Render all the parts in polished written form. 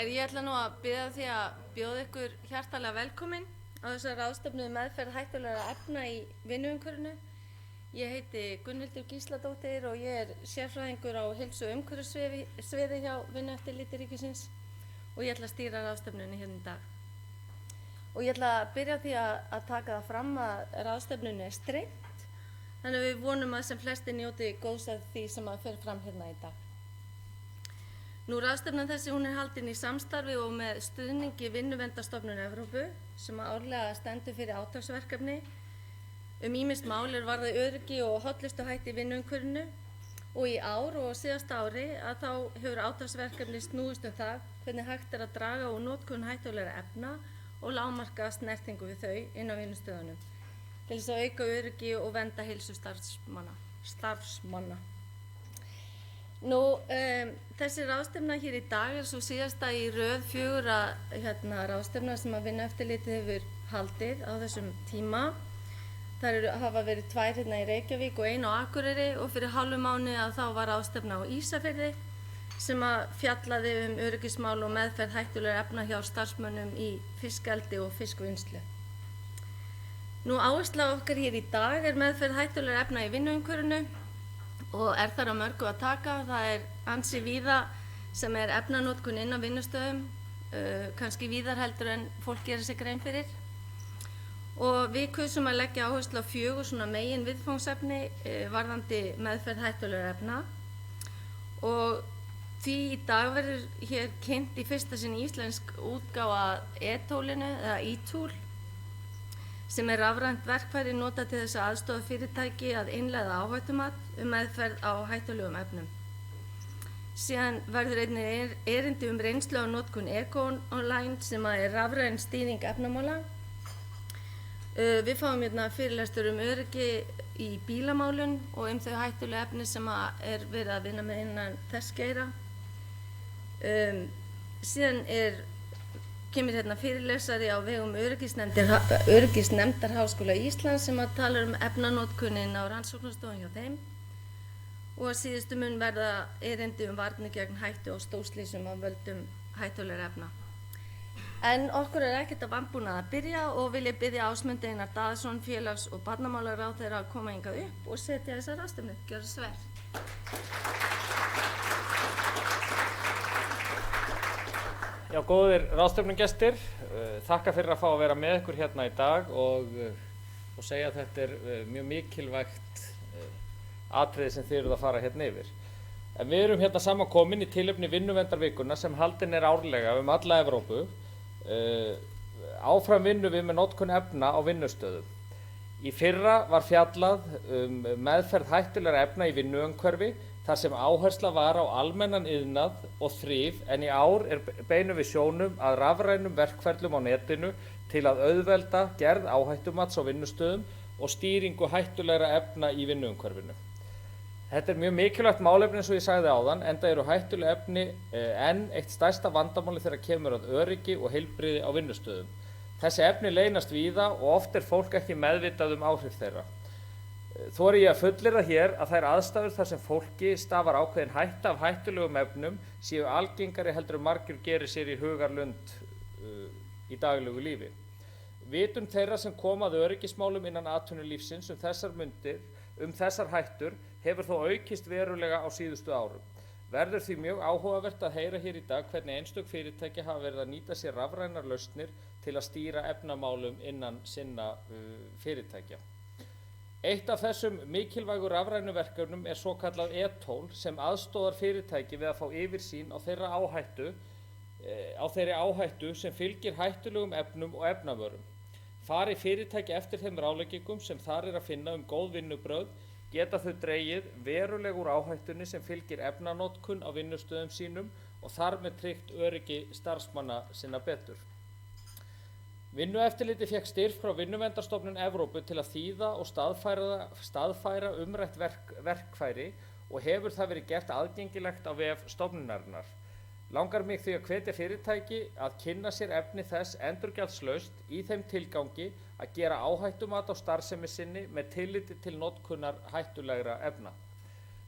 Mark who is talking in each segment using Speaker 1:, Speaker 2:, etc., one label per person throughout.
Speaker 1: Ég ætla nú að biðja því að bjóða ykkur hjartalega velkomin á þessari ráðstefnu um meðferð hættulegra efna í vinnuumhverfinu. Ég heiti Gunnhildur Gísladóttir og ég sérfræðingur á heilsu- og umhverfissviði hjá Vinnueftirliti ríkisins og ég ætla að stýra ráðstefnunni hérna í dag. Og ég ætla að byrja því að taka það fram að ráðstefnunni er strengt, þannig að við vonum að sem flestir njóti góðs af því sem að fer fram hérna í dag. Nú ráðstefnan þessi hún er haldin í samstarfi og með stuðningi Vinnuverndarstofnun Evrópu sem árlega stendur fyrir átaksverkefni ýmis mál er varða öryggi og hollustuhætti í vinnuumhverfinu og í ár og síðasta ári að þá hefur átaksverkefni snúist það hvernig hægt er að draga úr notkun hættulegra efna og lágmarka snertingu við þau inn á vinnustöðunum til þess að auka öryggi og vernda heilsu starfsmanna. Nú, þessi ráðstefna hér í dag er svo síðasta í röð 4 ráðstefna sem að Vinnueftirlitið hefur haldið á þessum tíma. Þær hafa verið 2 hérna í Reykjavík og 1 á Akureyri og fyrir hálfum mánuði að þá var ráðstefna á Ísafirði sem að fjallaði öryggismál og meðferð hættulegra efna hjá starfsmönnum í fiskeldi og fiskvinnslu. Nú, áhersla okkar hér í dag er meðferð hættulegra efna í vinnuumhverfinu og er þar á mörgu að taka. Það er ansi víða sem er efnanotkun inn á vinnustöðum, kannski víðar heldur en fólk gerir sig grein fyrir. Og við kusum að leggja áherslu á 4 svona megin viðfangsefni varðandi meðferð hættulegra efna. Og því í dag verður hér kynnt í fyrsta sinn íslensk útgáfa e-tólinu eða e-tool sem er rafrænt verkfæri notað til þess að aðstoða fyrirtæki að innleiða áhættumat meðferð á hættulegum efnum. Síðan verður einnig erindi reynslu á notkun Eco-online sem er rafræn stýring efnamála. Við fáum hérna fyrirlestur öryggi í bílamálun og þau hættulegu efni sem er verið að vinna með innan þess geira. Síðan kemur hérna fyrirlesari á vegum Öryggisnefndar Háskóla Íslands sem að tala efnanotkunin á rannsóknarstofum hjá þeim. Og að síðustu mun verða erindi varnir gegn hættu og stórslysum af völdum hættulegra efna. En okkur er ekkert að vanbúna að byrja og vil ég biðja Ásmund Einar Daðason, félags- og barnamálaráðherra að koma hingað upp og setja þessa ráðstefnu. Gjörðu svo vel.
Speaker 2: Já, góðir ráðstefnugestir, þakka fyrir að fá að vera með ykkur hérna í dag og segja að þetta er mjög mikilvægt atriði sem þið eruð að fara hérna yfir. En við erum hérna samankomin í tilefni Vinnuverndarvikuna sem haldin er árlega alla Evrópu. Áfram vinnum við með notkun efna á vinnustöðum. Í fyrra var fjallað meðferð hættulegra efna í vinnuumhverfi þar sem áhersla var á almennan iðnað og þrif, en í ár beinum við sjónum að rafrænum verkferlum á netinu til að auðvelda gerð áhættumats á vinnustöðum og stýringu hættulegra efna í vinnuumhverfinu. Þetta er mjög mikilvægt málefni eins og ég sagði áðan, enda eru hættuleg efni enn eitt stærsta vandamáli þegar kemur að öryggi og heilbrigði á vinnustöðum. Þessi efni leynast víða og oft er fólk ekki meðvitað áhrif þeirra. Þori ég að fullyrða hér að þær aðstæður þar sem fólki stafar ákveðin hætta af hættulegum efnum séu algengari heldur en margir gerir sér í hugarlund í daglegu lífi. Vitund þeirra sem koma að öryggismálum innan atvinnulífsins þessar hættur hefur þó aukist verulega á síðustu árum. Verður því mjög áhugavert að heyra hér í dag hvernig einstök fyrirtæki hafa verið að nýta sér rafrænar lausnir til að stýra efnamálum innan sinna fyrirtækja. Eitt af þessum mikilvægu rafrænu verkefnum er svokallað e-tól sem aðstoðar fyrirtæki við að fá yfirsýn á þeirri áhættu sem fylgir hættulegum efnum og efnavörum. Fari fyrirtæki eftir þeim ráðleggingum sem þar er að finna góð vinnubrögð, geta þau dregið verulega úr áhættunni sem fylgir efnanotkun á vinnustöðum sínum og þar með tryggt öryggi starfsmanna sinna betur. Vinnueftirlitið fékk styrk frá Vinnuverndarstofnun Evrópu til að þýða og staðfæra umrætt verkfæri og hefur það verið gert aðgengilegt á vef stofnunarinnar. Langar mig því að hvetja fyrirtæki að kynna sér efni þess endurgjaldslaust í þeim tilgangi að gera áhættumat á starfsemi sinni með tilliti til notkunar hættulegra efna.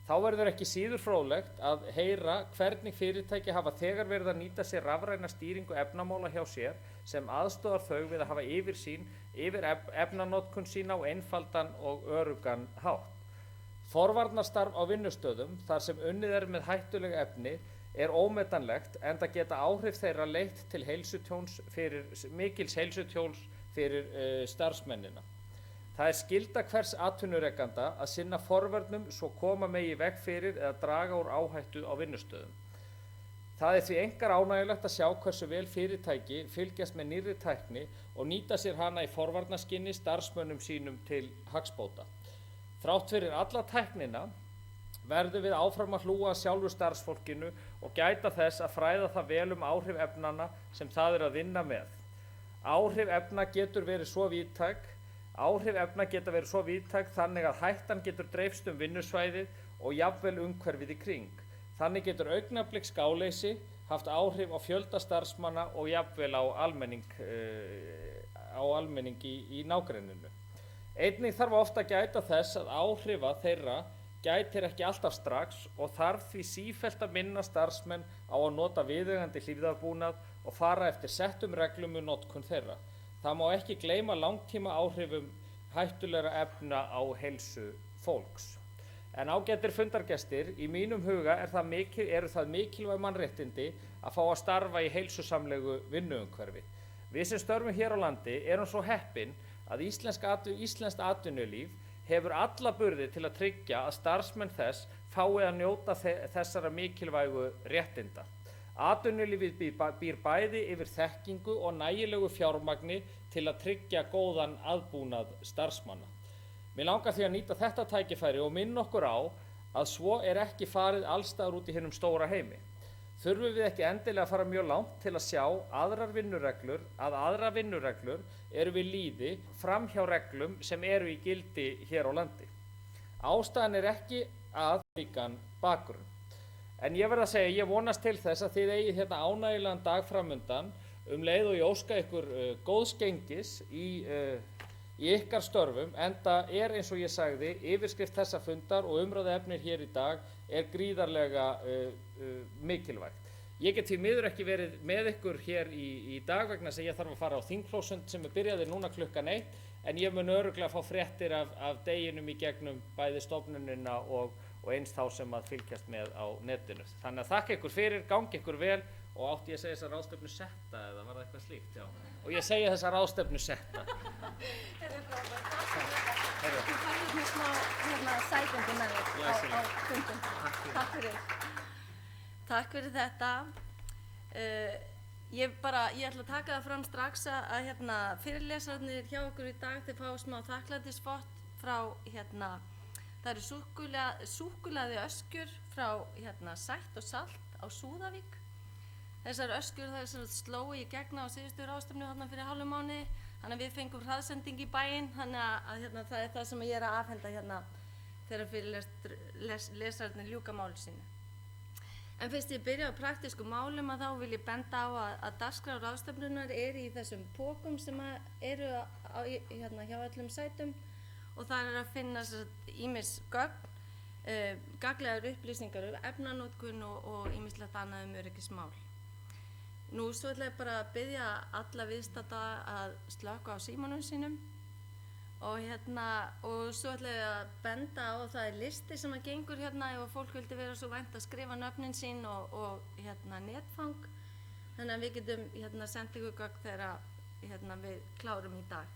Speaker 2: Þá verður ekki síður fróðlegt að heyra hvernig fyrirtæki hafa þegar verið að nýta sér rafræna stýringu efnamála hjá sér sem aðstoðar þau við að hafa yfirsýn yfir efnanotkun sína á einfaldan og öruggan hátt. Forvarnastarf á vinnustöðum þar sem unnið er með hættuleg efni er ómetanlegt enda geta áhrif þeirra leitt til mikils heilsutjóns fyrir starfsmennina. Það er skylda hvers atvinnurekanda að sinna forvörnum svo koma megi í veg fyrir eða draga úr áhættu á vinnustöðum. Það er því einkar ánægjulegt að sjá hversu vel fyrirtæki fylgjast með nýrri tækni og nýta sér hana í forvarnaskyni starfsmönnum sínum til hagsbóta. Þrátt fyrir alla tæknina verðum við áfram að hlúa að sjálfu starfsfólkinu og gæta þess að fræða það vel áhrif efnanna sem það er að vinna með. Áhrif efna getur verið svo víðtæk þannig að hættan getur dreifst vinnusvæðið og jafnvel umhverfið í kring. Þannig getur augnabliks gáleysi haft áhrif á fjölda starfsmanna og jafnvel á almenning í nágrenninu. Einnig þarf ofta að gæta þess að áhrifa þeirra gætir ekki alltaf strax og þarf því sífellt að minna starfsmenn á að nota viðeigandi hlífðarbúnað og fara eftir settum reglum notkun þeirra. Það má ekki gleyma langtíma áhrifum hættulegra efna á heilsu fólks. En ágætir fundargestir, í mínum huga eru það mikilvæg mannréttindi að fá að starfa í heilsusamlegu vinnuumhverfi. Við sem störfum hér á landi erum svo heppin að íslenskt atvinnulíf hefur alla burði til að tryggja að starfsmenn þess fái að njóta þessara mikilvægu réttinda. Atvinnulífið býr bæði yfir þekkingu og nægilegu fjármagni til að tryggja góðan aðbúnað starfsmanna. Mig langar því að nýta þetta tækifæri og minna okkur á að svo er ekki farið allstaðar út í hinum stóra heimi. Þurfum við ekki endilega að fara mjög langt til að sjá aðrar vinnureglur eru við lýði framhjá reglum sem eru í gildi hér á landi. Ástæðan er ekki að slíkan bakgrunn. En ég verð að segja, ég vonast til þess að þið eigið hérna ánægjulegan dag framundan leið og ég óska ykkur góðs gengis í ykkar störfum, enda er eins og ég sagði, yfirskrift þessa fundar og umræðuefnið hér í dag er gríðarlega mikilvægt. Ég get því miður ekki verið með ykkur hér í dag vegna þess að ég þarf að fara á þingflokksfund sem byrjaði núna klukkan 1, en ég mun örugglega fá fréttir af deginum í gegnum bæði stofnunina og eins þá sem að fylgjast með á netinu. Þannig að þakka ykkur fyrir, gangi ykkur vel og átti ég að segja þessa ráðstefnu setta eða var það eitthvað slíkt? Já. Og ég segi þessa ráðstefnu setta.
Speaker 1: Þetta er frábært. Takk fyrir þetta. Þú færðir mér smá sætindi með þig á fundum. Takk fyrir. Takk fyrir þetta. Ég ætla að taka það fram strax að fyrirlesararnir hjá okkur í dag þeir fá smá þakklætisvott frá það eru súkkulaði öskjur frá Sætt og Salt á Súðavík. Þessar öskjur slói í gegn á síðustu ráðstefnu fyrir hálfum mánuði, þannig að við fengum hraðsending í bæinn, þannig að það er það sem ég er að afhenda þegar fyrirlesararnir ljúka máli sínu. En fyrst ég byrja á praktísku málum þá vil ég benda á að dagskrá ráðstefnunar er í þessum pókum sem eru hjá öllum sætum og þar er að finna ýmis gögn, gagnlegar upplýsingar efnanotkun og ýmislegt annað öryggismál. Nú svo ætla ég bara að biðja alla viðstadda að slökkva á símanum sínum og svo ætla ég að benda á að það er listi sem gengur ef fólk vildi vera svo vænt að skrifa nöfnin sín og netfang, þannig að við getum sent ykkur gögn þegar við klárum í dag.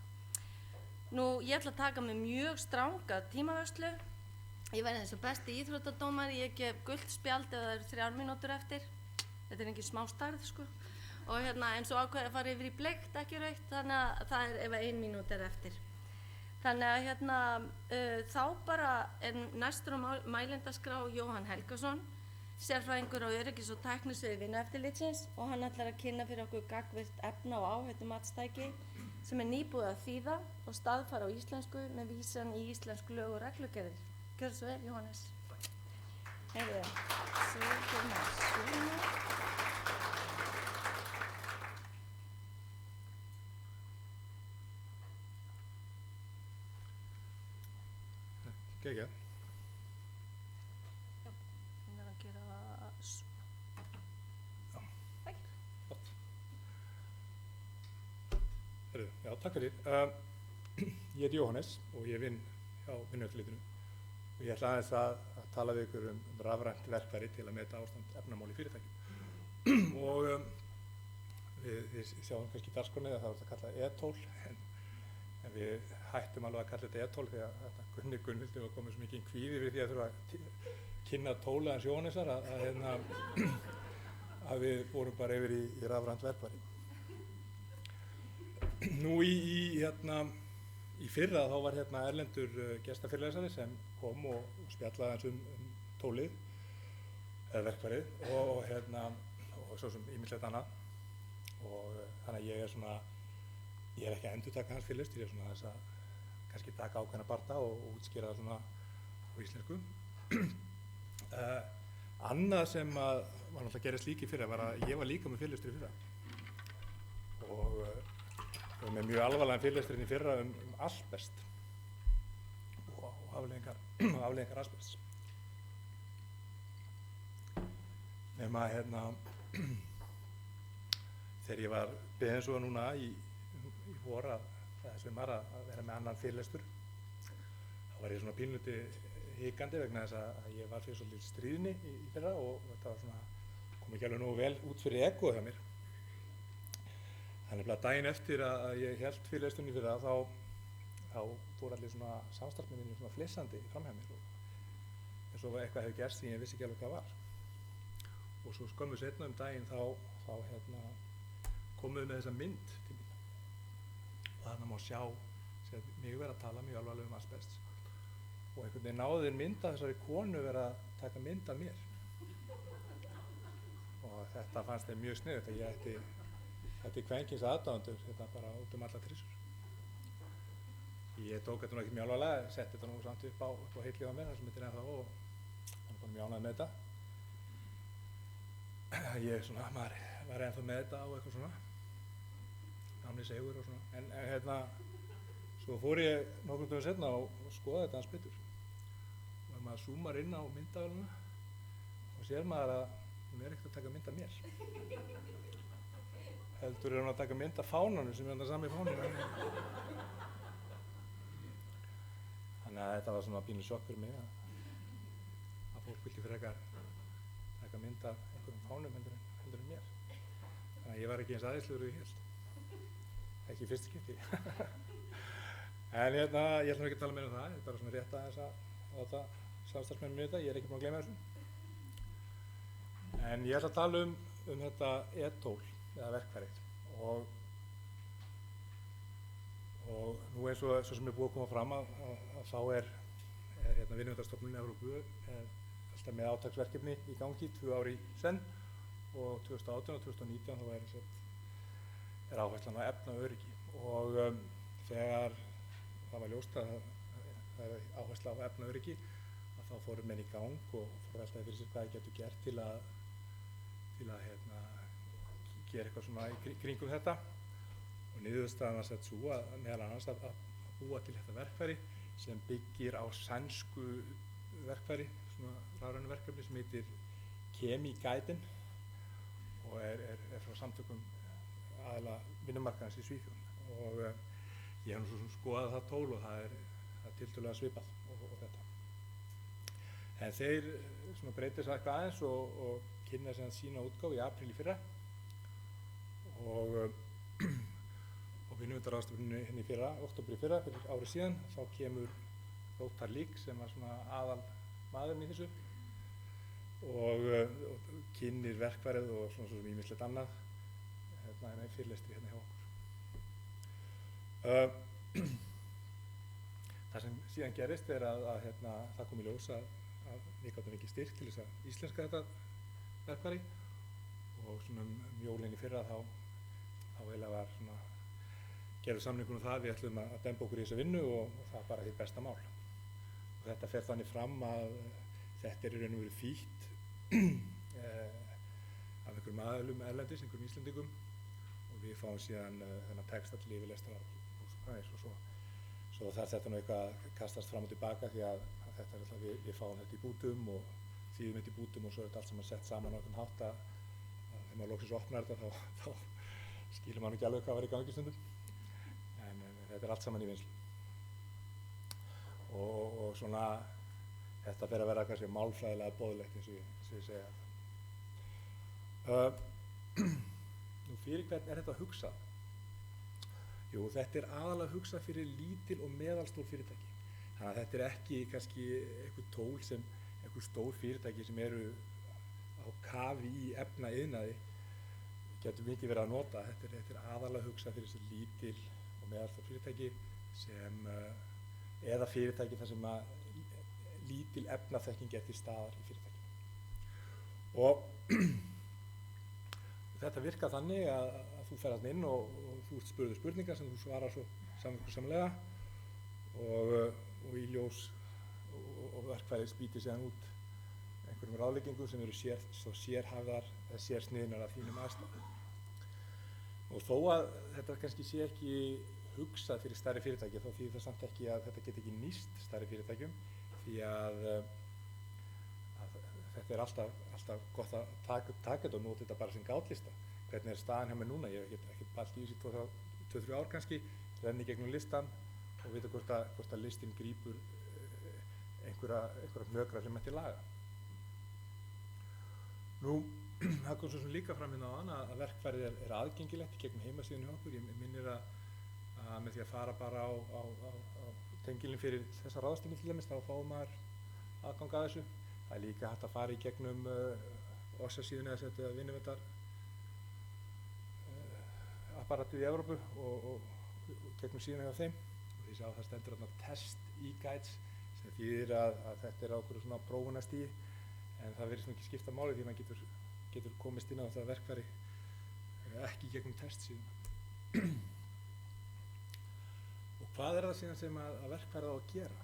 Speaker 1: Nú ég ætla að taka með mjög stranga tímavörslu. Ég verði eins og besti íþróttadómari, ég gef gult spjald ef það eru 3 mínútur eftir. Þetta er engin smá stærð sko. Og en svo ákveði að fara yfir í bleikt, ekki rautt, þannig að það er ef 1 mínút er eftir. Þannig að þá bara er næstur á mælendaskrá Jóhann Helgason, sérfræðingur á öryggis- og tæknisviði Vinnueftirlitsins og hann ætlar að kynna fyrir okkur gagnvirkt efna- og áhættumatstæki sem er nýbúið að þýða og staðfæra á íslensku með vísan í íslensk lög og reglugerðir. Gjörðu svo vel, Jóhannes. Heyrðu, svona.
Speaker 3: Geggjað. Já, takk fyrir. Ég heiti Jóhannes og ég vinn hjá Vinnueftirlitinu og ég ætla aðeins að tala við ykkur rafrænt verkfæri til að meta ástand efnamál í fyrirtækjum. Og við sjáum kannski í dagskránni að það var að kalla e-tól, en við hættum alveg að kalla þetta e-tól því að þetta Gunnhildur var komið svo mikið í kvíði við því að þurfa að kynna tóla hans Jóhannesar að við vorum bara yfir í rafrænt verkfæri. Nú í fyrra þá var erlendur gestafyrirlesari sem kom og spjallaði hans um tólið eða verkfærið og svo sem ýmislegt annað og þannig að ég er ekki að endurtaka hans fyrirlestur, ég er svona þess að kannski taka ákveðna parta og útskýra það svona á íslensku. Annað sem var náttúrulega gerist líka í fyrra var að ég var líka með fyrirlestur í fyrra og með mjög alvarlegan fyrirlesturinn í fyrra um asbest og afleiðingar asbests. Nema þegar ég var beðinn svo núna í vor að vera með annan fyrirlestur, þá var ég svona pínluti hikandi vegna þess að ég var fyrir svolítið stríðni í fyrra og þetta var svona, kom ekki alveg nógu vel út fyrir egoð hjá mér. Þannig að daginn eftir að ég hélt fyrirlesturinn í fyrra þá fór allir svona samstarfsmenn svona flissandi fram hjá mér og eins og eitthvað hefði gerst sem ég vissi ekki alveg hvað var. Og svo skömmu seinna daginn þá komuðu með þessa mynd til mín og þarna má sjá mig vera að tala mjög alvarlega asbest og einhvern veginn náði þeir mynd af þessari konu vera að taka mynd af mér og þetta fannst þeim mjög sniðugt að ég ætti kvenkins aðdáendur bara út alla trissur. Ég tók þetta nú ekki mjög alvarlega, setti þetta nú samt upp á heillíð á mér þar sem þetta ennþá og hann var mjög ánægður með þetta. Ég maður var ennþá með þetta og eitthvað svona námið segur og svona en svo fór ég nokkrum dögum seinna og skoða þetta hans betur og ef maður zoomar inn á myndavélina þá sér maður að hún ekkert að taka mynd af mér heldur hún að taka mynd af fánanum sem það sami fánanum þannig að þetta var svona pínu sjokk fyrir mig að fólk vildi frekar taka mynd af einhverjum fánum heldur en mér þannig að ég var ekki eins aðeinslegur og ég hélt ekki í fyrsta skipti en ég ætla nú ekki að tala meira um það ég er bara svona rétt aðeins að láta samstarfsmennum þetta, ég er ekki búinn að gleyma þessu en ég ætla að tala um þetta e-tól eða verkfærið og nú eins og svo sem er búið að koma fram að þá er Vinnumálastofnunin Evrópu alltaf með átaksverkefni í gangi 2 ár í senn og 2018 og 2019 þá er áherslan á efnaöryggi og þegar það var ljóst að það er áhersla á efnaöryggi að þá fóru menn í gang og fóru alltaf fyrir sér hvað þeir getur gert til að gera eitthvað svona í kringum þetta og niðurstaðan var sett svo að meðal annars að búa til þetta verkfæri sem byggir á sænsku verkfæri, svona rafrænu verkefni sem heitir Kemiguiden og er frá samtökum aðalega vinnumarkaðarins í Svíþjóð og ég hef nú svo skoðað það tól og það er tiltölulega svipað og þetta. En þeir svona breytir sér eitthvað aðeins og kynna sér sína útgáfu í apríl í fyrra og Vinnumálastofnunin henni í fyrra, október í fyrra, fyrir árið síðan, þá kemur Rótar Lík sem var svona aðal maðurinn í þessu og kynnir verkfærið og svona svo ýmislegt annað í fyrirlestri hjá okkur. Það sem síðan gerist er að það kom í ljós að við gátum ekki styrk til þess að íslenska þetta verkfæri og svona jólinn í fyrra þá eiginlega var svona gerðu samningur um það við ætlum að demba okkur í þessa vinnu og það bara því besta mál. Og þetta fer þannig fram að þetta er í raun og veru þýtt af einhverjum aðilum erlendis, einhverjum Íslendingum og við fáum síðan þennan texta til yfirlestrar og svo þarf þetta nú eitthvað að kastast fram og tilbaka því að þetta er alltaf, við fáum þetta í bútum og þýðum þetta í bútum og svo er þetta allt saman sett saman á einhvern hátt að þegar maður loksins opnar þetta þá skilur maður ekki alveg hvað var í gangi stundum. þetta allt saman í vinnslu. Og svona, þetta fer að vera kannski málfræðilega boðlegt eins og ég segja þetta. Nú fyrir hvern þetta hugsað? Jú, þetta aðalega hugsað fyrir lítil og meðalstór fyrirtæki. Þannig að þetta ekki kannski einhver tól sem einhver stór fyrirtæki sem eru á kafi í efnaiðnaði getur mikið verið að nota. Þetta aðalega hugsað fyrir þessi lítil og meðalstór fyrirtæki sem eða fyrirtæki þar sem að lítil efnaþekking til staðar í fyrirtækinu. Og þetta virkar þannig að þú ferð inn og þú ert spurður spurningar sem þú svarar svo samviskusamlega og í ljós og verkfærið spýtir síðan út einhverjum ráðleggingum sem eru sérhæfðar eða sérsniðnar af þínum aðstæðum. Og þó að þetta kannski sé ekki hugsað fyrir stærri fyrirtæki, þá þýðir það samt ekki að þetta geti ekki nýst stærri fyrirtækjum, því að þetta alltaf gott að taka þetta og nota þetta bara sem gátlista. Hvernig staðan hjá mér núna? Ég hef ekki bælt í þessi 2-3 ár kannski, renni gegnum listan og vita hvort að listin grípur einhverja hnökra sem mætti laga. Nú, það kom svo sem líka fram hérna áðan að verkfærið er aðgengilegt í gegnum heimasíðunni hjá okkur. Ég minnir að með því að fara bara á tengilinn fyrir þessa ráðstefnu til dæmis, þá fáum maður aðgang að þessu. Það er líka hægt að fara í gegnum OSHA-síðuna eða setja vinnuveittar apparatið í Evrópu og gegnum síðuna hjá þeim. Og því að það stendur þarna test e-guides sem þýðir að þetta er á okkur svona prófunastigi, en það virðist nú ekki skipta máli því maður getur komist inn á þetta verkfæri ekki gegnum testsíðuna. Og hvað er það síðan sem að verkfærið á að gera?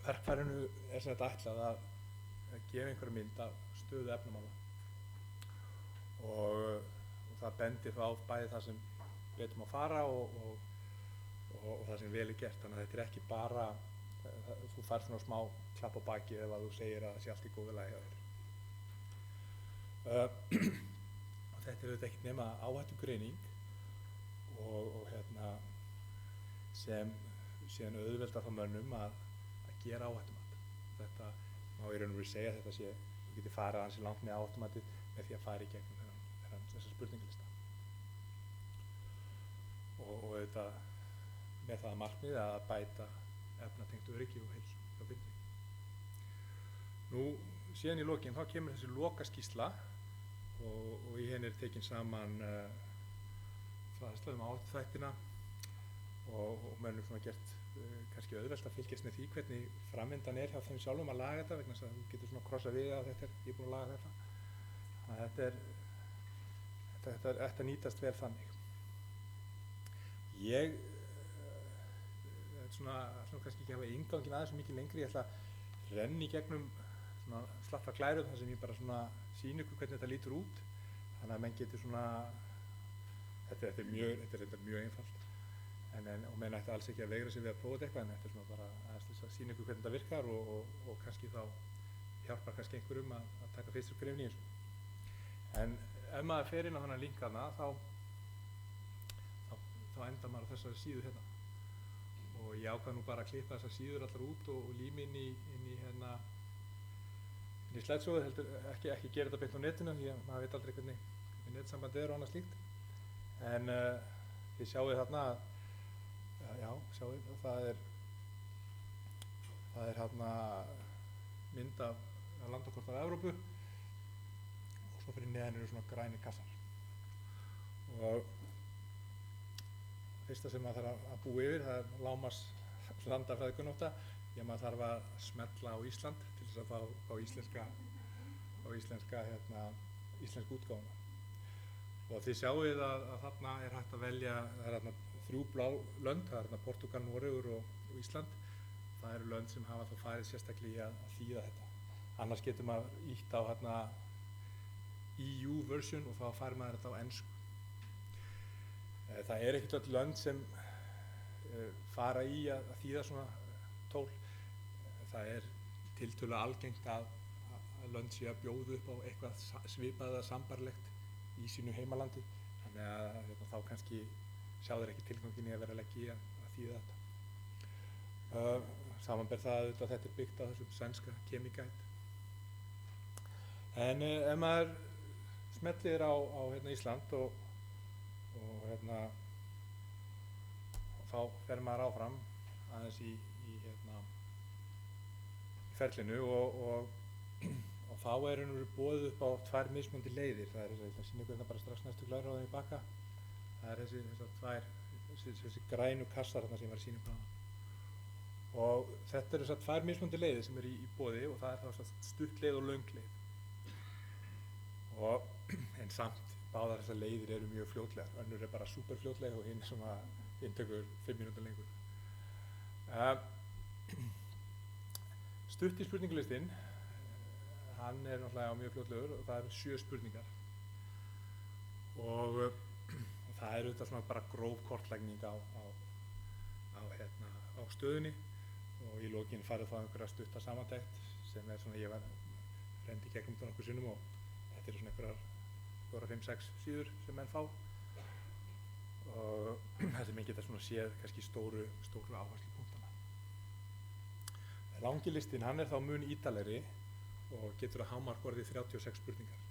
Speaker 3: Verkfærinu er sem þetta ætlað að gefa einhverja mynd af stöðu efnamála og það bendir þá á bæði það sem betur má fara og það sem vel er gert. Þannig að þetta er ekki bara, þú fær svona smá klapp á baki ef að þú segir að það sé allt í góðu lagi hjá þér. Og þetta er auðvitað ekkert nema áhættugreining og sem síðan auðveldar þá mönnum að gera áhættumat. Þetta má í raun og veru segja að þetta sé, þú getur farið ansi langt með áhættumatið með því að fara í gegnum þessa spurningalista. Og auðvitað með það markmið að bæta efnatengt öryggi og heilsu hjá fyrirtæki. Nú, síðan í lokin þá kemur þessi lokaskýrsla og í henni er tekin saman fræðsla áhættuþættina og mönnum svona gert kannski auðvelt að fylgjast með því hvernig framvindan er hjá þeim sjálfum að laga þetta, vegna þess að þú getur svona krossa við að ég er búinn að laga þetta. Þannig að þetta nýtast vel þannig. Ég svona kannski ekki hafa innganginn aðeins svo mikið lengri. Ég ætla að renna í gegnum svona slatta glærur þar sem ég bara svona sýni ykkur hvernig þetta lítur út. Þannig að menn getur svona, þetta er mjög einfalt. Og menn ætti alls ekki að veigra sig við að prófa þetta eitthvað, en þetta er svona bara að sýna ykkur hvernig þetta virkar og kannski þá hjálpar kannski einhverjum að taka fyrstu skrefin í þessu. En ef maður fer inn á þennan link þarna, þá endar maður á þessari síðu hérna. Og ég ákvað nú bara að klippa þessar síður allar út og líma inn í slædsjóðu, heldur ekki gera þetta beint á netinu, því að maður veit aldrei hvernig netsamband er og annað slíkt. En þið sjáu þarna það er hérna mynd af landakorti af Evrópu og svo fyrir neðan eru svona grænir kassar. Og fyrsta sem maður þarf að búa yfir, það er lágmarks landafræðikunnáttu, því að maður þarf að smella á Ísland til þess að fá íslenska útgáfuna. Og þið sjáuð að þarna er hægt að velja, það er þarna 3 blá lönd, það er þarna Portúgal, Noregur og Ísland. Það eru lönd sem hafa þá farið sérstaklega í að þýða þetta. Annars getur maður ítt á hérna EU version og þá fær maður þetta á ensku. Það er ekkert öll lönd sem fara í að þýða svona tól. Það er tiltölulega algengt að lönd sé að bjóða upp á eitthvað svipað eða sambarlegt í sínu heimalandi. Þannig að þá kannski sjá þeir ekki tilganginn í að vera að leggja í að þýða þetta. Samanber það auðvitað að þetta er byggt á þessum sænska Chemigate. En ef maður smellir á Ísland og þá fer maður áfram aðeins í ferlinu og þá er boðið upp á 2 mismunandi leiðir. Það er ég sýni ykkur bara strax næstu glæðráðum í baka. Það er þessi grænu kassar þarna sem ég var að sýna ykkur á. Og þetta eru þessar 2 mismunandi leiðir sem eru í boði og það er þá stutt leið og löng leið. En samt báðar þessar leiðir eru mjög fljótlegar. Önnur er bara super fljótleg og hinn svona tekur 5 mínútur lengur. Stutti spurningalistin, hann er náttúrulega mjög fljótlegur og það eru 7 spurningar. Og það er auðvitað svona bara gróf kortlægning á stöðunni og í lokin farið þá einhverja stutta samantekt sem er svona, ég var rendi gegnum þetta nokkuð sinnum og þetta eru svona einhverjar 4, 5, 6 síður sem menn fá og þetta menn geta svona séð kannski stóru áherslupunktana. Langi listinn, hann er þá mun ítalegri og getur að hámark orðið 36 spurningar.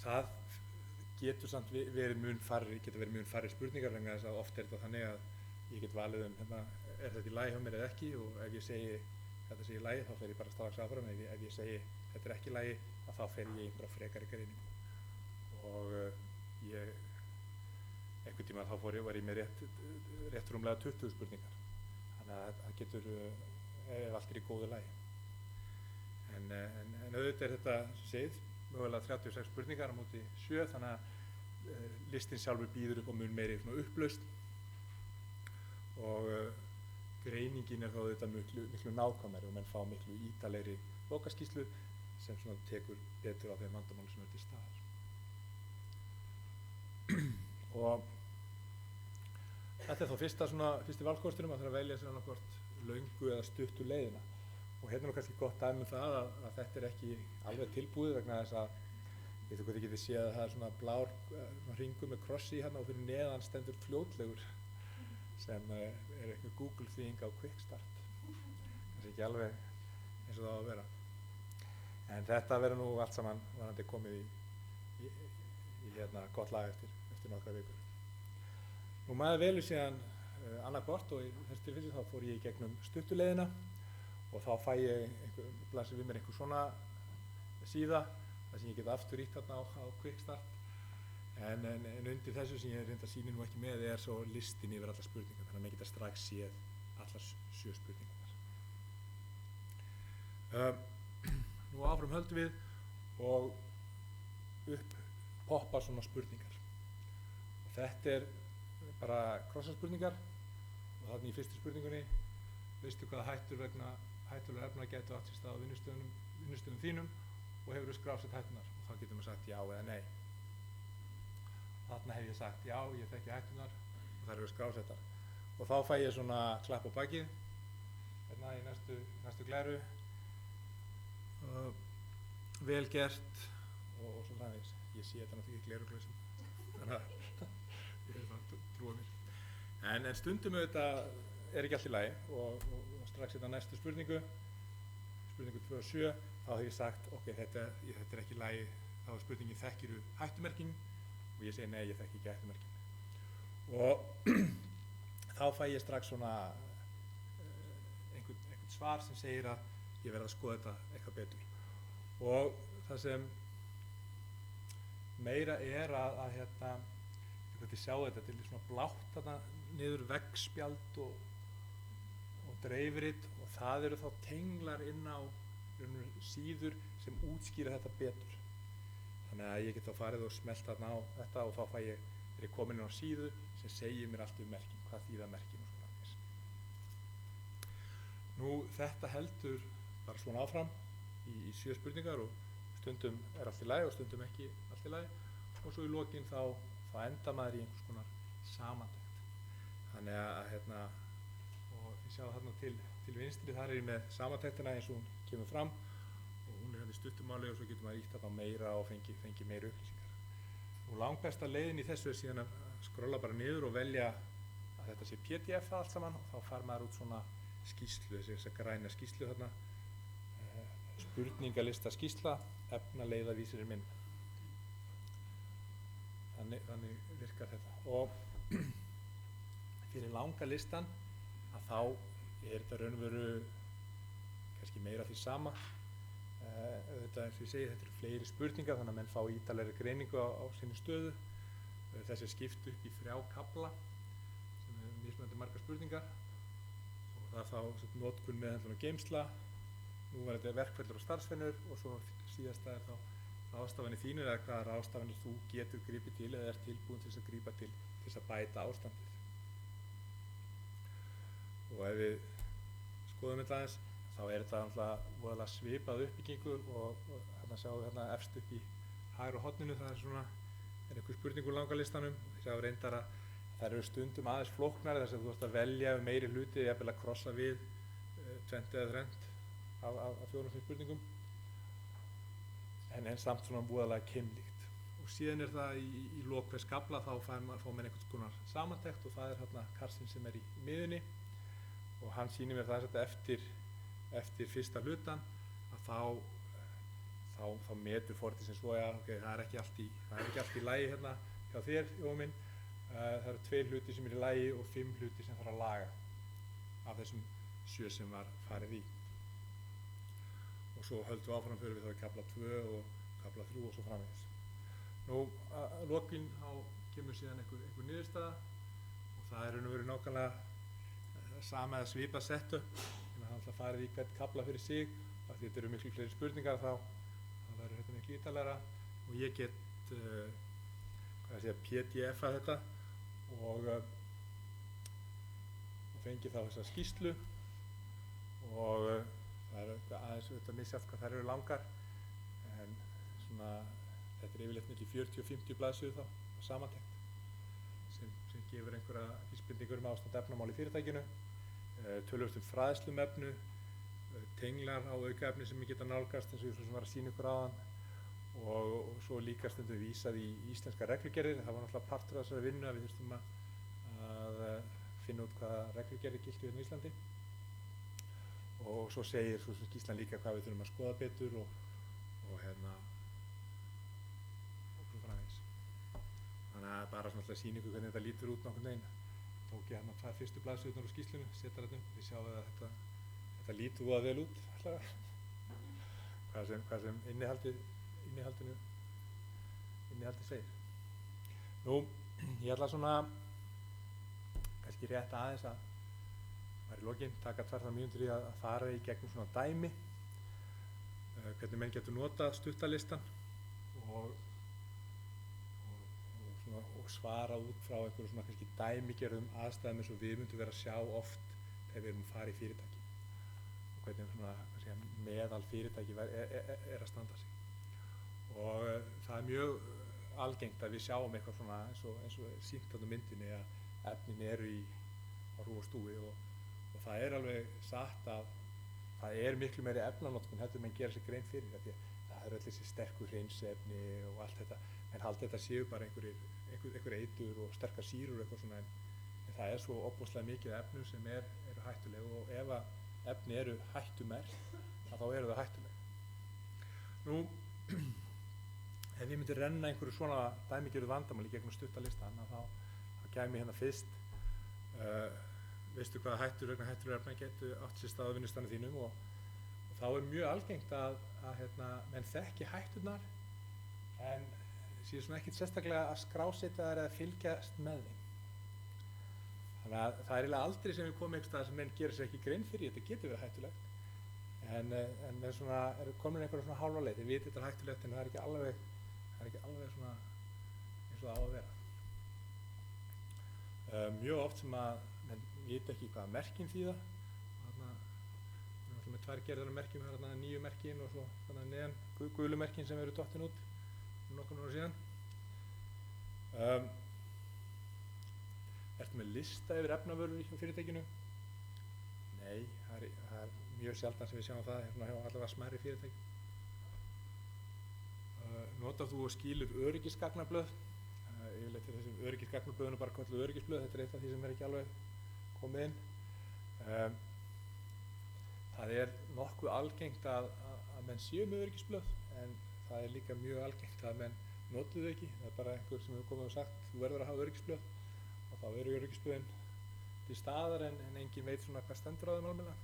Speaker 3: Það getur samt verið mun færri spurningar vegna þess að oft er þetta þannig að ég get valið er þetta í lagi hjá mér eða ekki og ef ég segi þetta sé í lagi þá fer ég bara strax áfram. Ef ég segi þetta er ekki í lagi þá fer ég í einhverja frekari greiningu og einhvern tíma þá var ég með rétt rúmlega 20 spurningar. Þannig að það getur ef allt er í góðu lagi. En auðvitað er þetta segið mögulega 36 spurningar á móti 7 þannig að listinn sjálfur býður upp á mun meiri svona upplausn og greiningin er þá auðvitað miklu nákvæmari og menn fá miklu ítalegri lokaskýrslu sem svona tekur betur á þeim vandamálum sem eru til staðar. Og þetta er þá fyrsti valkosturinn, maður þarf að velja sér annarkvort löngu eða stuttu leiðina. Og hérna er kannski gott dæmi það að þetta er ekki alveg tilbúið vegna þess að ég veit ekki hvort þið getið séð að það er svona blár hringur með krossi hérna og fyrir neðan stendur fljótlegur sem er eitthvað Google þýðing á Quick Start. Það er ekki alveg eins og það á að vera. En þetta verður nú allt saman vonandi komið í gott lag eftir nokkra vikur. Nú maður velur síðan annað og í þessu tilfelli þá fór ég í gegnum stuttuleiðina og þá fæ ég blasir við mér einhver svona síða þar sem ég get aftur ýtt þarna á Quick Start. En undir þessu sem ég reynda að sýna nú ekki með er svo listin yfir allar spurningar þannig að maður geta strax séð allar 7 spurningarnar. Nú áfram höldum við og upp poppa svona spurningar. Og þetta er bara krossaspurningar og þarna í fyrstu spurningunni veistu hvaða hættur vegna hættulegra efna gætu átt sér stað á vinnustöðum þínum og hefurðu skrásett hættunar og þá getur maður sagt já eða nei. Þarna hef ég sagt já, ég þekki hættunar og þær eru skrásettar. Og þá fæ ég svona klapp á bakið hérna í næstu glæru. Vel gert og svo framvegis. Ég sé þetta náttúrulega í glæruglösum. Þannig að ég er svona trúið mér. En stundum auðvitað er ekki allt í lagi og strax hérna næstu spurningu 2 og 7, þá hef ég sagt ok, þetta er ekki í lagi, þá er spurningin þekkirðu hættumerkin og ég segi nei, ég þekki ekki hættumerkin. Og þá fæ ég strax svona einhvern svar sem segir að ég verð að skoða þetta eitthvað betur. Og það sem meira er að þið sjá þetta til svona blátt þarna niður veggspjald og dreifrit og það eru þá tenglar inn á síður sem útskýra þetta betur. Þannig að ég get þá farið og smellt þarna á þetta og þá er ég komin inn á síðu sem segir mér allt merkin, hvað þýða merkin og svona framvegis. Nú þetta heldur bara svona áfram í 7 spurningar og stundum er allt í lagi og stundum ekki allt í lagi og svo í lokin þá enda maður í einhvers konar samantekt. Þannig að og þið sjáu þarna til vinstri, þar er ég með samantektina eins og hún kemur fram og hún er hérna í stuttumáli og svo getur maður ýtt þarna meira og fengi meiri upplýsingar. Og langbesta leiðin í þessu síðan að skrolla bara niður og velja að þetta sé PDF allt saman og þá fær maður út svona skýrslu, þess að græna skýrslu þarna, spurningalista skýrsla, efnaleiðavísir minn. Þannig virkar þetta. Og fyrir langa listan að þá þetta raunveru kannski meira því sama. Þetta, eins og ég segi, þetta eru fleiri spurningar þannig að menn fá ítarlegri greiningu á sinni stöðu. Þessi skipt upp í 3 kafla sem er mismunandi margar spurningar og það er þá notkun, meðhöndlun og geymsla. Nú var þetta verkferlur og starfsvenjur og svo síðasta er þá ráðstafanir þínir eða hvaða ráðstafanir þú getur gripið til eða er tilbúin til þess að grípa til þess að bæta ástandið. Og ef við skoðum þetta aðeins þá er þetta alltaf voðalega svipað uppbyggingu og hérna sjáum við hérna efst upp í hægra horninu, það er einhver spurning úr langa listanum. Við sjáum reyndar að þær eru stundum aðeins flóknar þess að þú ert að velja meiri hluti, jafnvel að krossa við 20 eða 30 af 4-5 spurningum. En samt svona voðalega keimlíkt. Og síðan er það í lok hvers kafla þá fá menn einhvers konar samantekt og það er hérna Karsten sem er í miðunni og hann sýnir mér það eftir fyrsta hlutan að þá metur Forti sem svo að okay, það er ekki allt í lagi hérna hjá þér, Jói minn. Það eru 2 hluti sem er í lagi og 5 hluti sem þarf að laga af þessum 7 sem var farið í. Og svo höldum við áfram fyrir við þá í kafla 2 og kafla 3 og svo framvegis. Nú, að lokin þá kemur síðan einhver niðurstaða og það er raun og veru nákvæmlega sama eða svipað setup. Þannig að það ætla að fara í hvern kafla fyrir sig af því þetta eru miklu fleiri spurningar þá verður þetta miklu ítarlegra og ég get PDF-að þetta og fengi þá þessa skýrslu og það er aðeins auðvitað misjafnt hvað þær eru langar en svona þetta er yfirleitt milli 40 og 50 blaðsíður þá á samantekt sem gefur einhverja vísbendingur ástand efnamál í fyrirtækinu, töluvert fræðslu efnu, tenglar á aukaefni sem ég geta nálgast eins og ég svo sem var að sýna ykkur áðan og svo líka stundum vísað í íslenskar reglugerðir. Það var náttúrulega partur af þessari vinnu að við þurftum að finna út hvaða reglugerðir giltu hérna í Íslandi og svo segir svo skýrslan líka hvað við þurfum að skoða betur og svo framvegis. Þannig að bara svona sýningu hvernig þetta lítur út nokkurn veginn. Tók ég hérna 2 fyrstu blaðsíðurnar úr skýrslunni, setja þetta upp. Þið sjáum að þetta lítur voða vel út hvað sem innihaldið segir. Nú, ég ætla svona kannski rétt aðeins að var í lokin, taka 2-3 mínútur í að fara í gegnum svona dæmi hvernig menn getur notað stuttalistan og svara út frá einhverjum svona kannski dæmigerðum aðstæðum eins og við myndum vera að sjá oft þegar við erum að fara í fyrirtæki og hvernig svona meðal fyrirtæki er að standa sig. Og það er mjög algengt að við sjáum eitthvað svona eins og sýnt á myndinni að efnin eru á rúi og stúi og það er alveg satt að það er miklu meiri efnanotkun heldur menn gera sér grein fyrir því að það eru öll þessi sterku hreinsefni og allt þetta en haldi þetta séu bara einhver eitur og sterkar sýrur eitthvað svona en það er svo ofboðslega mikið efnum sem eru hættuleg og ef að efni eru hættumerkt þá eru það hættuleg. Nú, ef ég myndi renna einhverju svona dæmigerðu vandamáli gegnum stuttalistan þá kæmi hérna fyrst veistu hvaða hættur vegna hættulegra efna getur átt sér stað á vinnustaðnum þínum og þá er mjög algengt að menn þekki hætturnar en séu svona ekkert sérstaklega að skrásetja þær eða fylgjast með þeim. Þannig að það er eiginlega aldrei sem við komum einhvers staðar sem menn gerir sér ekki grein fyrir þetta getur verið hættulegt en menn svona eru komin einhverja svona hálfa leið þeir viti þetta er hættulegt en það er ekki alveg svona eins og það á að vera. Mjög oft sem að menn viti ekki hvaða merkin þýða þarna við erum með 2 gerðar af merkjum þarna nýju merkin og svo þarna neðan gulu merkin sem eru dottin út nokkur ára síðan. Ertu með lista yfir efnavörur í fyrirtækinu? Nei, það er mjög sjaldan sem við sjáum það hérna hjá allavega smærri fyrirtæki. Notar þú og skilur öryggisgagnablöð? yfirleitt er þessi öryggisgagnblöðin bara kölluð öryggisblöð, þetta er eitt af því sem er ekki alveg komið inn. Það er nokkuð algengt að menn séu með öryggisblöð, en það er líka mjög algengt að menn notu þau ekki. Það er bara einhver sem hefur komið og sagt, þú verður að hafa öryggisblöð, og þá eru öryggisblöðin til staðar, en engin veit svona hvað stendur á þeim almennilega,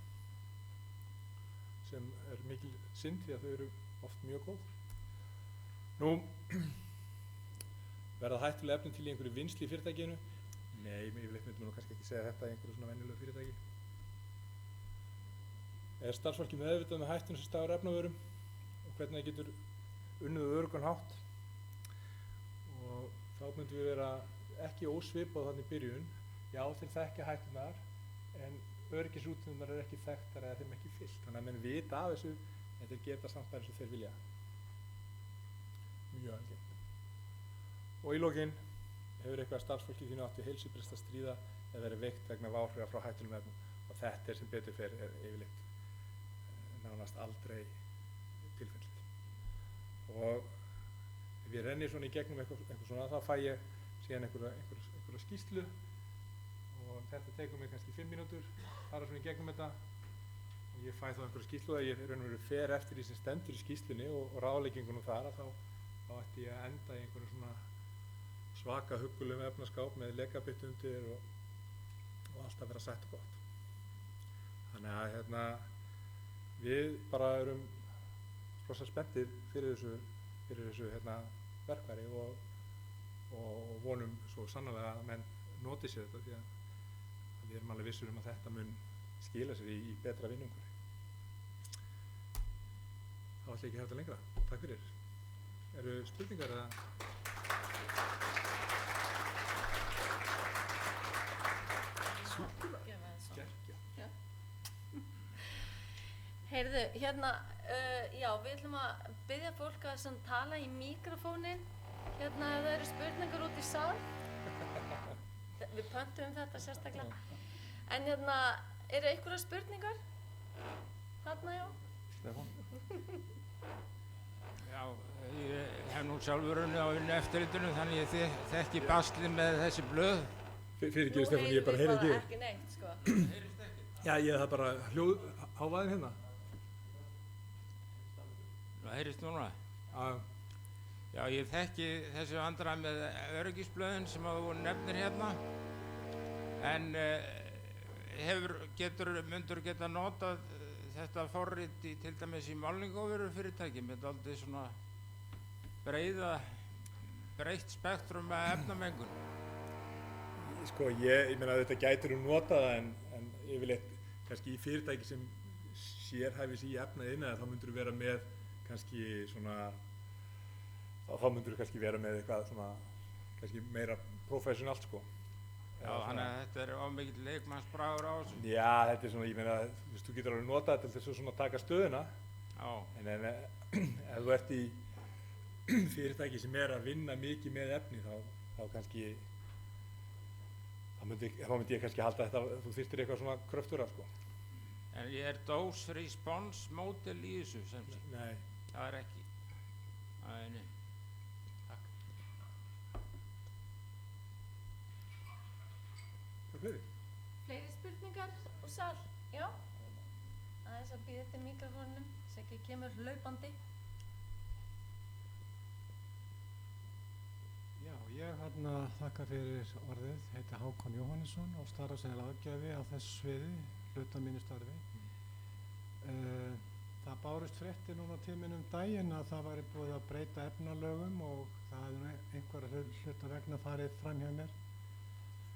Speaker 3: sem er mikil synd því að þau eru oft mjög góð. Nú, verða hættuleg efni til í einhverju vinnslu í fyrirtækinu? Nei, yfirleitt myndum við kannski ekki segja þetta í einhverju svona venjulegu fyrirtæki. Er starfsfólki meðvitað með hættuna sem stafar efnavörum og hvernig það getur unnið á öruggan hátt? Og þá myndum við vera ekki ósvipað þannig í byrjun. Já, þeir þekkja hættunar, en öryggisrútínunar eru ekki þekktar eða þeim ekki fylgt. Þannig að menn vita af þessu, en þeir geta samt bara eins og þeir vilja. Mjög algengt. Og í lokin, hefur eitthvað starfsfólki þínu átt við heilsubrest að stríða eða verið veikt vegna áhrifa frá hættulegum efnum, og þetta er sem betur fer er yfirleitt nánast aldrei tilfellið. Og ef ég renni svona í gegnum eitthvað svona, þá fæ ég síðan einhverja skýrslu, og þetta tekur mig kannski 5 mínútur, fara svona í gegnum þetta, og ég fæ þá einhverja skýrslu og ég raun og veru fer eftir því sem stendur í skýrslunni og ráðleggingunum þar, að þá ætti ég að enda í einhverju svona svaka huggulum efnaskáp með lekabit undir og allt að vera sætt og gott. Þannig að við bara erum rosa spenntir fyrir þessu verkfæri og vonum svo sannarlega að menn noti sér þetta, því að við erum alveg vissir að þetta mun skila sér í betra vinnumhverfi. Þá ætla ég ekki að hafa þetta lengra. Takk fyrir. Eru spurningar eða?
Speaker 1: Heyrðu, hérna, já, við ætlum að biðja fólk að tala í míkrofóninn, hérna, ef það eru spurningar út í sal. Við pöntum þetta sérstaklega. En hérna, eru einhverjar spurningar? Þarna, já?
Speaker 3: Stefán?
Speaker 4: Já, ég hef nú sjálfur unnið á eftirlitinu, þannig ég þekki baslið með þessi blöð.
Speaker 3: Fyrirgefðu Stefán, ég bara heyri ekki.
Speaker 1: Nú heyrum við bara ekki neitt, sko.
Speaker 4: Heyrist ekki?
Speaker 3: Já, ég það bara hávaðin hérna.
Speaker 4: Það heyrist núna.
Speaker 3: Já,
Speaker 4: Já, ég þekki þessi vandræði með öryggisblöðin sem þú nefnir hérna, en myndur geta notað þetta forrit til dæmis í málningavörufyrirtæki með dálítið svona breitt spektrum af efnamengun.
Speaker 3: sko ég meina þetta gætur notað en yfirleitt kannski í fyrirtæki sem sérhæfis í efnaiðnaði þá myndur vera með kannski svona þá myndur kannski vera með eitthvað svona kannski meira professionalt sko.
Speaker 4: Já, þannig að þetta er of mikill leikmannsbragur á þessu.
Speaker 3: Já, þetta er svona, ég meina, þú getur alveg notað þetta til þess að svona taka stöðuna. Já. En ef þú ert í fyrirtæki sem er að vinna mikið með efni þá kannski þá myndi ég kannski halda þetta, þú þyrftir eitthvað svona kröftura sko.
Speaker 4: En ég er dose response model í þessu sem sé.
Speaker 3: Nei.
Speaker 4: Það er ekki. Það er niður.
Speaker 1: Fleiri spurningar úr sal? Já? Aðeins að býða eftir mikrofónum, þess ekki kemur hlaupandi.
Speaker 5: Já, ég þakka fyrir orðið, heiti Hákon Jóhannesson og starfa sem ráðgjafi á þessu sviði, hluta mínu starfi. Það bárust fréttir núna til minn daginn að það væri búið að breyta efnalögum og það hefði einhverja hluta vegna farið fram hjá mér.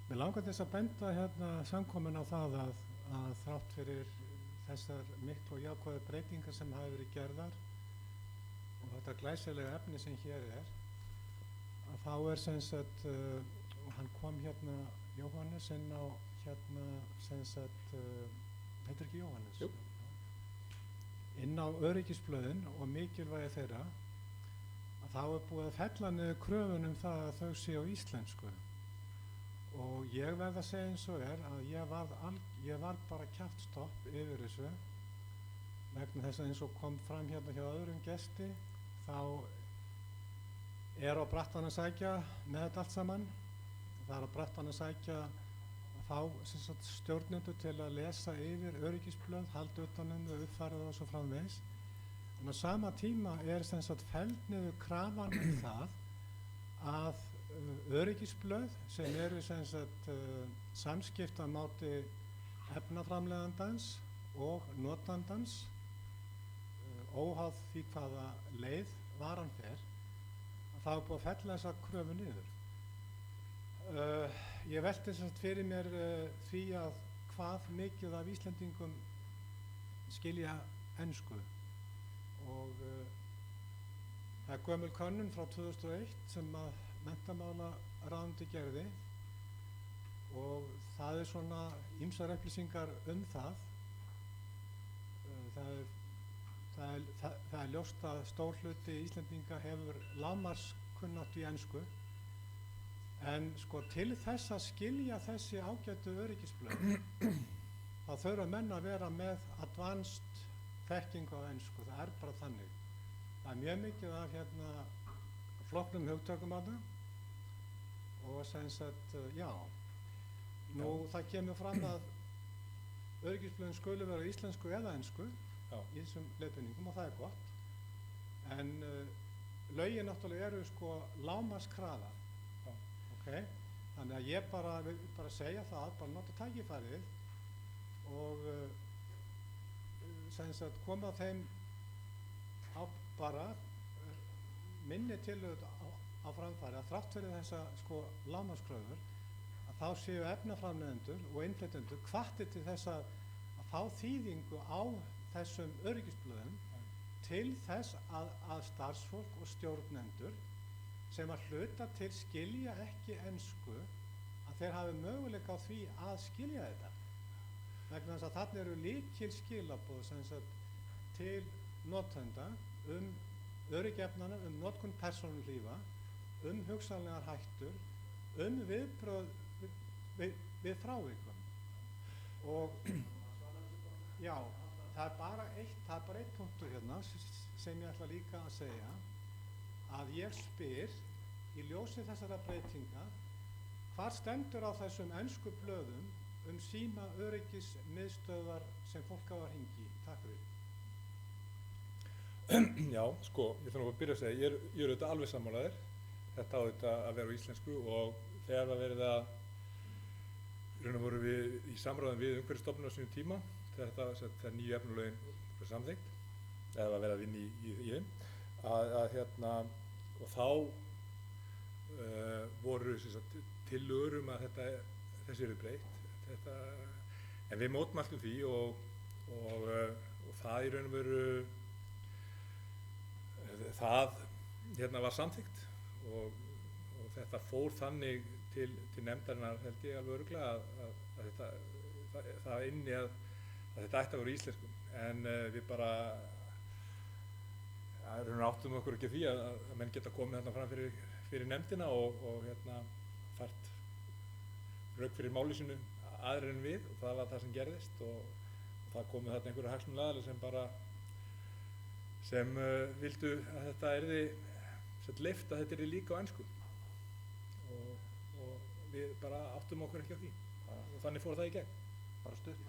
Speaker 5: Mér langar þess að benda samkomin á það að þrátt fyrir þessar miklu og jákvæðu breytingar sem hafa verið gerðar og þetta glæsilega efni sem hér er, að þá er sem sagt, hann kom Jóhannes inn á sem sagt, heitir ekki Jóhannes?
Speaker 3: Jú.
Speaker 5: Inn á öryggisblöðin og mikilvægi þeirra, að þá er búið að fella niður kröfun það að þau séu á íslensku. Og ég verð að segja eins og að ég var bara kjaftstopp yfir þessu vegna þess að eins og kom fram hjá öðrum gesti þá er á brattan að sækja með þetta allt saman. Það er á brattan að sækja að fá stjórnendur til að lesa yfir öryggisblöð, halda utanum þau, uppfæra það og svo framvegis. En á sama tíma er felld niður krafan það að öryggisblöð sem eru samskiptamáti efnaframleiðandans og notandans, óháð því hvaða leið varan fer, að það er búið að fella þessa kröfu niður. Ég velti fyrir mér því að hvað mikið af Íslendingum skilja ensku, og það er gömul könnun frá 2001 sem að menntamálaráðuneytið gerði, og það er svona ýmsar upplýsingar það. Það er ljóst að stór hluti Íslendinga hefur lágmarkskunnáttu í ensku, en til þess að skilja þessi ágætu öryggisblöð þá þurfa menn að vera með advanced þekkingu á ensku. Það er bara þannig. Það er mjög mikið af flóknum hugtökum að það, og já, nú það kemur fram að öryggisblöðin skulu vera íslensku eða ensku í þessum leiðbeiningum, og það er gott, en lögin náttúrulega eru lágmarkskrafa. Okay? Þannig að ég vil bara segja það, bara nota tækifærið og koma þeim á bara minni tillögu á framfæri að þrátt fyrir þessa lágmarkskröfur, að þá séu efnaframleiðendur og innflytjendur hvattir til þess að fá þýðingu á þessum öryggisblöðum til þess að starfsfólk og stjórnendur sem að hluta til skilja ekki ensku, að þeir hafi möguleika á því að skilja þetta. Vegna þess að þarna eru lykil skilaboð til notenda öryggjefnana, notkun persónulífa, hugsanlegar hættur, viðbrögð við frávikum. Og já, það er bara eitt punktur hérna sem ég ætla líka að segja, að ég spyr í ljósi þessara breytinga, hvar stendur á þessum ensku blöðum síma öryggismiðstöðvar sem fólk á að hringja í? Takk fyrir.
Speaker 3: Já, ég þarf að byrja að segja, ég er auðvitað alveg sammálaður. Þetta á auðvitað að vera á íslensku, og þegar það verið að raun og veru við í samráðum við Umhverfisstofnun á sínum tíma, þegar nýju efnalögin voru samþykkt, eða var verið að vinna í þeim, og þá voru tillögur að þessu eru breytt, en við mótmæltum því, og það í raun og veru það var samþykkt, og þetta fór þannig til nefndarinnar, held ég alveg örugglega, að það inni að þetta ætti að vera íslenskum, en við bara áttum okkur ekki því að menn geta komið þarna fram fyrir nefndina og fært rök fyrir máli sínu aðrir en við, og það var það sem gerðist, og það komið þarna einhverju hagsmunaaðilar sem vildu að þetta yrði leyft, að þetta yrði líka á ensku, og við bara áttum okkur ekki á því, og þannig fór það í gegn, bara stutt.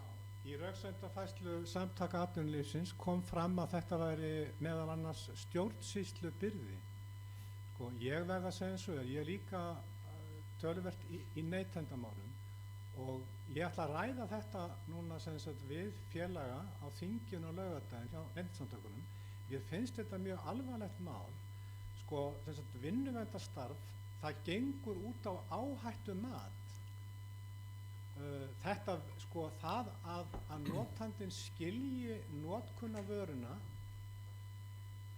Speaker 5: Í röksemdafærslu Samtaka atvinnulífsins kom fram að þetta væri meðal annars stjórnsýslubyrði. Ég verð að segja eins og ég er líka töluvert í neytendamálum, og ég ætla að ræða þetta núna við félaga á þinginu og laugardaginn hjá Neytendasamtökunum. Mér finnst þetta mjög alvarlegt mál. Vinnuverndarstarf, það gengur út á áhættu mat. Það að notandinn skilji notkun af vöruna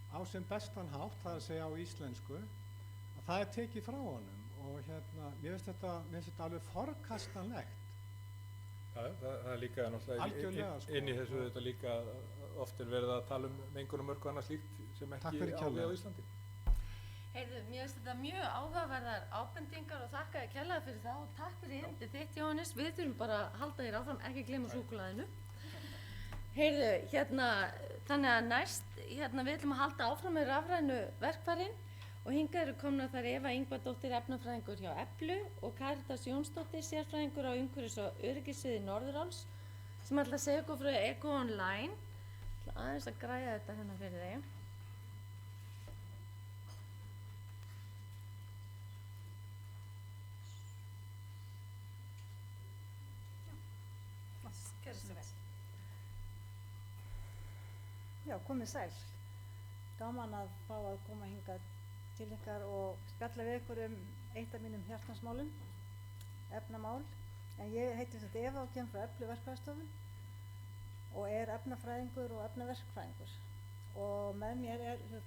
Speaker 5: á sem bestan hátt, það er að segja á íslensku, að það er tekið frá honum, og mér finnst þetta alveg forkastanlegt.
Speaker 3: Já, það er líka náttúrulega inn í þessu þetta líka oft er verið að tala mengunarmörk og annað slíkt sem ekki á við á Íslandi.
Speaker 1: Heyrðu, mér finnst þetta mjög áhugaverðar ábendingar og þakka þér kærlega fyrir það, og takk fyrir yndið þitt, Jóhannes. Við þurfum bara að halda þér áfram, ekki gleyma súkkulaðinu. Heyrðu, þannig að næst, við ætlum að halda áfram með rafrænu verkfærin, Og hingað eru komnar þær Eva Ingvadóttir efnafræðingur hjá Eflu og Karítas Jónsdóttir sérfræðingur á umhverfis- og öryggissviði Norðuráls sem ætla að segja okkur frá Eco Online. Ég ætla aðeins að græja þetta hérna fyrir þig.
Speaker 6: Já, komið sæl. Gaman að fá að koma hingað til ykkar og spjalla við ykkur eitt af mínum hjartansmálum, efnamál. En ég heiti Eva og kem frá Eflu verkfræðistofu og efnafræðingur og efnaverkfræðingur. Og með mér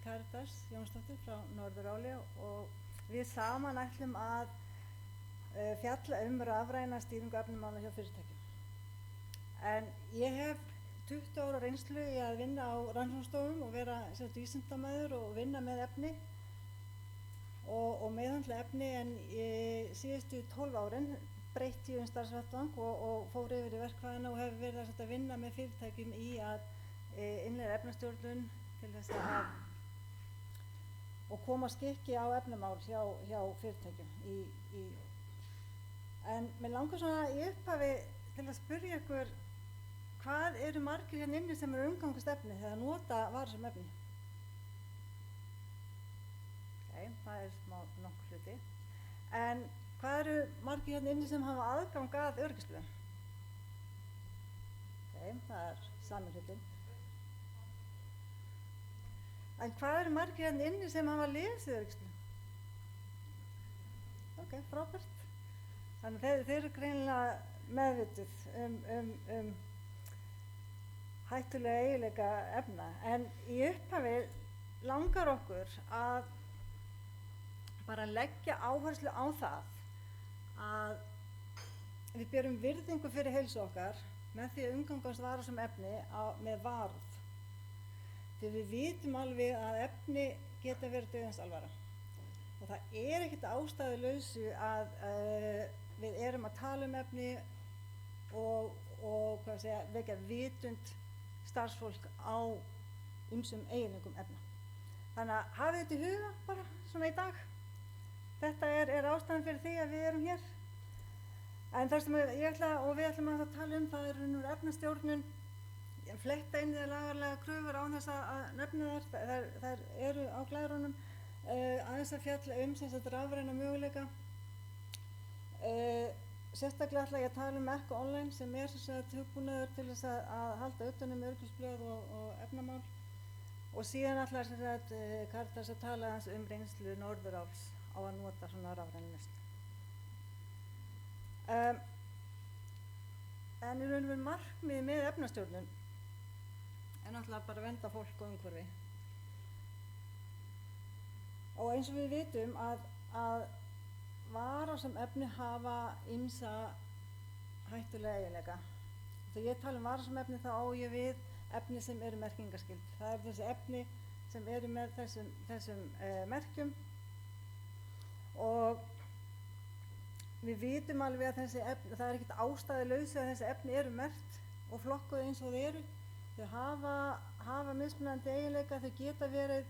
Speaker 6: Karítas Jónsdóttir frá Norðuráli og við saman ætlum að fjalla rafræna stýringu efnamála hjá fyrirtækjum. En ég hef 20 ára reynslu í að vinna á rannsóknarstofum og vera vísindamaður og vinna með efni og meðhöndla efni, en síðustu 12 árin breytti ég starfsvettvang og fór yfir í verkfræðina og hef verið að vinna með fyrirtækjum í að innleiða efnastjórnun til þess að og koma skikki á efnamál hjá fyrirtækjum. En mér langar svona í upphafi til að spyrja ykkur, hvað eru margir hérna inni sem eru umgangast efni þegar nota varasöm efni? Það er smá nokkur hluti. En hvað eru margir hérna inni sem hafa aðgang að öryggisblöðum? Það er sami hlutin. En hvað eru margir hérna inni sem hafa lesið öryggisblöðum? Frábært. Þannig að þeir eru greinilega meðvituð um hættulega eiginleika efna. En í upphafi langar okkur að bara leggja áherslu á það að við berum virðingu fyrir heilsu okkar með því að umgangast varasöm efni með varúð. Því við vitum alveg að efni geta verið dauðans alvara. Og það er ekkert ástæðulausu að við erum að tala um efni og vekja vitund starfsfólk á ýmsum eiginleikum efna. Þannig að hafið þetta í huga bara svona í dag. Þetta er ástæðan fyrir því að við erum hér. En það sem við ætlum að tala um, það er efnastjórnun, fletta inn í það lagarlega kröfur án þess að nefna þær eru á glerunum, aðeins að fjalla rafræna möguleika. Sérstaklega ætla ég að tala um Eco Online sem er hugbúnaður til þess að halda utan um öryggisblöð og efnamál. Og síðan ætla Karítas að tala aðeins um reynslu Norðuráls á að nota svona rafræna lausn. En í raun og veru markmiðið með efnastjórnun er náttúrulega bara að vernda fólk og umhverfi. Og eins og við vitum að varasöm efni hafa ýmsa hættulega eiginleika. Þegar ég tala um varasöm efni þá á ég við efni sem eru merkingarskyld. Það eru þessi efni sem eru með þessum merkjum og við vitum alveg að þessi efni, það er ekkert ástæðulausu að þessi efni eru merkt og flokkuð eins og þau eru. Þau hafa mismunandi eiginleika, þau geta verið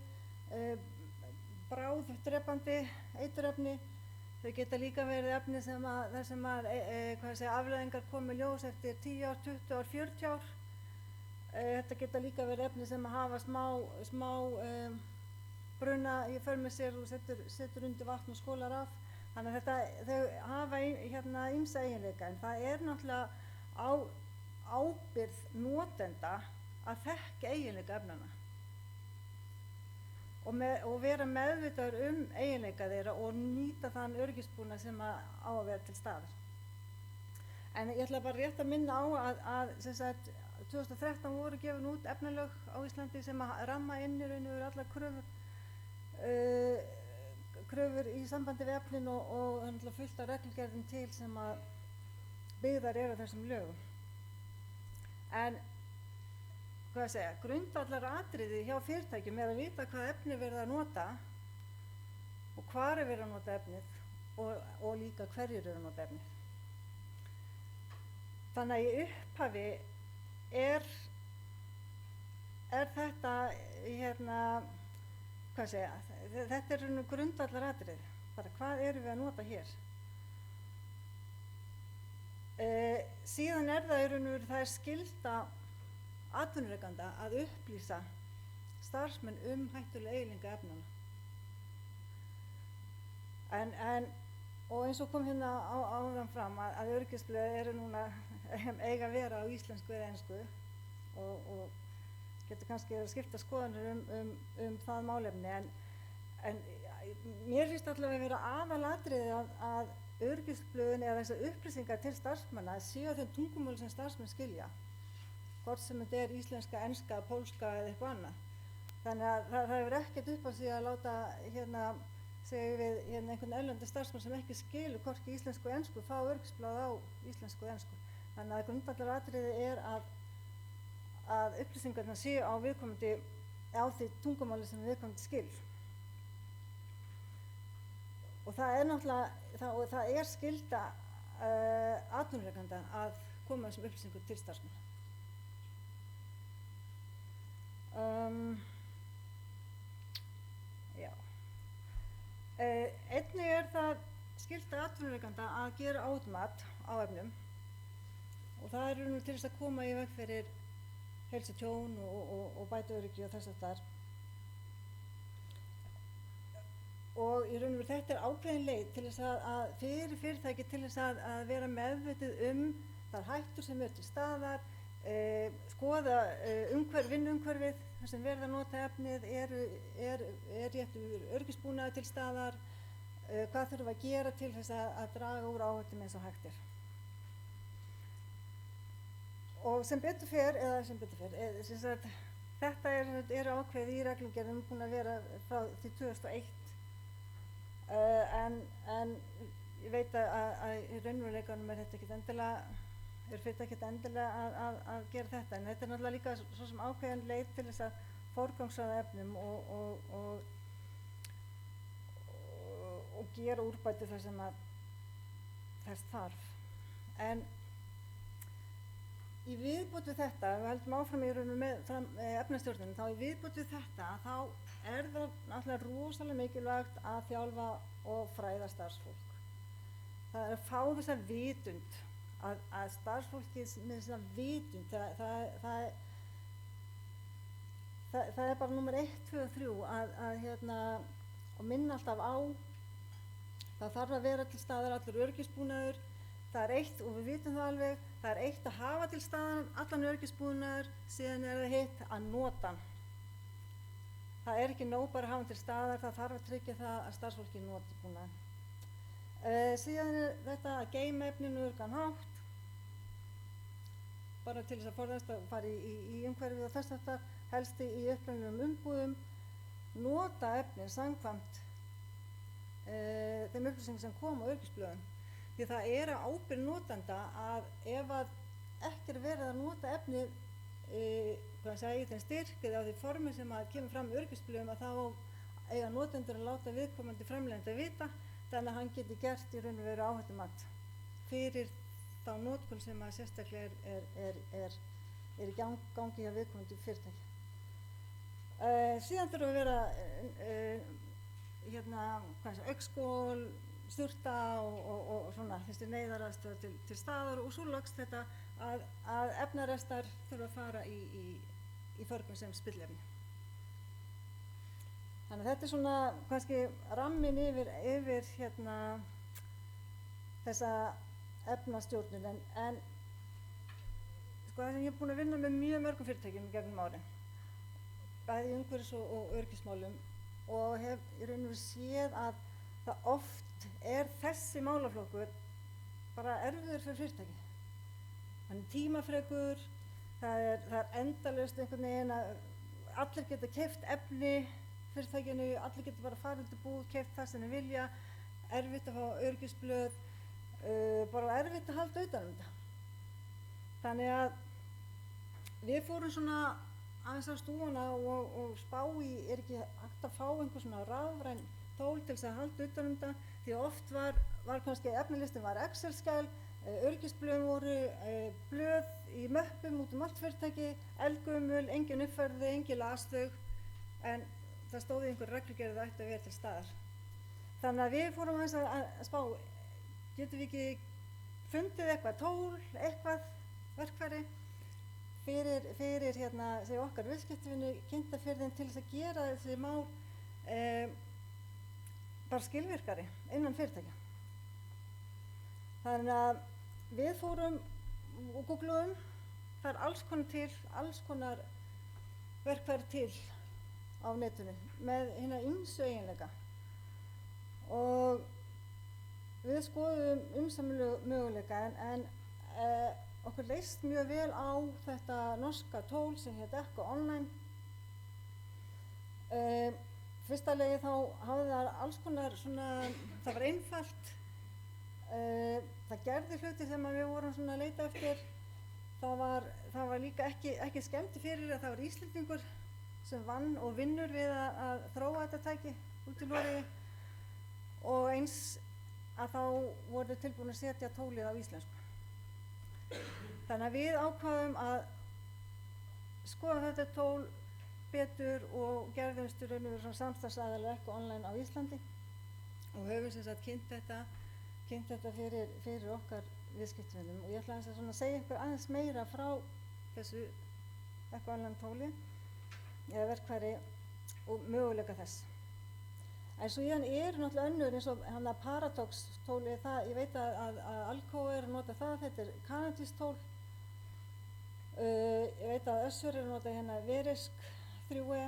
Speaker 6: bráðdrepandi eiturefni. Þau geta líka verið efni þar sem afleiðingar komi ljós eftir 10 ár, 20 ár, 40 ár. Þetta geta líka verið efni sem hafa smá bruna í för með sér og setur undir vatn og skólar af. Þannig að þau hafa ýmsa eiginleika, en það er náttúrulega á ábyrgð notenda að þekkja eiginleika efnanna. Og vera meðvitaður um eiginleika þeirra og nýta þann öryggisbúnað sem á að vera til staðar. En ég ætla bara rétt að minna á að 2013 voru gefin út efnalög á Íslandi sem að ramma inn í raun og veru allar kröfur í sambandi við efnin og það er fullt af reglugerðum til sem að byggðar eru á þessum lögum. En grundvallaratriði hjá fyrirtækjum er að vita hvað efni verið að nota og hvar er verið að nota efnið og líka hverjir eru að nota efnið. Þannig að í upphafi er þetta hvað segja, þetta er nú grundvallaratriði, bara hvað erum við að nota hér. Síðan er það í raun og veru, það er skylda atvinnurekanda að upplýsa starfsmenn hættulega eiginleika efnanna. Og eins og kom hérna áðan fram að öryggisblöð eru núna eiga að vera á íslensku eða ensku og getur kannski að skipta skoðanir það málefni en mér finnst allavega að vera aðalatriði að öryggisblöðin eða þessar upplýsingar til starfsmanna séu á þeim tungumáli sem starfsmenn skilja, hvort sem þetta er íslenska, enska, pólska eða eitthvað annað. Þannig að það hefur ekkert upp á sig að láta segjum við einhvern erlenda starfsmann sem ekki skilur hvorki íslensku og ensku fá öryggisblað á íslensku og ensku. Þannig að grundvallaratriði er að upplýsingarna séu á viðkomandi á því tungumáli sem viðkomandi skilur. Og það er náttúrulega, það er skylda atvinnurekanda að koma þessum upplýsingum til starfsmanna. Einnig er það skylda atvinnurekanda að gera áhættumat á efnum og það er nú til þess að koma í veg fyrir heilsutjón og bæta öryggi og þess aftar. Og í raun og veru þetta er ákveðin leið til þess að fyrir fyrirtæki til þess að vera meðvitið þar hættur sem eru til staðar, skoða vinnuumhverfið þar sem verða að nota efnið, er réttur öryggisbúnaður til staðar, hvað þurfa að gera til þess að draga úr áhættum eins og hægt er. Og sem betur fer, þetta er ákveðið í reglugerðum búin að vera frá því 2001 en ég veit að í raunveruleikanum er þetta ekkert endilega að gera þetta, en þetta er náttúrulega líka svo sem ákveðin leið til þess að forgangsraða efnum og gera úrbætur þar sem að þess þarf. En í viðbót við þetta, við heldum áfram í raunum með efnastjórnum, þá í viðbót við þetta þá er það náttúrulega rosalega mikilvægt að þjálfa og fræða starfsfólk. Það er að fá þessa vitund, að starfsfólkið með þessa vitund, það er bara númer 1, 2 og 3 og minna alltaf á, það þarf að vera til staðar allur öryggisbúnaður. Það er eitt, og við vitum það alveg, það er eitt að hafa til staðar allan öryggisbúnaður, síðan er það hitt að nota hann. Það er ekki nóg bara að hafa hann til staðar, það þarf að tryggja það að starfsfólki noti búnaðinn. Síðan er þetta að geyma efnin á öruggan hátt, bara til þess að forðast að fara í umhverfið og þess aftar, helst í upprunalegum umbúðum, nota efnin samkvæmt þeim upplýsingum sem koma á öryggisblöðum. Því það er á ábyrgð notanda að ef að ekki er verið að nota efnið í þeim styrk eða á því formi sem að kemur fram í öryggisblöðum, að þá eiga notendur að láta viðkomandi framleiðanda vita, þannig að hann geti gert í raun og veru áhættumat fyrir þá notkun sem að sérstaklega er í gangi hjá viðkomandi fyrirtæki. Síðan þurfa að vera augskól, sturta og svona þessi neyðaraðstöð til staðar og svo loks þetta að efnarestar þurfa að fara í förgun sem spillefni. Þannig að þetta er svona kannski rammin yfir þessa efnastjórnun en sko það sem ég er búin að vinna með mjög mörgum fyrirtækjum í gegnum árin, bæði í umhverfis- og öryggismálum og hef í raun og veru séð að það oft er þessi málaflokkur bara erfiður fyrir fyrirtæki. Hann er tímafrekur, það er endalaust einhvern veginn að allir geta keypt efni fyrirtækinu, allir geta bara farið út í búð, keypt það sem þeir vilja, erfitt að fá öryggisblöð, bara erfitt að halda utan um þetta. Þannig að við fórum svona aðeins á stúfana og spá í, er ekki hægt að fá einhver svona rafræn tól til þess að halda utan um þetta, því oft var kannski efnilistin var Excel-skjal, öryggisblöðin voru blöð í möppum út allt fyrirtæki, eldgömul, engin uppfærði, engin las þau, en það stóð í einhver reglugerð að það ætti að vera til staðar. Þannig að við fórum aðeins að spá, getum við ekki fundið eitthvað tól, eitthvað verkfæri fyrir segja okkar viðskiptavinnu Kindarfjörðinn til þess að gera þessi mál bara skilvirkari innan fyrirtækja. Þannig að við fórum og googluðum, það alls konar verkfæri til á netinu með hina ýmsu eiginleika og við skoðum ýmsa möguleika en okkur leist mjög vel á þetta norska tól sem hét Ekko Online. Fyrsta lagi þá hafði það alls konar svona, það var einfalt, það gerði hluti sem við vorum svona að leita eftir. Það var líka ekki skemmti fyrir að það var Íslendingur sem vann og vinnur við að þróa þetta tæki út í Noregi og eins að þá voru tilbúin að setja tólið á íslensku. Þannig að við ákváðum að skoða þetta tól betur og gerðumst í raun og veru svona samstarfsaðilar Ekko Online á Íslandi og höfum sem sagt kynnt þetta fyrir okkar viðskiptavinum og ég ætla að segja ykkur aðeins meira frá þessu Ekko Online tóli eða verkfæri og möguleika þess. En svo náttúrulega önnur eins og Paradox tóli, ég veit að Alcoa er að nota það, þetta er kanadískt tól. Ég veit að Össur er að nota Verisk 3E,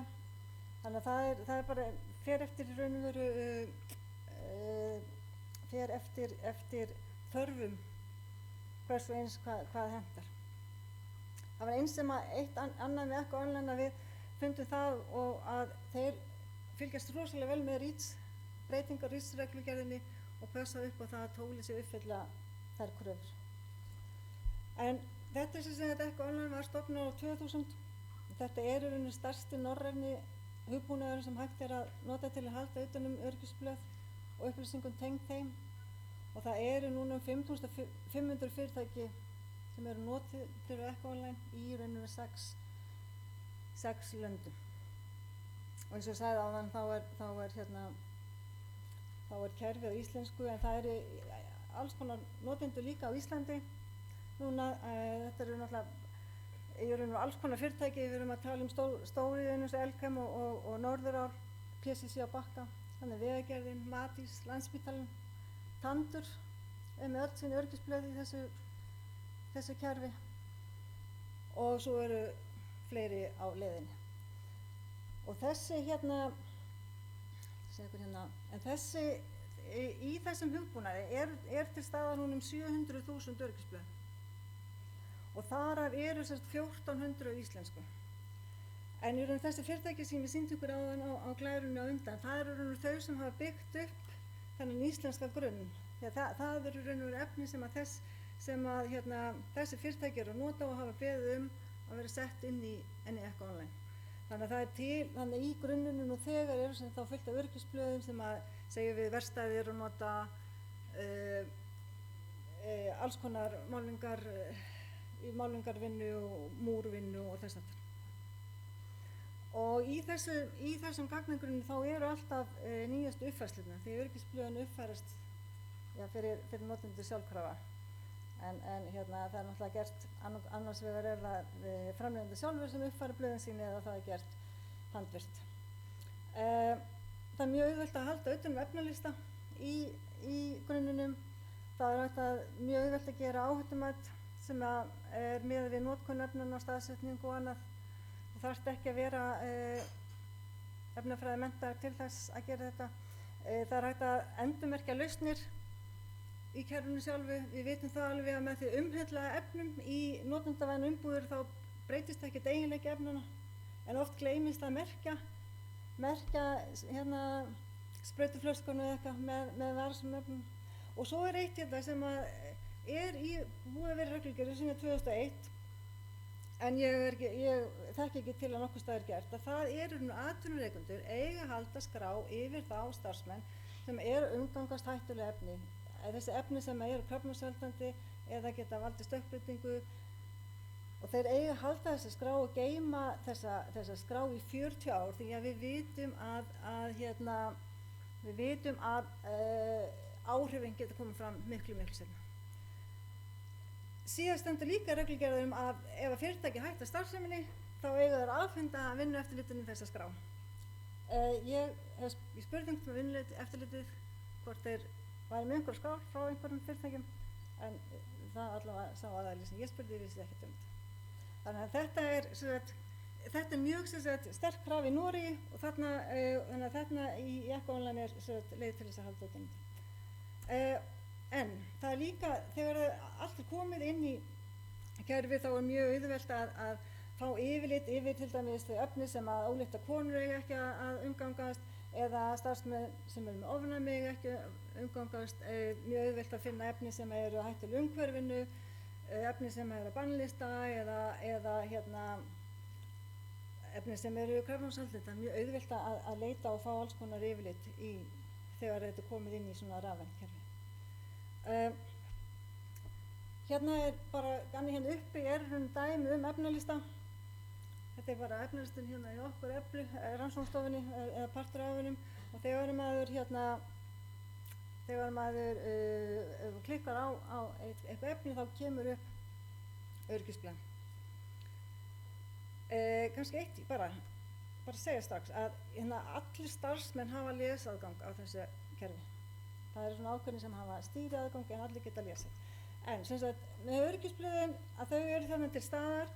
Speaker 6: þannig að það er bara, fer eftir raun og veru, fer eftir þörfum hvers og eins hvað hentar. Það var eins sem eitt annað með Ekko Online að við fundum það og að þeir fylgjast rosalega vel með breytingar REACH-reglugerðinni og passa upp á það að tólið sé uppfylla þær kröfur. En þetta sem þetta Ekko Online var stofnað á 2000. Þetta er í rauninni stærsti norræni hugbúnaðurinn sem hægt er að nota til að halda utan öryggisblöð og upplýsingum tengd þeim og það eru núna 5.500 fyrirtæki sem eru notið fyrir Ekko Online í rauninni 6 löndum. Og eins og ég sagði áðan þá er kerfið á íslensku en það eru alls konar notendur líka á Íslandi núna. Þetta eru náttúrulega alls konar fyrirtæki, við erum að tala stóriðju eins og Elkem og Norðurál, PCC á Bakka, þannig Vegagerðin, Matís, Landspítalinn, Tandur með öll sín öryggisblöð í þessu kerfi og svo eru fleiri á leiðinni. Og þessi í þessum hugbúnaði er til staðar núna 700.000 öryggisblöð og þar eru 1.400 íslensku. En í raun þessi fyrirtæki sem við sýndum ykkur áðan á glærunni á undan, það eru raun þau sem hafa byggt upp þennan íslenska grunn. Það eru raun og efni sem þessi fyrirtæki eru að nota og hafa beðið að vera sett inn í Ekko Online. Þannig að það er til, þannig í grunninu nú þegar eru sem þá fullt af öryggisblöðum sem að segja við verkstæðir og nota alls konar málingarvinnu og múrvinnu og þess aftur. Og í þessum gagnagrunni þá eru alltaf nýjastu uppfærslurnar því öryggisblöðin uppfærast fyrir notendur sjálfkrafa. En það er náttúrulega gert, annars vegar er það framleiðandi sjálfur sem uppfærir blöðin sín eða það er gert handvirkt. Það er mjög auðvelt að halda utan efnalista í grunninum. Það er mjög auðvelt að gera áhættumat sem er miðað við notkun efnanna og staðsetningu og annað. Þú þarft ekki að vera efnafræði menntaður til þess að gera þetta. Það er hægt að endurmerkja lausnir í kerfinu sjálfu. Við vitum það alveg að með því umhella efnum í notendavæn umbúðir þá breytist ekkert eiginleiki efnana en oft gleymist að merkja sprautuflöskunni eða eitthvað með varasum efnum. Og svo er eitt sem búið að vera reglugerð síðan 2001 en ég þekki ekki til að nokkuð staðar gert að það eru atvinnurekendur eiga að halda skrá yfir þá starfsmenn sem eru umgangast hættuleg efni. Þessi efni sem eru krabbameinsvaldandi eða geta valdið stökkbreytingu og þeir eiga að halda þessa skrá og geyma þessa skrá í 40 ár því að við vitum að áhrifin geta komið fram miklu seinna. Síðan stendur líka reglugerðum að ef að fyrirtæki hætta starfseminni þá eiga þeir að afhenda Vinnueftirlitinu þessa skrá. Ég spurði einhvern veginn Vinnueftirlitið hvort þeir væri með einhver skrá frá einhverjum fyrirtækjum en það allavega sá aðeins sem ég spurði vissi ekkert um þetta. Þannig að þetta er mjög sterk krafa í Noregi og þannig að þarna í ECHO-online er leið til þess að halda þetta. En það er líka, þegar allt er komið inn í kerfið þá er mjög auðvelt að fá yfirlit yfir til dæmis þau efni sem að óléttar konur eiga ekki að umgangast eða starfsmenn sem eru með ofnæmi eiga ekki umgangast, mjög auðvelt að finna efni sem eru hættuleg umhverfinu, efni sem eru á bannlista eða efni sem eru krabbameinsaldurinn. Það er mjög auðvelt að leita og fá alls konar yfirlit þegar þetta er komið inn í svona rafrænt kerfi. Hérna er bara hérna uppi er dæmi efnalista. Þetta er bara efnalistin hérna í okkur rannsóknarstofunni eða partur af henum og þegar maður klikkar á eitthvað efni þá kemur upp öryggisplan. Kannski eitt bara segja strax að allir starfsmenn hafa lesaðgang á þessu kerfi. Það eru svona ákveðnir sem hafa stýriaðgang en allir geta lesið. En sem sagt með öryggisblöðin að þau eru þannig til staðar.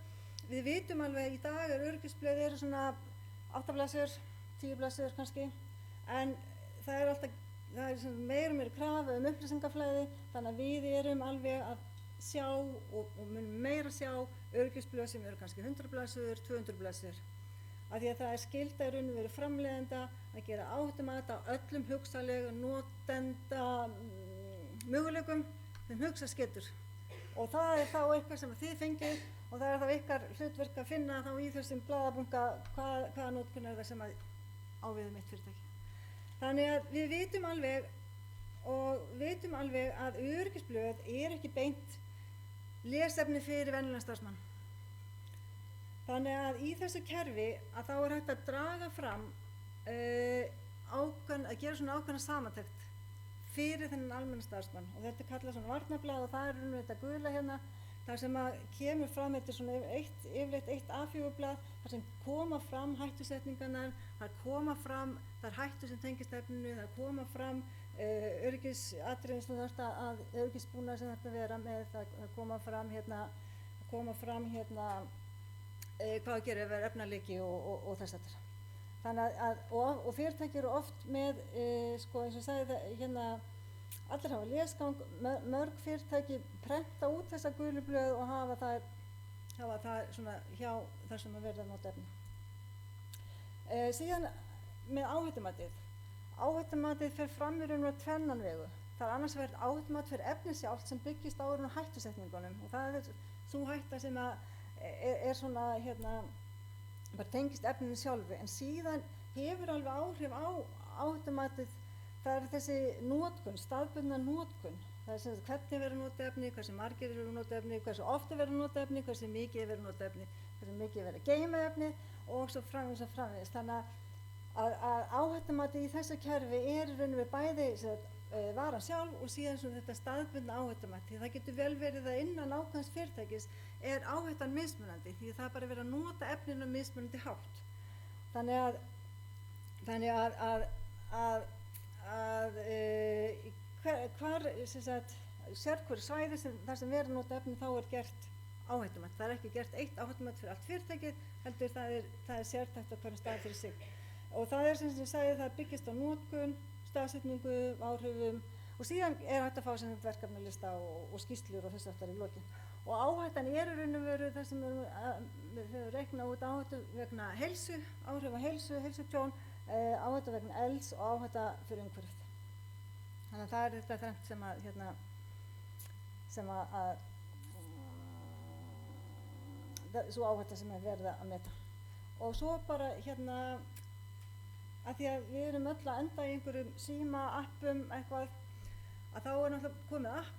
Speaker 6: Við vitum alveg í dag öryggisblöð eru svona 8 blaðsíður, 10 blaðsíður kannski, en það er meira og meira krafa upplýsingaflæði, þannig að við erum alveg að sjá og munum meira sjá öryggisblöð sem eru kannski 100 blaðsíður, 200 blaðsíður. Af því að það er skylda í raun og veru framleiðenda að gera áhættumat á öllum hugsanlegum notenda möguleikum þeim hugsaskettur. Og það er þá eitthvað sem þið fengið og það er þá ykkar hlutverk að finna þá í þessum blaðabunka hvaða notkun er það sem á við mitt fyrirtæki. Þannig að við vitum alveg að öryggisblöð er ekki beint lesefni fyrir venjulegan starfsmann. Þannig að í þessu kerfi að þá er hægt að draga fram að gera svona ákveðna samantekt fyrir þennan almenna starfsmann og þetta er kallað svona varnarblað og það er þetta gula hérna þar sem að kemur fram, þetta er svona yfirleitt eitt A4-blað þar sem koma fram hættusetningarnar, þar koma fram þar hættu sem tengist efninu, þar koma fram öryggisatriðin sem þarf að öryggisbúnaður sem þarf að vera með, það koma fram hvað gerir ef er efnaleki og þess aftur. Þannig að og fyrirtæki eru oft með eins og ég sagði hérna allir hafa lesgang, mörg fyrirtæki prenta út þessa gulu blöð og hafa það svona hjá þar sem að verða að nota efni. Síðan með áhættumatið. Áhættumatið fer fram í raun og tvennan vegu. Það er annars vegar áhættumat fyrir efni sjálft sem byggist á hættusetningunum og það er sú hætta sem að er svona bara tengist efninu sjálfu en síðan hefur alveg áhrif á áhættumatið. Það er þessi notkun, staðbundna notkun. Það er sem sagt hvernig verður nota efni, hversu margir verður nota efni, hversu ofta verður nota efni, hversu mikið verður nota efni, hversu mikið verður að geyma efni og svo framvegis. Þannig að áhættumatið í þessu kerfi er í raun og veru bæði varan sjálf og síðan svona þetta staðbundna áhættumat. Það getur vel verið að innan ákveðins fyrirtækis er áhættan mismunandi því það er bara verið að nota efninu mismunandi hátt. Þannig að sérhverju svæði þar sem verið að nota efni þá er gert áhættumat. Það er ekki gert eitt áhættumat fyrir allt fyrirtækið, heldur það er sértækt á hverjum stað fyrir sig. Og það er sem ég sagði, það byggist á notkun, staðsetningu, áhrifum og síðan er hægt að fá sem verkefnalista og skýrslur og þess aftar í lokin. Og áhættan er í raun og veru það sem við höfum reiknað út áhættu vegna heilsu, áhrif á heilsutjón, áhætta vegna elds og áhætta fyrir umhverfið. Þannig að það er þetta þrennt svo áhætta sem er verið að meta. Og svo bara að því að við erum öll að enda í einhverjum síma, appum, eitthvað, að þá er náttúrulega komið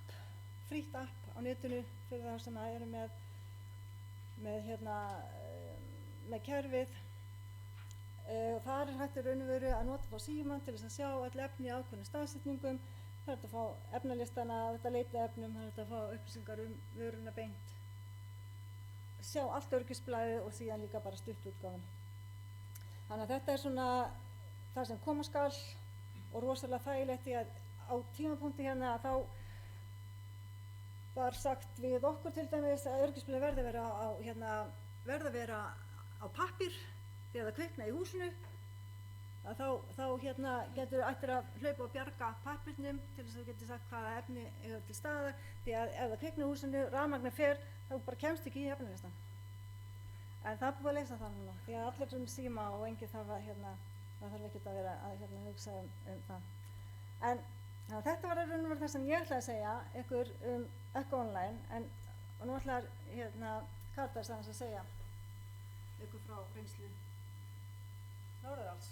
Speaker 6: frítt app á netinu fyrir það sem eru með með kerfið. Þar er hægt í raun og veru að nota frá símann til þess að sjá öll efni í ákveðnum staðsetningum. Það er hægt að fá efnalistana, þetta leita efnum, það er hægt að fá upplýsingar vöruna beint. Sjá allt öryggisblaðið og síðan líka bara stuttútgáfan. Þannig að þetta er svona það sem koma skal og rosalega þægilegt í að á tímapunkti að þá var sagt við okkur til dæmis að öryggisblaðið verði að vera á pappír þegar það kvikna í húsinu. Þá getur ættir að hlaupa og bjarga pappírnum til þess að þú getur sagt hvaða efni er til staðar, því að ef það kvikna í húsinu, rafmagnið fer, þá bara kemst ekki í efnalistan. En það er búið að leysa það núna, því að allir síma og enginn þarf að það þarf ekkert að vera að hugsa það. En þetta var raun og veru það sem ég ætlaði að segja ykkur Ekko Online, og nú ætlar Karítas aðeins að segja ykkur frá reynslu Norðuráls.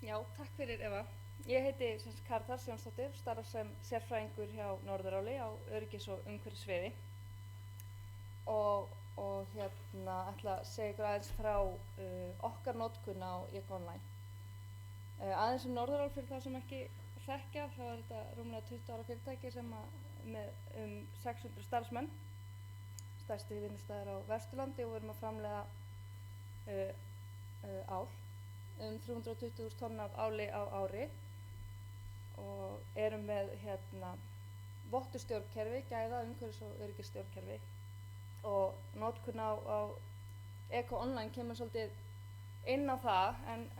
Speaker 7: Já, takk fyrir Eva. Ég heiti Karítas Jónsdóttir, starfa sem sérfræðingur hjá Norðuráli á öryggis- og umhverfissviði og ætla að segja ykkur aðeins frá okkar notkun á Ekko Online. Aðeins Norðurál fyrir þá sem ekki þekkja, þá er þetta rúmlega 20 ára fyrirtæki sem með 600 starfsmenn, stærsti vinnustæðir á Vesturlandi, og við erum að framleiða ál, 320.000 tonn af áli á ári, og erum með vottustjórnkerfi, gæða, umhverfis- og öryggisstjórnkerfi, og notkun á Ekko Online kemur svolítið inn á það,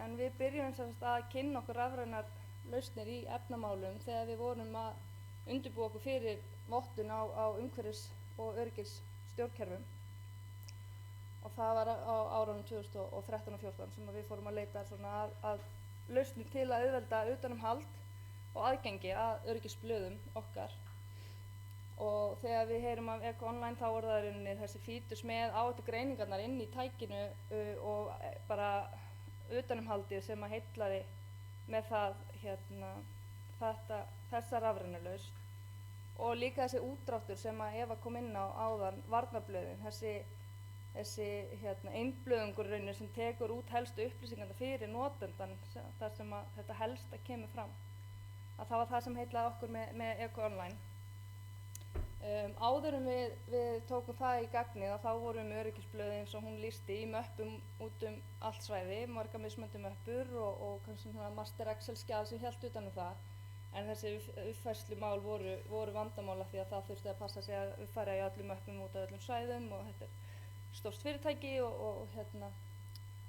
Speaker 7: en við byrjum að kynna okkur rafrænar lausnir í efnamálum þegar við vorum að undirbúa okkur fyrir vottun á umhverfis- og öryggisstjórnkerfum. Og það var á árunum 2013 og 2014 sem við fórum að leita að lausnir til að auðvelda utanumhald og aðgengi að öryggisblöðum okkar. Og þegar við heyrum af Ekko Online þá voru það í rauninni þessi fítus með áhættugreiningarnar inn í tækinu og bara utanumhaldið sem að heillaði með það þessa rafrænu lausn. Og líka þessi útdráttur sem að Eva kom inn á áðan, varnarblöðin, þessi einblöðungur raunir sem tekur út helstu upplýsingarna fyrir notendan, þar sem að þetta helsta kemur fram. Að það var það sem heillaði okkur með Ekko Online. Áður en við tókum það í gagnið þá vorum við með öryggisblöð eins og hún lýsti í möppum út allt svæði, margar mismunandi möppur og kannski svona master Excel skjal sem hélt utan það. En þessi uppfærslumál voru vandamála því að það þurfti að passa sig að uppfæra í öllum möppum út af öllum svæðum, og þetta er stórt fyrirtæki og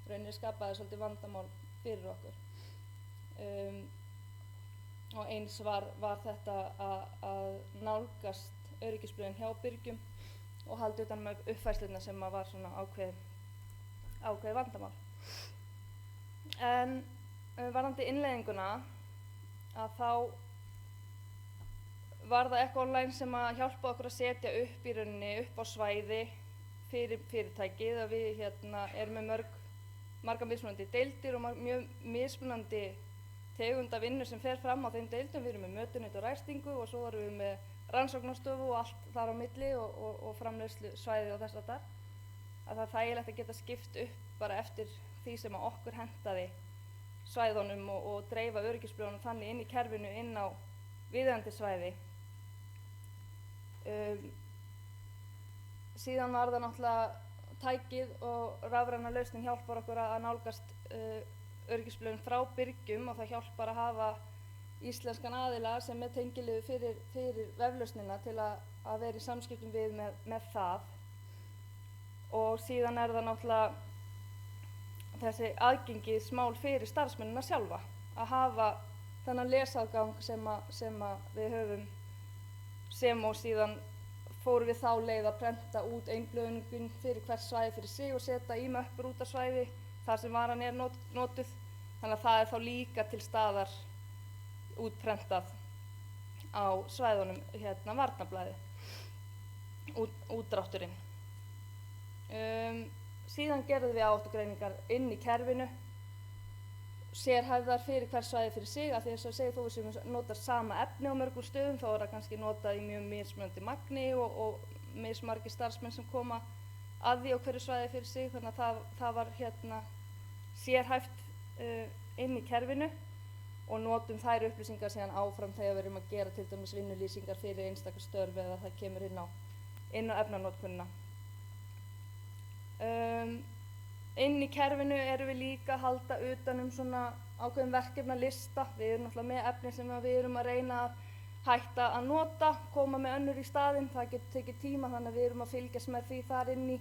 Speaker 7: rauninni skapaði svolítið vandamál fyrir okkur. Og eins var þetta að nálgast öryggisblöðin hjá byrgjum og halda utan með uppfærsluna sem var svona ákveðið vandamál. En varðandi innleiðinguna að þá var það Ekko Online sem að hjálpa okkur að setja upp í rauninni upp á svæði fyrir fyrirtækið, og við erum með margar mismunandi deildir og mjög mismunandi tegunda vinnu sem fer fram á þeim deildum. Við erum með mötuneyt og ræstingu og svo erum við með rannsóknarstofu og allt þar á milli og framleiðslu svæði og þess að það. Að það er þægilegt að geta skipt upp bara eftir því sem að okkur hentaði svæðunum og dreifa öryggisblöðunum þannig inn í kerfinu inn á viðeigandi svæði. Síðan var það náttúrulega tækið og rafræna lausnin hjálpar okkur að nálgast öryggisblöðun frá byrgjum, og það hjálpar að hafa íslenskan aðila sem er tengiliður fyrir veflausnina til að vera í samskiptum við með það. Og síðan er það náttúrulega þessi aðgengismál fyrir starfsmennina sjálfa að hafa þennan lesaðgang sem við höfum, sem og síðan fórum við þá leið að prenta út einblöðungun fyrir hvert svæði fyrir sig og setja í möppur út af svæði þar sem varan er notuð. Þannig að það er þá líka til staðar útprentað á svæðunum varnarblaði, útdrátturinn. Síðan gerðum við áhættugreiningar inn í kerfinu, sérhæfðar fyrir hvert svæði fyrir sig, af því þess að segja þó við notar sama efni á mörgum stöðum, þá er það kannski notað í mjög mismunandi magni og mismargir starfsmenn sem koma að því á hverju svæði fyrir sig, þannig að það var sérhæft inn í kerfinu og notum þær upplýsingar síðan áfram þegar við erum að gera til dæmis vinnulýsingar fyrir einstakar störf eða það kemur inn á efnanotkunina. Inn í kerfinu erum við líka að halda utan svona ákveðin verkefnalista. Við erum náttúrulega með efni sem við erum að reyna að hætta að nota, koma með önnur í staðinn. Það getur tekið tíma, þannig að við erum að fylgjast með því þar inni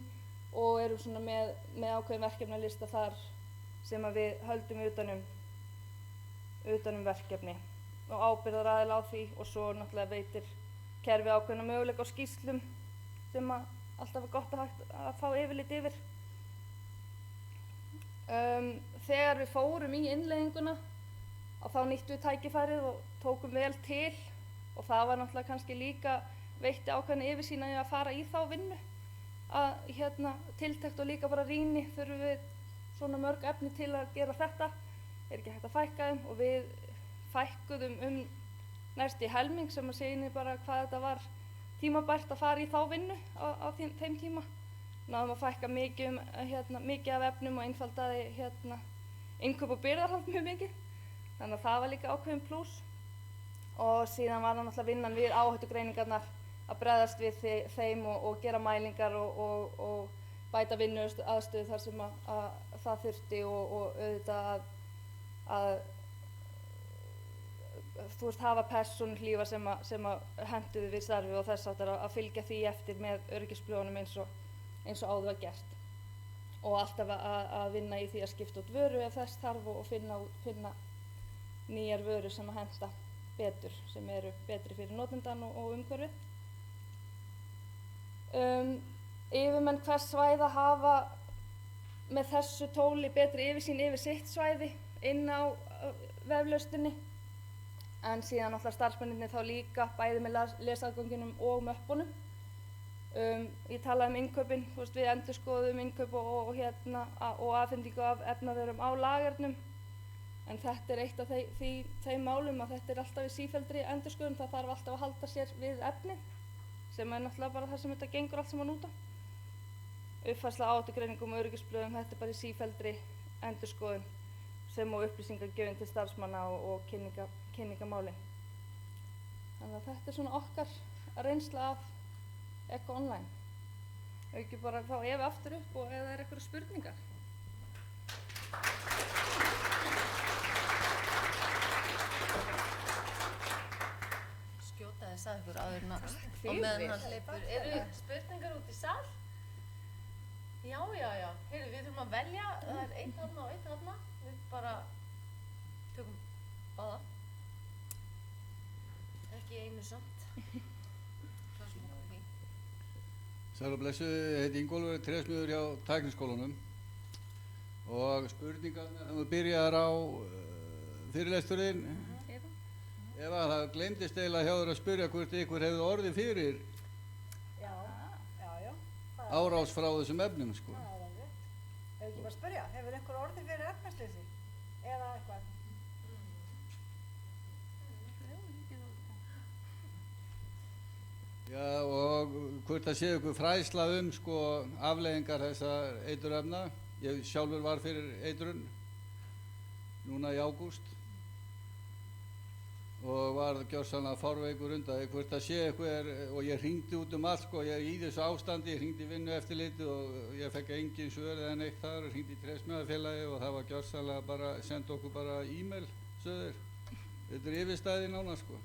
Speaker 7: og erum svona með ákveðin verkefnalista þar sem að við höldum utan um verkefni og ábyrgðaraðila á því, og svo náttúrulega veitir kerfi ákveðna möguleika á skýrslum sem að alltaf er gott að fá yfirlit yfir. Þegar við fórum í innleiðinguna þá nýttum við tækifærið og tókum vel til, og það var náttúrulega kannski líka veitti ákveðna yfirsýn að fara í þá vinnu að tiltekt og líka bara rýni, þurfum við svona mörg efni til að gera þetta, ekki hægt að fækka þeim, og við fækkuðum næst í helming sem að sýnir bara hvað þetta var tímabært að fara í þá vinnu á þeim tíma. Náðum að fækka mikið af efnum og einfaldaði innkaup og birgðarhald mjög mikið, þannig að það var líka ákveðin plús. Og síðan var það náttúrulega vinnan við áhættugreiningarnar að bregðast við þeim og gera mælingar og bæta vinnuaðstöðu þar sem að það þurfti, og auðvitað að hafa persónuhlífa sem að hentuðu við starfi og þess áttar að fylgja því eftir með öryggisblöðunum eins og áður var gert, og alltaf að vinna í því að skipta út vöru ef þess þarf og finna nýjar vörur sem að henta betur, sem eru betri fyrir notendann og umhverfið. Yfirmenn hvers svæða hafa með þessu tóli betri yfirsýn yfir sitt svæði inn á veflausninni, en síðan náttúrulega starfsmennirnir þá líka bæði með lesaðgöngunum og möppunum. Ég talaði um innkaupin, við endurskoðum innkaup og afhendingu af efnavörum á lagernum, en þetta er eitt af þeim málum að þetta er alltaf í sífelldri endurskoðun. Það þarf alltaf að halda sér við efnið, sem er náttúrulega bara það sem þetta gengur allt saman út á. Uppfærsla á áhættugreiningum og öryggisblöðum, þetta er bara í sífelldri endurskoðun sem og upplýsingagjöfin til starfsmanna og kynningamálin. Þannig að þetta er svona okkar reynsla af Eko Online. Ef ekki bara fá Evu aftur upp og ef það er einhverjar spurningar.
Speaker 1: Skjóta þess að ykkur áður en að og meðan hann hleypur. Eru spurningar út í sal? Já. Heyrðu, við þurfum að velja, það er einn þarna og einn þarna. Við bara tökum báða. Ekki einu samt.
Speaker 8: Sæl og blessu, ég heiti Ingólfur, er trésmiður hjá Tækniskólanum og spurningarnar sem byrjar á fyrirlesturinn. Eva, það gleymdist eiginlega hjá þér að spyrja hvort ykkur hefur orðið fyrir árás frá þessum efnum, sko.
Speaker 6: Það er alveg. Ef ekki bara spyrja, hefur einhver orðið fyrir efnaslysi eða eitthvað?
Speaker 8: Já, og hvort það sé ykkur fræðsla sko afleiðingar þessa eiturefna. Ég sjálfur var fyrir eitrun núna í ágúst og var gjörsamlega fárveikur undan því. Hvort það sé ykkur, og ég hringdi út um allt, sko, ég í þessu ástandi, ég hringdi í Vinnueftirlitið og ég fekk engin svör eða neitt þar, hringdi í Trésmiðafélagið og það var gjörsamlega bara, sendi okkur bara e-mail, sögður. Þetta er yfirstæði nána, sko.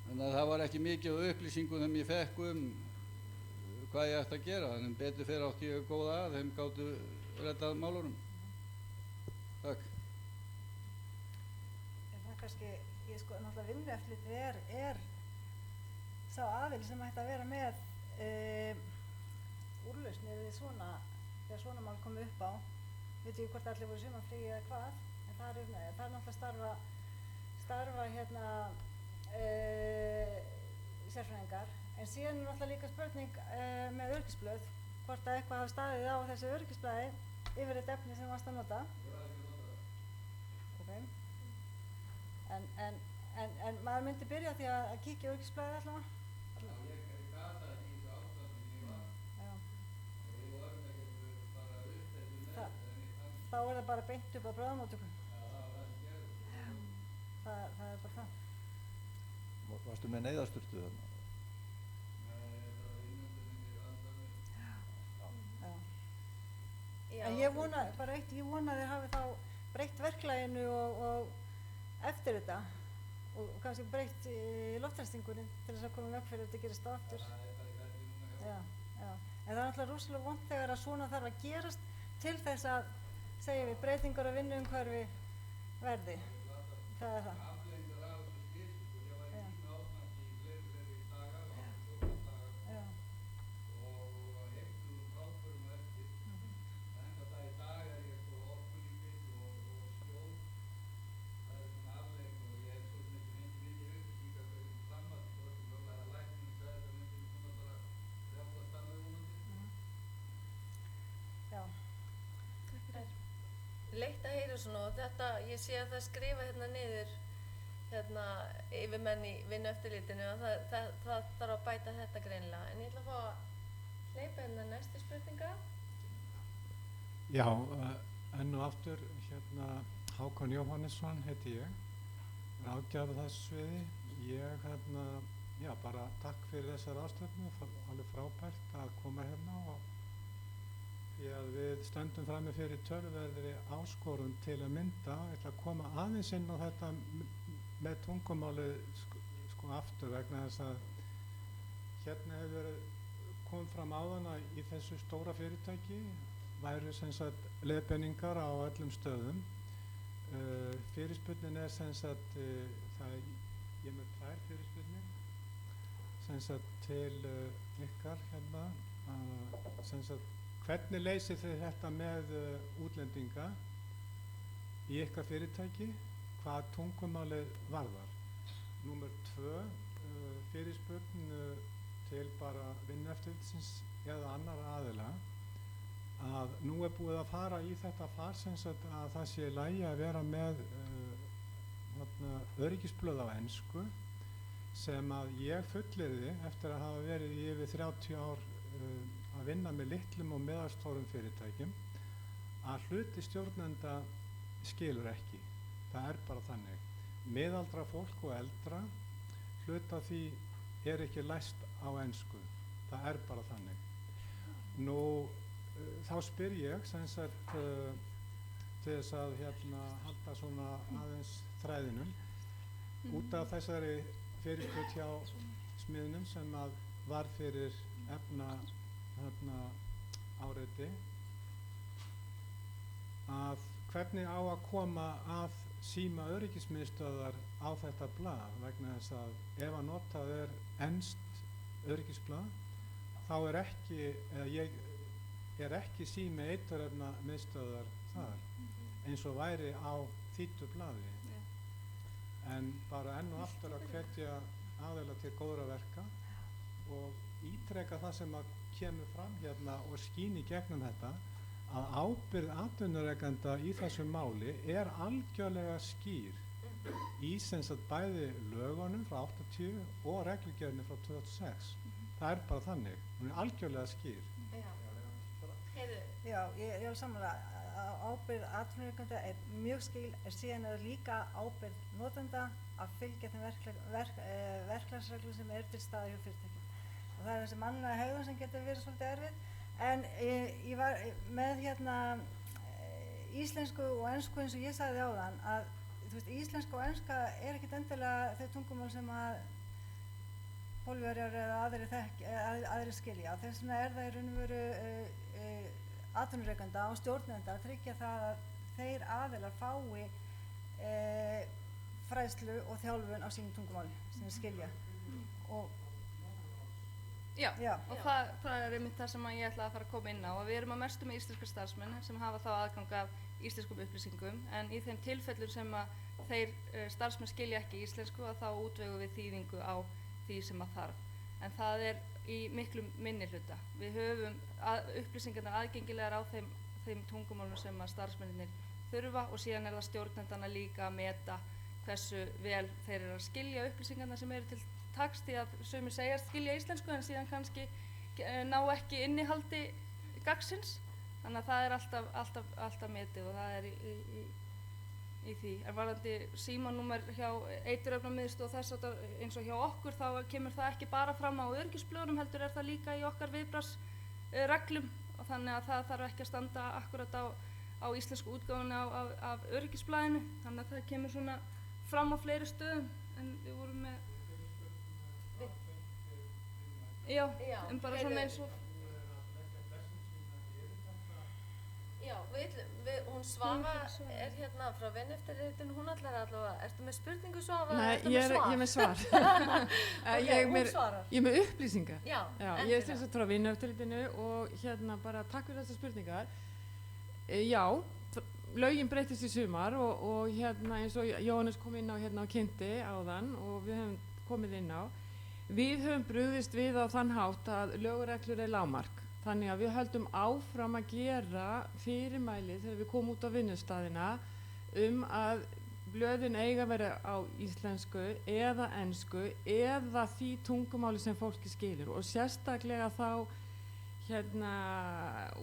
Speaker 8: Þannig að það var ekki mikið á upplýsingum sem ég fekk hvað ég ætti að gera, en betur fyrir átti ég góða að þeim gátu reddað málunum. Takk.
Speaker 6: En það kannski, náttúrulega Vinnueftirlitið er sá aðili sem ætti að vera með úrlausnir við þegar svona mál komu upp á. Veit ég hvort allir voru sumarfríi eða hvað, en það er náttúrulega starfa sérfræðingar, en síðan er náttúrulega líka spurning með öryggisblöð, hvort að eitthvað hafi staðið á þessu öryggisblaði yfir þetta efni sem varst að nota. Okay. En maður myndi byrja á því að kíkja öryggisblaðið allavega. þá er það bara beint upp á bráðamóttöku. Það er bara það.
Speaker 9: Varstu með neyðarsturtu þarna?
Speaker 6: Já. En ég vona, bara eitt, ég vona að þeir hafi þá breytt verklaginu og eftir þetta og kannski breytt loftræstingurinn til þess að koma veg fyrir þetta gerist á aftur. Já. En það er alltaf rosalega vont þegar að svona þarf að gerast til þess að, segjum við, breytingar á vinnuumhverfi verði. Það er það.
Speaker 1: Leitt að heyra svona og þetta, ég sé að það skrifa hérna niður yfirmenn í vinnueftirlitinu og það þarf að bæta þetta greinilega. En ég ætla að fá að hleypa hérna næstu spurninga.
Speaker 5: Já, enn og aftur, Hákon Jóhannesson heiti ég, ráðgjafi þessu sviði. Ég, bara takk fyrir þessar ráðstefnu, alveg frábært að koma hérna og því að við stöndum frammi fyrir töluverðri áskorun til að mynda, ég ætla að koma aðeins inn á þetta með tungumálið sko aftur vegna þess að hérna hefur komið fram áðan að í þessu stóra fyrirtæki væru sem sagt leiðbeiningar á öllum stöðum. Fyrirspurnin er sem sagt, ég með 2 fyrirspurnir sem sagt til ykkar hérna, sem sagt hvernig leysið þið þetta með útlendinga í ykkar fyrirtæki, hvað tungumálið varðar? Númer 2, fyrirspurn til bara vinnueftirlitsins eða annar aðila, að nú er búið að fara í þetta far sem sagt að það sé í lagi að vera með öryggisblöð á ensku sem að ég fullyrði eftir að hafa verið í yfir 30 ár að vinna með litlum og meðalstórum fyrirtækjum að hluti stjórnenda skilur ekki. Það er bara þannig. Miðaldra fólk og eldra hluta því er ekki læst á ensku. Það er bara þannig. Nú, þá spyr ég sem sagt til þess að halda svona aðeins þræðinum út af þessari fyrirspurn hjá smiðnum sem að var fyrir áreiti að hvernig á að koma að síma öryggismiðstöðvar á þetta blað vegna þess að ef að notað er enskt öryggisblað þá er ekki, ég er ekki sími eiturefna miðstöðvar þar eins og væri á þýddu blaði. En bara enn og aftur að hvetja aðeila til góðra verka og ítreka það sem að kemur fram hérna og skín í gegnum þetta að ábyrgð atvinnurekanda í þessu máli er algjörlega skýr í sem sagt bæði lögunum frá 80 og reglugerðinni frá 2006. Það er bara þannig, hún er algjörlega skýr.
Speaker 6: Já, ég er sammála. Ábyrgð atvinnurekanda er mjög skýr, síðan er líka ábyrgð notenda að fylgja þeim verklagsreglum sem eru til staðar hjá fyrirtækjum. Og það er þessi mannlega hegðun sem getur verið svolítið erfið. En ég var með íslensku og ensku eins og ég sagði áðan að íslenska og enska er ekkert endilega þau tungumál sem að Pólverjar eða aðrir skilja. Þess vegna er það í raun og veru atvinnurekanda og stjórnenda að tryggja það að þeir aðilar fái fræðslu og þjálfun á sínum tungumáli sem þeir skilja.
Speaker 7: Já, og það er einmitt það sem ég ætlaði að fara að koma inn á og við erum að mestu með íslenska starfsmenn sem hafa þá aðgang af íslenskum upplýsingum en í þeim tilfellum sem að þeir starfsmenn skilja ekki íslensku að þá útvegum við þýðingu á því sem að þarf. En það er í miklum minni hluta. Við höfum upplýsingarnar aðgengilegar á þeim tungumálum sem að starfsmennir þurfa og síðan er það stjórnendana líka að meta hversu vel þeir eru að skilja upplýsingarnar sem eru til taks því að sumir segjast skilja íslensku en síðan kannski ná ekki innihaldi gagnsins. Þannig að það er alltaf metið og það er í því. En varðandi símanúmer hjá eiturefnamiðstöð og þess að eins og hjá okkur þá kemur það ekki bara fram á öryggisblöðunum, heldur er það líka í okkar viðbragðsreglum og þannig að það þarf ekki að standa akkurat á íslensku útgáfunni af öryggisblaðinu. Þannig að það kemur svona fram á fleiri stöðum en við vorum með. Já, en bara svona eins og.
Speaker 1: Já, hún Svava er hérna frá Vinnueftirlitinu, hún ætlar allavega, ertu með spurningu Svava?
Speaker 10: Nei, ég er með svar.
Speaker 1: Hún svarar.
Speaker 10: Ég er með upplýsingar.
Speaker 1: Já,
Speaker 10: ég er sem sagt frá Vinnueftirlitinu og hérna bara takk fyrir þessar spurningar. Já, lögin breytist í sumar og hérna eins og Jóhannes kom inn á hérna á kynnti áðan og við höfum komið inn á. Við höfum brugðist við á þann hátt að lög og reglur er lágmark. Þannig að við höldum áfram að gera fyrirmæli þegar við komum út á vinnustaðina að blöðin eiga að vera á íslensku eða ensku eða því tungumáli sem fólki skilur og sérstaklega þá hérna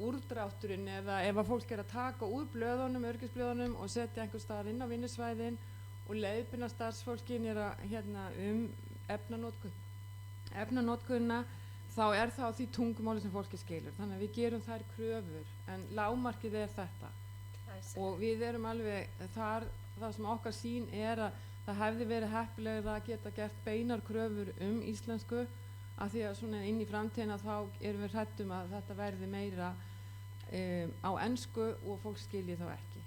Speaker 10: úrdrátturinn eða ef að fólk er að taka úr blöðunum, öryggisblöðunum og setja einhver staðar inn á vinnusvæðin og leiðbeina starfsfólkin hérna efnanotkunna þá er það á því tungumáli sem fólki skilur. Þannig að við gerum þær kröfur en lágmarkið er þetta. Og við erum alveg það sem okkar sýn er að það hefði verið heppilega að geta gert beinar kröfur íslensku af því að svona inn í framtíðina þá erum við hrættum að þetta verði meira á ensku og fólk skilji þá ekki.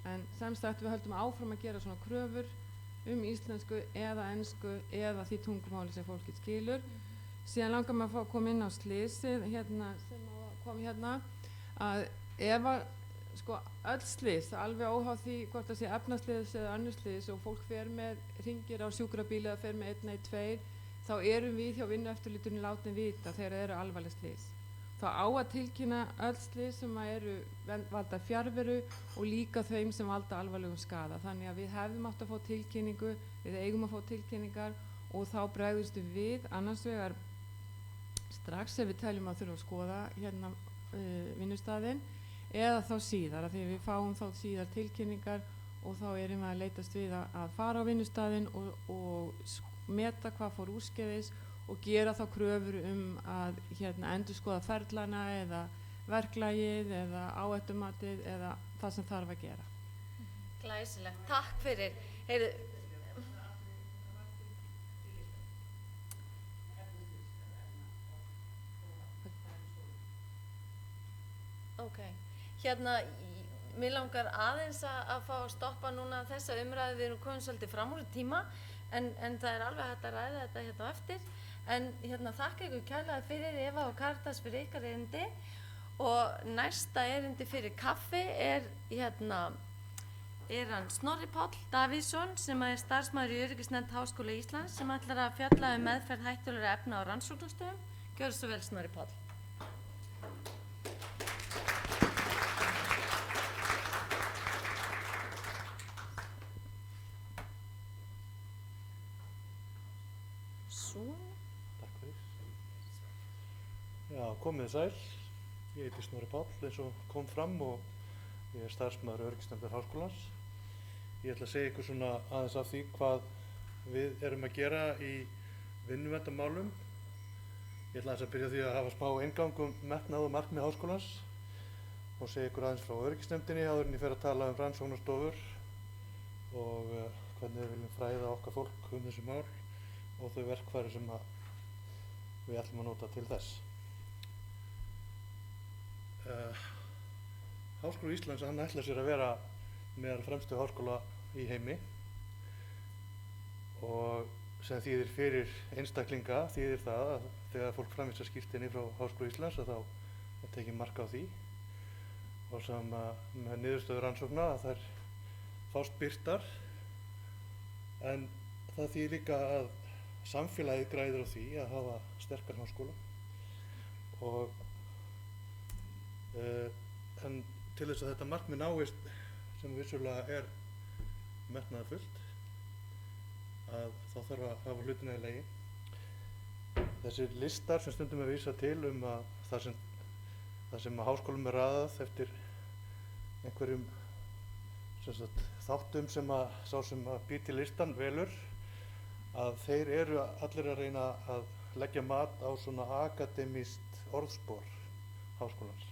Speaker 10: En sem sagt við höldum áfram að gera svona kröfur íslensku eða ensku eða því tungumáli sem fólki skilur. Síðan langar maður að fá að koma inn á slysið hérna, sem kom hérna að ef að sko öll slys, alveg óháð því hvort það sé efnaslys eða önnur slys og fólk fer með hringir á sjúkrabíl eða fer með 112 þá erum við hjá Vinnueftirlitinu látin vita þegar það eru alvarleg slys. Þá á að tilkynna öll slys sem eru valda fjarveru og líka þeim sem valda alvarlegum skaða. Þannig að við hefðum átt að fá tilkynningu, við eigum að fá tilkynningar og þá bregðumst við annars vegar strax ef við teljum að þurfa að skoða hérna vinnustaðinn eða þá síðar af því að við fáum þá síðar tilkynningar og þá erum við að leitast við að fara á vinnustaðinn og meta hvað fór úrskeiðis og gera þá kröfur að hérna endurskoða ferlana eða verklagið eða áhættumatið eða það sem þarf að gera.
Speaker 1: Glæsilegt, takk fyrir. Heyrðu, hérna, mér langar aðeins að fá að stoppa núna þessa umræðu, við erum komin svolítið fram úr tíma en það er alveg hægt að ræða þetta hérna á eftir. En hérna þakka ykkur kærlega fyrir Eva og Karítas fyrir ykkar erindi og næsta erindi fyrir kaffi er hann Snorri Páll Davíðsson sem er starfsmaður í Öryggisnefnd Háskóla Íslands sem ætlar að fjalla meðferð hættulegra efna á rannsóknastöðum. Gjörðu svo vel Snorri Páll.
Speaker 9: Takk fyrir. Já, komið sæl. Ég heiti Snorri Páll eins og kom fram og ég er starfsmaður Öryggisnefndar Háskólans. Ég ætla að segja ykkur svona aðeins af því hvað við erum að gera í vinnuverndarmálum. Ég ætla aðeins að byrja því að hafa smá inngang metnað og markmið Háskólans og segja ykkur aðeins frá Öryggisnefndinni áður en ég fer að tala rannsóknarstofur og hvernig við viljum fræða okkar fólk þessi mál og þau verkfæri sem við ætlum að nota til þess. Háskóli Íslands hann ætlar sér að vera meðal fremstu háskóla í heimi og sem þýðir fyrir einstaklinga þýðir það að þegar fólk framvísar skírteini frá Háskóla Íslands að þá er tekið mark á því og sem með niðurstöður rannsókna að þær fást birtar en það þýðir líka að samfélagið græðir á því að hafa sterkan háskóla og en til þess að þetta markmið náist sem vissulega er metnaðarfullt að þá þarf að hafa hlutina í lagi. Þessir listar sem stundum er vísað til að það sem þar sem háskólum er raðað eftir einhverjum þáttum sem sá sem býr til listan velur, að þeir eru allir að reyna að leggja mat á svona akademískt orðspor háskólans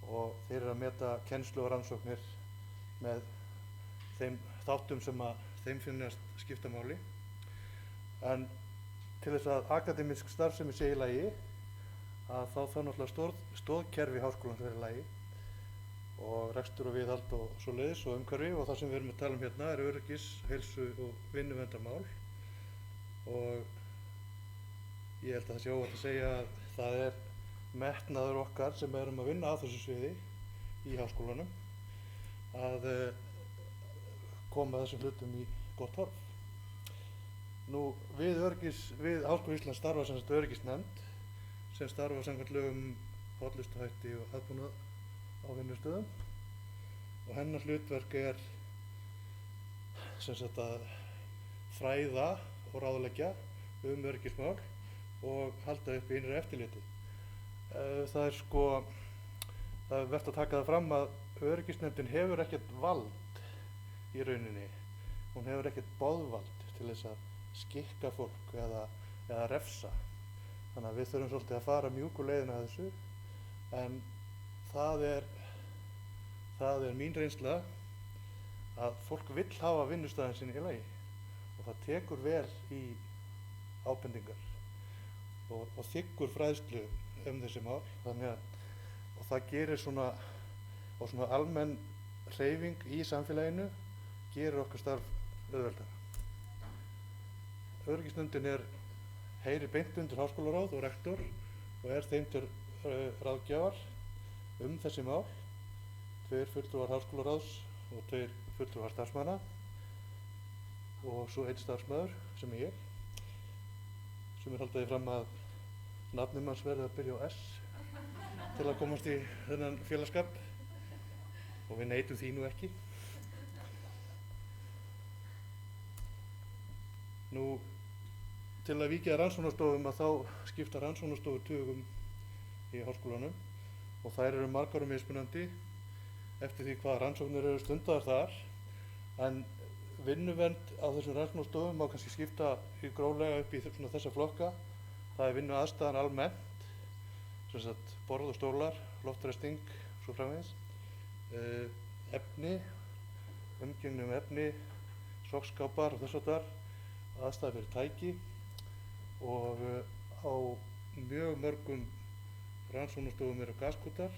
Speaker 9: og þeir eru að meta kennslu og rannsóknir með þeim þáttum sem þeim finnast skipta máli. En til þess að akademísk starfsemi sé í lagi, að þá þarf náttúrulega stoðkerfi háskólans vera í lagi og rekstur og viðhald og svoleiðis og umhverfi, og það sem við erum að tala um hérna er öryggis, heilsu og vinnuverndarmál, og ég held að það sé óhætt að segja að það er metnaður okkar sem erum að vinna á þessu sviði í háskólanum að koma þessum hlutum í gott horf. Nú, við Háskóla Íslands starfa sem sagt öryggisnefnd sem starfa samkvæmt lögum hollustuhætti og aðbúnað á vinnustöðum, og hennar hlutverk er sem sagt að fræða og ráðleggja öryggismál og halda upp innra eftirliti. Það er vert að taka það fram að öryggisnefndin hefur ekkert vald í rauninni. Hún hefur ekkert boðvald til þess að skikka fólk eða refsa. Þannig að við þurfum svolítið að fara mjúku leiðina að þessu, en það er mín reynsla að fólk vill hafa vinnustaðinn sinn í lagi og það tekur vel í ábendingar og þiggur fræðslu þessi mál, og það gerir svona almenn hreyfing í samfélaginu gerir okkar starf auðveldara. Öryggisnefndin heyrir beint undir háskólaráð og rektor og er þeim til ráðgjafar þessi mál, 2 fulltrúar háskólaráðs og 2 fulltrúar starfsmanna og svo 1 starfsmaður sem er ég, sem haldaði fram að nafnum hans verði að byrja á S til að komast í þennan félagsskap, og við neitum því nú ekki. Nú, til að víkja rannsóknarstofum að þá skipta rannsóknarstofur tugum í háskólanum og þær eru margar og mismunandi eftir því hvaða rannsóknir eru stundaðar þar, en vinnuvernd á þessum rannsóknarstofum má kannski skipta gróflega upp í þessa flokka. Það er vinnuaðstaðan almennt, sem sagt borð og stólar, loftræsting, svo framvegis, efni, umgengni efni, sogskápar og þess háttar, aðstæði fyrir tæki, og á mjög mörgum rannsóknarstofum eru gaskútar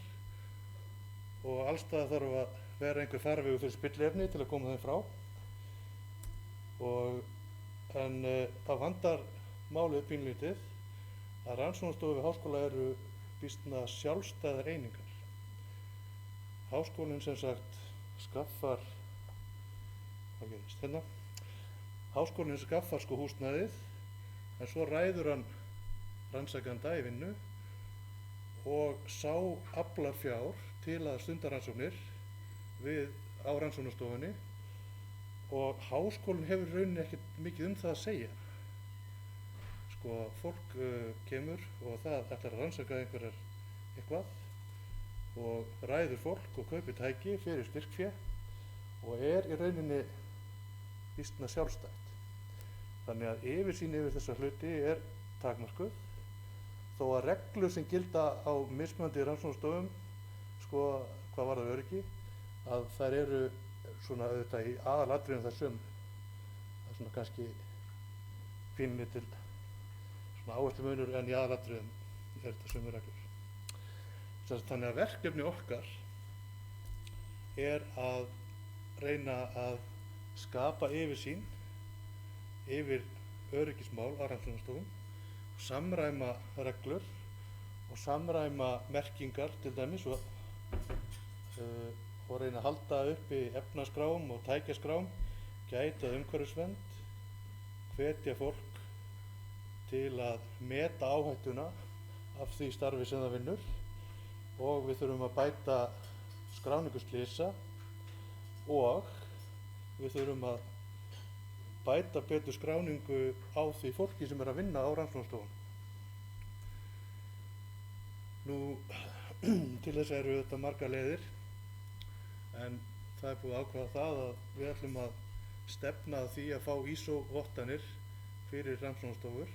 Speaker 9: og allstaðar þarf að vera einhver farvegur fyrir spilliefni til að koma þeim frá, en það vandar málið pínlítið að rannsóknarstofur við háskóla eru býsna sjálfstæðar einingar. Háskólinn sem sagt skaffar, háskólinn skaffar húsnæðið, en svo ræður hann rannsakanda í vinnu og sá aflar fjár til að stunda rannsóknir á rannsóknarstofunni, og háskólinn hefur rauninni ekkert mikið það að segja. Fólk kemur og það ætlar að rannsaka eitthvað og ræður fólk og kaupir tæki fyrir styrkfé og í rauninni býsna sjálfstætt. Þannig að yfirsýn yfir þessa hluti takmörkuð, þó að reglur sem gilda á mismunandi rannsóknarstofum, hvað varðar öryggi, að þær eru svona auðvitað í aðalatriðum þær sömu. Það er svona kannski pínlítil áherslumunur, en í aðalatriðum þetta sömu reglur. Þannig að verkefni okkar að reyna að skapa yfirsýn yfir öryggismál á rannsóknarstofum, samræma reglur og samræma merkingar til dæmis og reyna að halda uppi efnaskrám og tækjaskrám, gæta umhverfisvernd, hvetja fólk til að meta áhættuna af því starfi sem það vinnur, og við þurfum að bæta skráningu slysa og við þurfum að bæta betur skráningu á því fólki sem að vinna á rannsóknarstofunum. Nú, til þess eru þetta margar leiðir, en það er búið að ákveða það að við ætlum að stefna að því að fá ISO-vottanir fyrir rannsóknarstofur,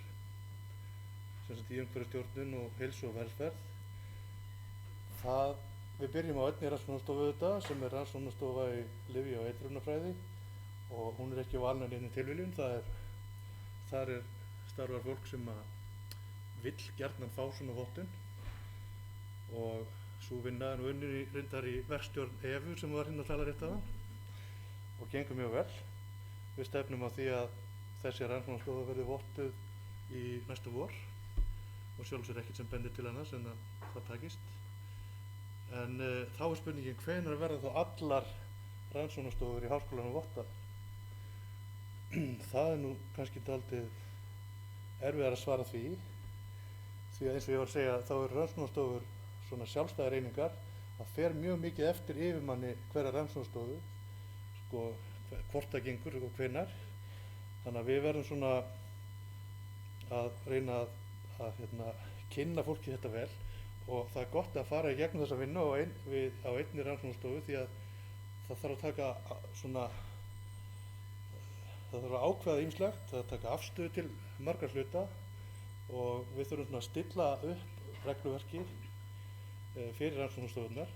Speaker 9: sem sagt í umhverfisstjórnun og heilsu og velferð. Við byrjum á einni rannsóknarstofu auðvitað, sem er rannsóknarstofa í lyfja- og eitrunarfræði, og hún er ekki valin einni tilviljun. Þar starfar fólk sem vill gjarnan fá svona vottun, og sú vinna er nú unnin reyndar í verkstjórn Evu sem var að tala rétt áðan og gengur mjög vel. Við stefnum á því að þessi rannsóknarstofa verði vottuð í næsta vor, og sjálfsög ekkert sem bendir til annars en að það takist. En þá er spurningin, hvenær verða þá allar rannsóknarstofur í háskólanum vottaðar? Það er nú kannski dálítið erfiðar að svara því að eins og ég var að segja, þá eru rannsóknarstofur svona sjálfstæðar einingar. Það fer mjög mikið eftir yfirmanni hverrar rannsóknarstofu, sko, hvort það gengur og hvenær. Þannig að við verðum svona að reyna að kynna fólki þetta vel, og það er gott að fara í gegnum þessa vinnu á einni rannsóknarstofu, því að það þarf að taka það þarf að ákveða ýmislegt, það þarf að taka afstöðu til margar hluta, og við þurfum svona að stilla upp regluverki fyrir rannsóknarstofunar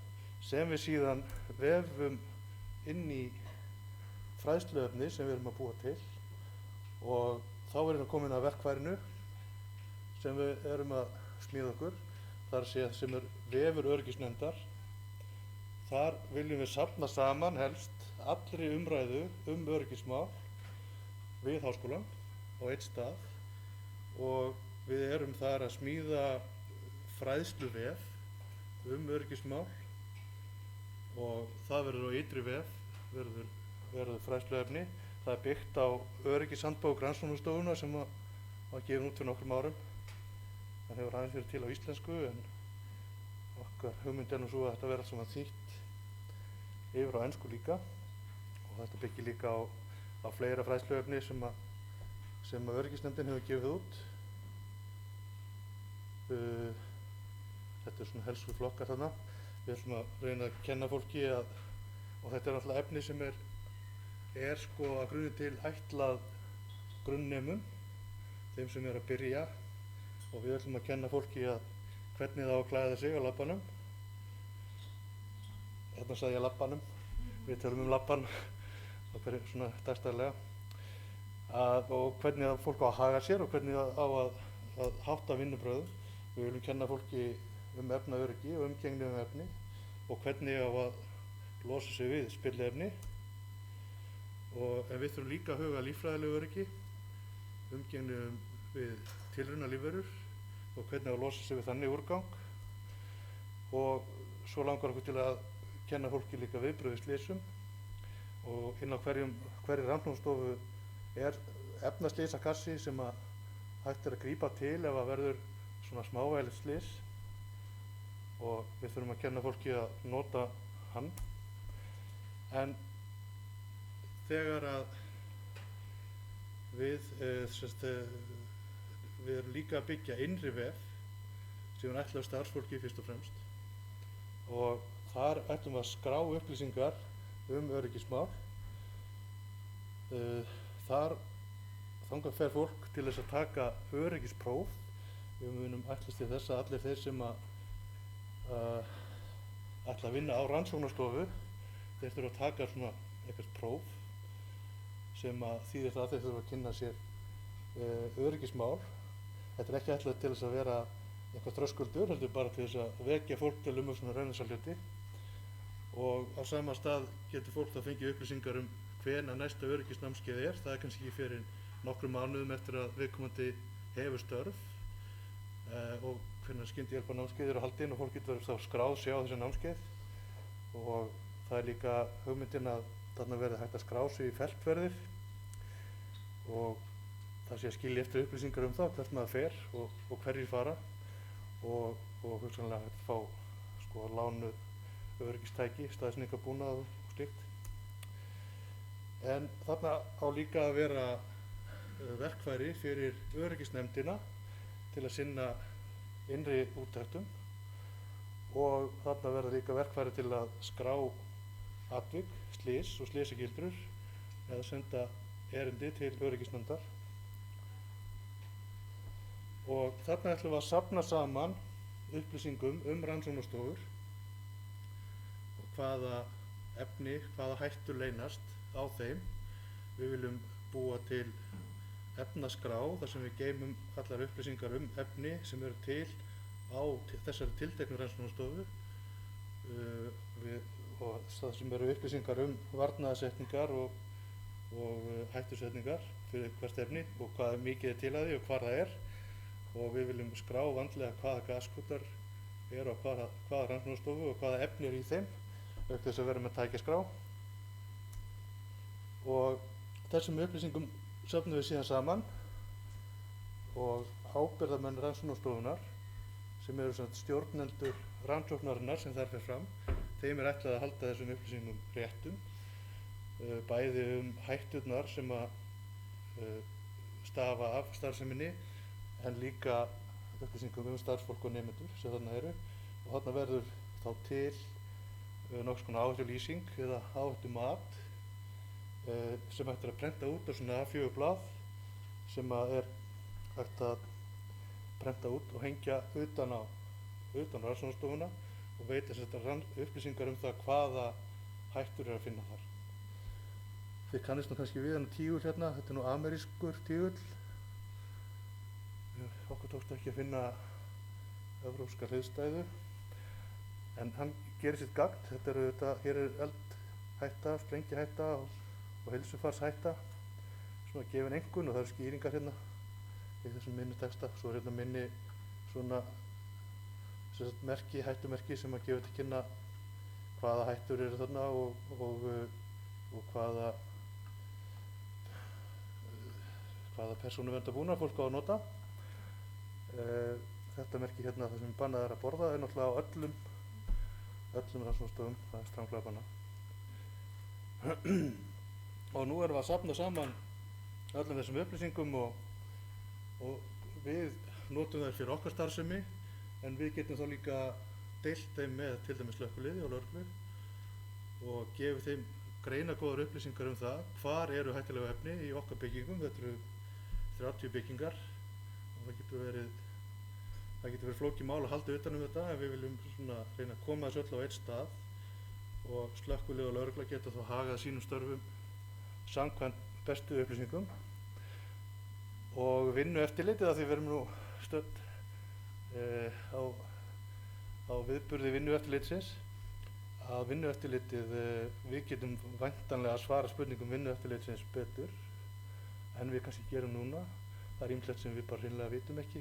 Speaker 9: sem við síðan vefum inn í fræðsluefni sem við erum að búa til, og þá erum við komin að verkfærinu sem við erum að smíða okkur, þar sem er vefur öryggisnefndar. Þar viljum við safna saman helst allri umræðu öryggismál við háskólann á einn stað, og við erum þar að smíða fræðsluvef öryggismál, og það verður á ytri vef verður fræðsluefni. Það er byggt á öryggishandbók rannsóknarstofunnar sem var gefin út fyrir nokkrum árum. Það hefur aðeins verið til á íslensku, en okkar hugmynd er nú svo að þetta verður allt saman þýtt yfir á ensku líka, og þetta byggir líka á fleira fræðsluefni sem öryggisnefndin hefur gefið út. Þetta er svona helstu flokkar þarna. Við ætlum að reyna að kenna fólki og þetta er náttúrulega efni sem er sko að grunni til ætlað grunnnemum, þeim sem er að byrja, og við ætlum að kenna fólki hvernig það á að klæða sig á labbanum. Þarna sagði ég labbanum, við tölum labban svona dagstæðlega, og hvernig fólk á að haga sér og hvernig á að hátta vinnubröðum. Við viljum kenna fólki efnaöryggi og umgengni efni, og hvernig á að losa sig við spilliefni, en við þurfum líka að huga líffræðilegu öryggi, umgengni við tilraunalífverur og hvernig á að losa sig við þannig úrgang, og svo langar okkur til að kenna fólki líka viðbrögð við slysum, og inn á hverri rannsóknarstofu er efnaslysakassi sem hægt er að grípa til ef að verður svona smávægilegt slys, og við þurfum að kenna fólki að nota hann. En þegar að við erum líka að byggja innri vef sem er ætlað starfsfólki fyrst og fremst, og þar ætlum við að skrá upplýsingar öryggismál. Þangað fer fólk til þess að taka öryggispróf. Við munum ætlast til þess að allir þeir sem ætla að vinna á rannsóknarstofu, þeir þurfa að taka svona eitthvað próf sem þýðir það að þeir þurfa að kynna sér öryggismál. Þetta er ekki ætlað til þess að vera eitthvað þröskuldur, heldur bara til þess að vekja fólk til svona raunverulega hluti, og á sama stað getur fólk þá fengið upplýsingar hvenær næsta öryggisnámskeið er. Það er kannski ekki fyrir nokkrum mánuðum eftir að viðkomandi hefur störf, og hvenær skyndihjálparnámskeið eru haldin, og fólk getur þá skráð sig á þessi námskeið. Og það er líka hugmyndin að þarna verði hægt að skrá sig í feltferðir, og það sé að skilja eftir upplýsingar það hvert maður fer og hverjir fara, og hugsanlega hægt að fá sko lánuð öryggistæki, staðsetningarbúnað og slíkt. En þarna á líka að vera verkfæri fyrir öryggisnefndina til að sinna innri úttektum, og þarna verða líka verkfæri til að skrá atvik, slys og slysagildrur eða senda erindi til öryggisnefndar. Og þarna ætlum við að safna saman upplýsingum rannsóknarstofur og hvaða efni, hvaða hættur leynast á þeim. Við viljum búa til efnaskrá þar sem við geymum allar upplýsingar efni sem eru til á þessari tilteknu rannsóknarstofu og það sem eru upplýsingar varnaðarsetningar og hættusetningar fyrir hvert efni og hvað mikið er til að því og hvar það er. Og við viljum skrá vandlega hvaða gaskútar eru á hvaða rannsóknarstofu og hvaða efni eru í þeim, auk þess að vera með tækjaskrá. Og þessum upplýsingum söfnum við síðan saman og ábyrgðarmenn rannsóknarstofunnar sem eru stjórnendur rannsóknarinnar sem þar fer fram, þeim er ætlað að halda þessum upplýsingum réttum, bæði hætturnar sem að stafa af starfseminni en líka upplýsingum starfsfólk og nemendur sem þarna eru og þarna verður þá til nokkurs konar áhættulýsing eða áhættumat sem hægt er að prenta út á svona A4 blað sem er hægt að prenta út og hengja utan á rannsóknarstofuna og veita upplýsingar það hvaða hættur er að finna þar. Þið kannist nú kannski við hann tígull hérna, þetta er nú amerískur tígull. Okkur tókst ekki að finna evrópska hliðstæðu en hann gerir sitt gagn. Hér er eldhætta, sprengihætta og heilsufarshætta svona gefin einkunn og það eru skýringar hérna í þessum minni texta. Svo er hérna minni svona merki, hættumerki sem að gefa til kynna hvaða hættur eru þarna og hvaða persónuverndarbúnað fólk á að nota. Þetta merki hérna það sem bannað er að borða er náttúrulega á öllum rannsóknarstofum, það er stranglega bannað. Og nú erum við að safna saman öllum þessum upplýsingum og við notum þær fyrir okkar starfsemi en við getum þá líka deilt þeim með til dæmis slökkviliði og lögreglu og gefið þeim greinagóðar upplýsingar það hvar eru hættulega efni í okkar byggingum. Þetta eru 30 byggingar og það getur verið flókið mál að halda utan þetta en við viljum reyna að koma þessu öll á einn stað og slökkvilið og lögregla geta þá hagað sínum störfum samkvæmt bestu upplýsingum. Og vinnueftirlitið, af því við erum nú stödd á viðburði vinnueftirlitsins, að vinnueftirlitið, við getum væntanlega að svara spurningum vinnueftirlitsins betur en við kannski gerum núna. Það er ýmislegt sem við bara hreinlega vitum ekki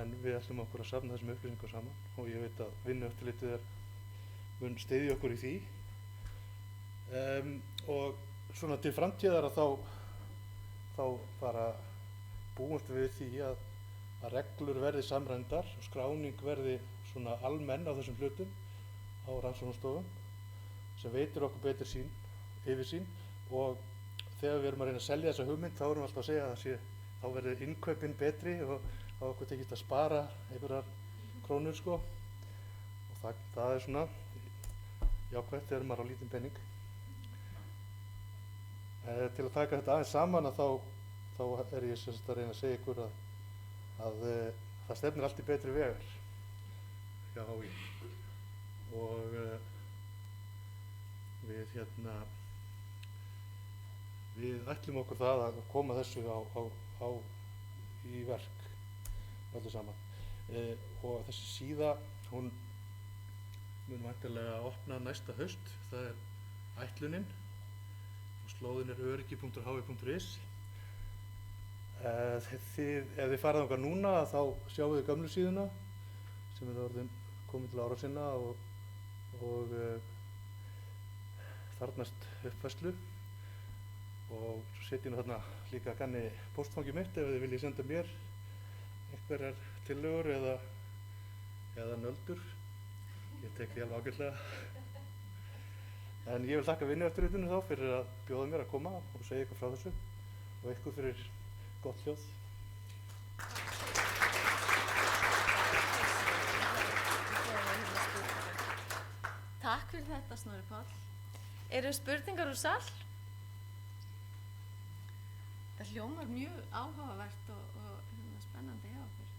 Speaker 9: en við ætlum okkur að safna þessum upplýsingum saman og ég veit að vinnueftirlitið mun styðja okkur í því. Og svona til framtíðar að þá bara búumst við því að reglur verði samræmdar og skráning verði svona almenn á þessum hlutum á rannsóknarstofum sem veitir okkur betri yfirsýn og þegar við erum að reyna að selja þessa hugmynd þá erum við alltaf að segja að þá verður innkaupin betri og þá okkur tekist að spara einhverjar krónur sko og það er svona jákvætt þegar maður á lítinn penning. Til að taka þetta aðeins saman að þá er ég að reyna að segja ykkur að það stefnir allt í betri vegar hjá HÍ og við ætlum okkur það að koma þessu í verk öllu saman. Og þessi síða, hún mun væntanlega að opna næsta haust, það er ætlunin og slóðin er öryggi.hi.is. Ef þið farið þangað núna þá sjáum við gömlu síðuna sem er orðin komin til ára sinna og þarnast uppfærslu og svo setjum við þarna líka ganni póstfangið mitt ef þið viljið senda mér einhverjar tillögur eða nöldur. Ég tek því alveg ágætlega. En ég vil þakka Vinnueftirlitinu þá fyrir að bjóða mér að koma og segja ykkur frá þessu og ykkur fyrir gott hljóð.
Speaker 1: Takk fyrir þetta, Snorri Páll. Eru spurningar úr sal? Það hljómar mjög áhugavert og spennandi hjá okkur.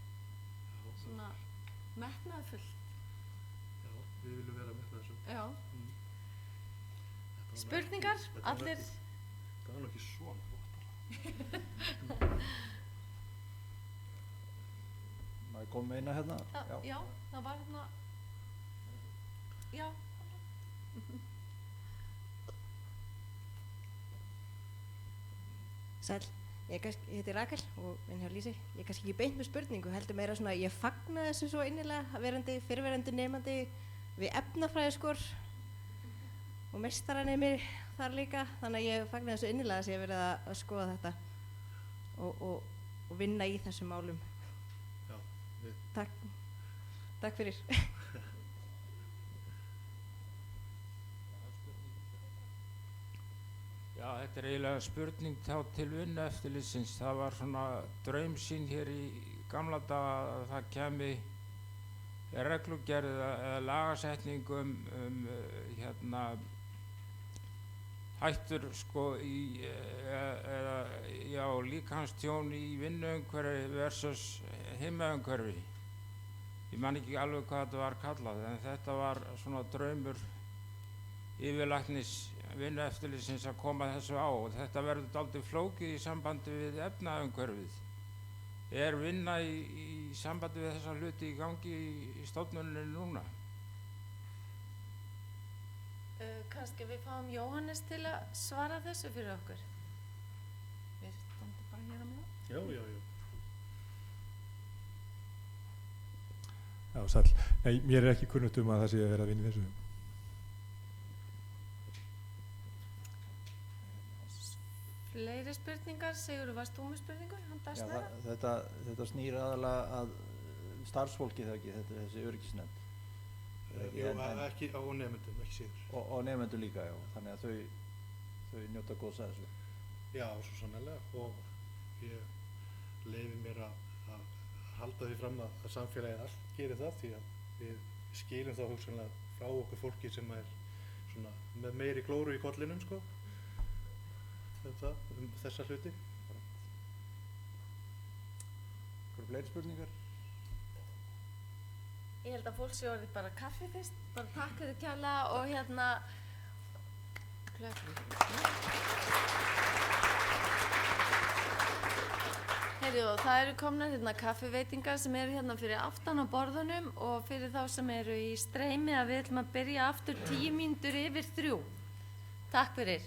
Speaker 1: Svona metnaðarfullt.
Speaker 9: Já, við viljum vera með þessu.
Speaker 1: Já. Spurningar, allir.
Speaker 9: Það var nú ekki svona gott.
Speaker 11: Má ég koma með eina hérna?
Speaker 1: Já, það var hérna. Já.
Speaker 12: Sæl, ég heiti Rakel og vinn hjá Lýsi. Ég er kannski ekki beint með spurningu, heldur meira svona ég fagna þessu svo innilega, fyrrverandi nemandi við efnafræðiskor og meistaranemir þar líka, þannig að ég fagna þessu innilega þess að ég hef verið að skoða þetta og vinna í þessum málum.
Speaker 9: Já, við.
Speaker 12: Takk fyrir.
Speaker 4: Já, þetta er eiginlega spurning þá til Vinnueftirlitsins. Það var svona draumsýn hér í gamla daga að það kemi reglugerð eða lagasetning hérna hættur sko eða líkamstjón í vinnuumhverfi versus heimaumhverfi. Ég man ekki alveg hvað þetta var kallað, en þetta var svona draumur yfirlæknis Vinnueftirlitsins að koma þessu á, og þetta verður dálítið flókið í sambandi við efnaumhverfið. Er vinna í sambandi við þessa hluti í gangi í stofnuninni núna?
Speaker 1: Kannski við fáum Jóhannes til að svara þessu fyrir okkur. Við stöndum bara hér á meðan.
Speaker 9: Já.
Speaker 3: Já, sæll. Nei, mér er ekki kunnugt að það sé að vera að vinna í þessu.
Speaker 1: Fleiri spurningar? Sigurður, varst þú með spurningu?
Speaker 11: Já, þetta snýr aðalega að starfsfólki þegar ekki, þessi öryggisnefnd.
Speaker 9: Jú, ekki á nemendum, ekki síður.
Speaker 11: Og nemendum líka, já, þannig að þau njóta góðs að þessu.
Speaker 9: Já, svo sannarlega, og ég leyfi mér að halda því fram að samfélagið allt gerir það, því að við skilum þá hugsanlega frá okkur fólki sem er svona með meiri glóru í kollinum, sko, þessa hluti.
Speaker 11: Hvað fleiri spurningar?
Speaker 1: Ég held að fólk sé orðið bara kaffi fyrst, bara takk fyrir kjærlega og hérna Heyrðu, það eru komnar hérna kaffiveitingar sem eru hérna fyrir aftan á borðunum og fyrir þá sem eru í streymi að við ætlum að byrja aftur 10 mínútur yfir 3. Takk fyrir.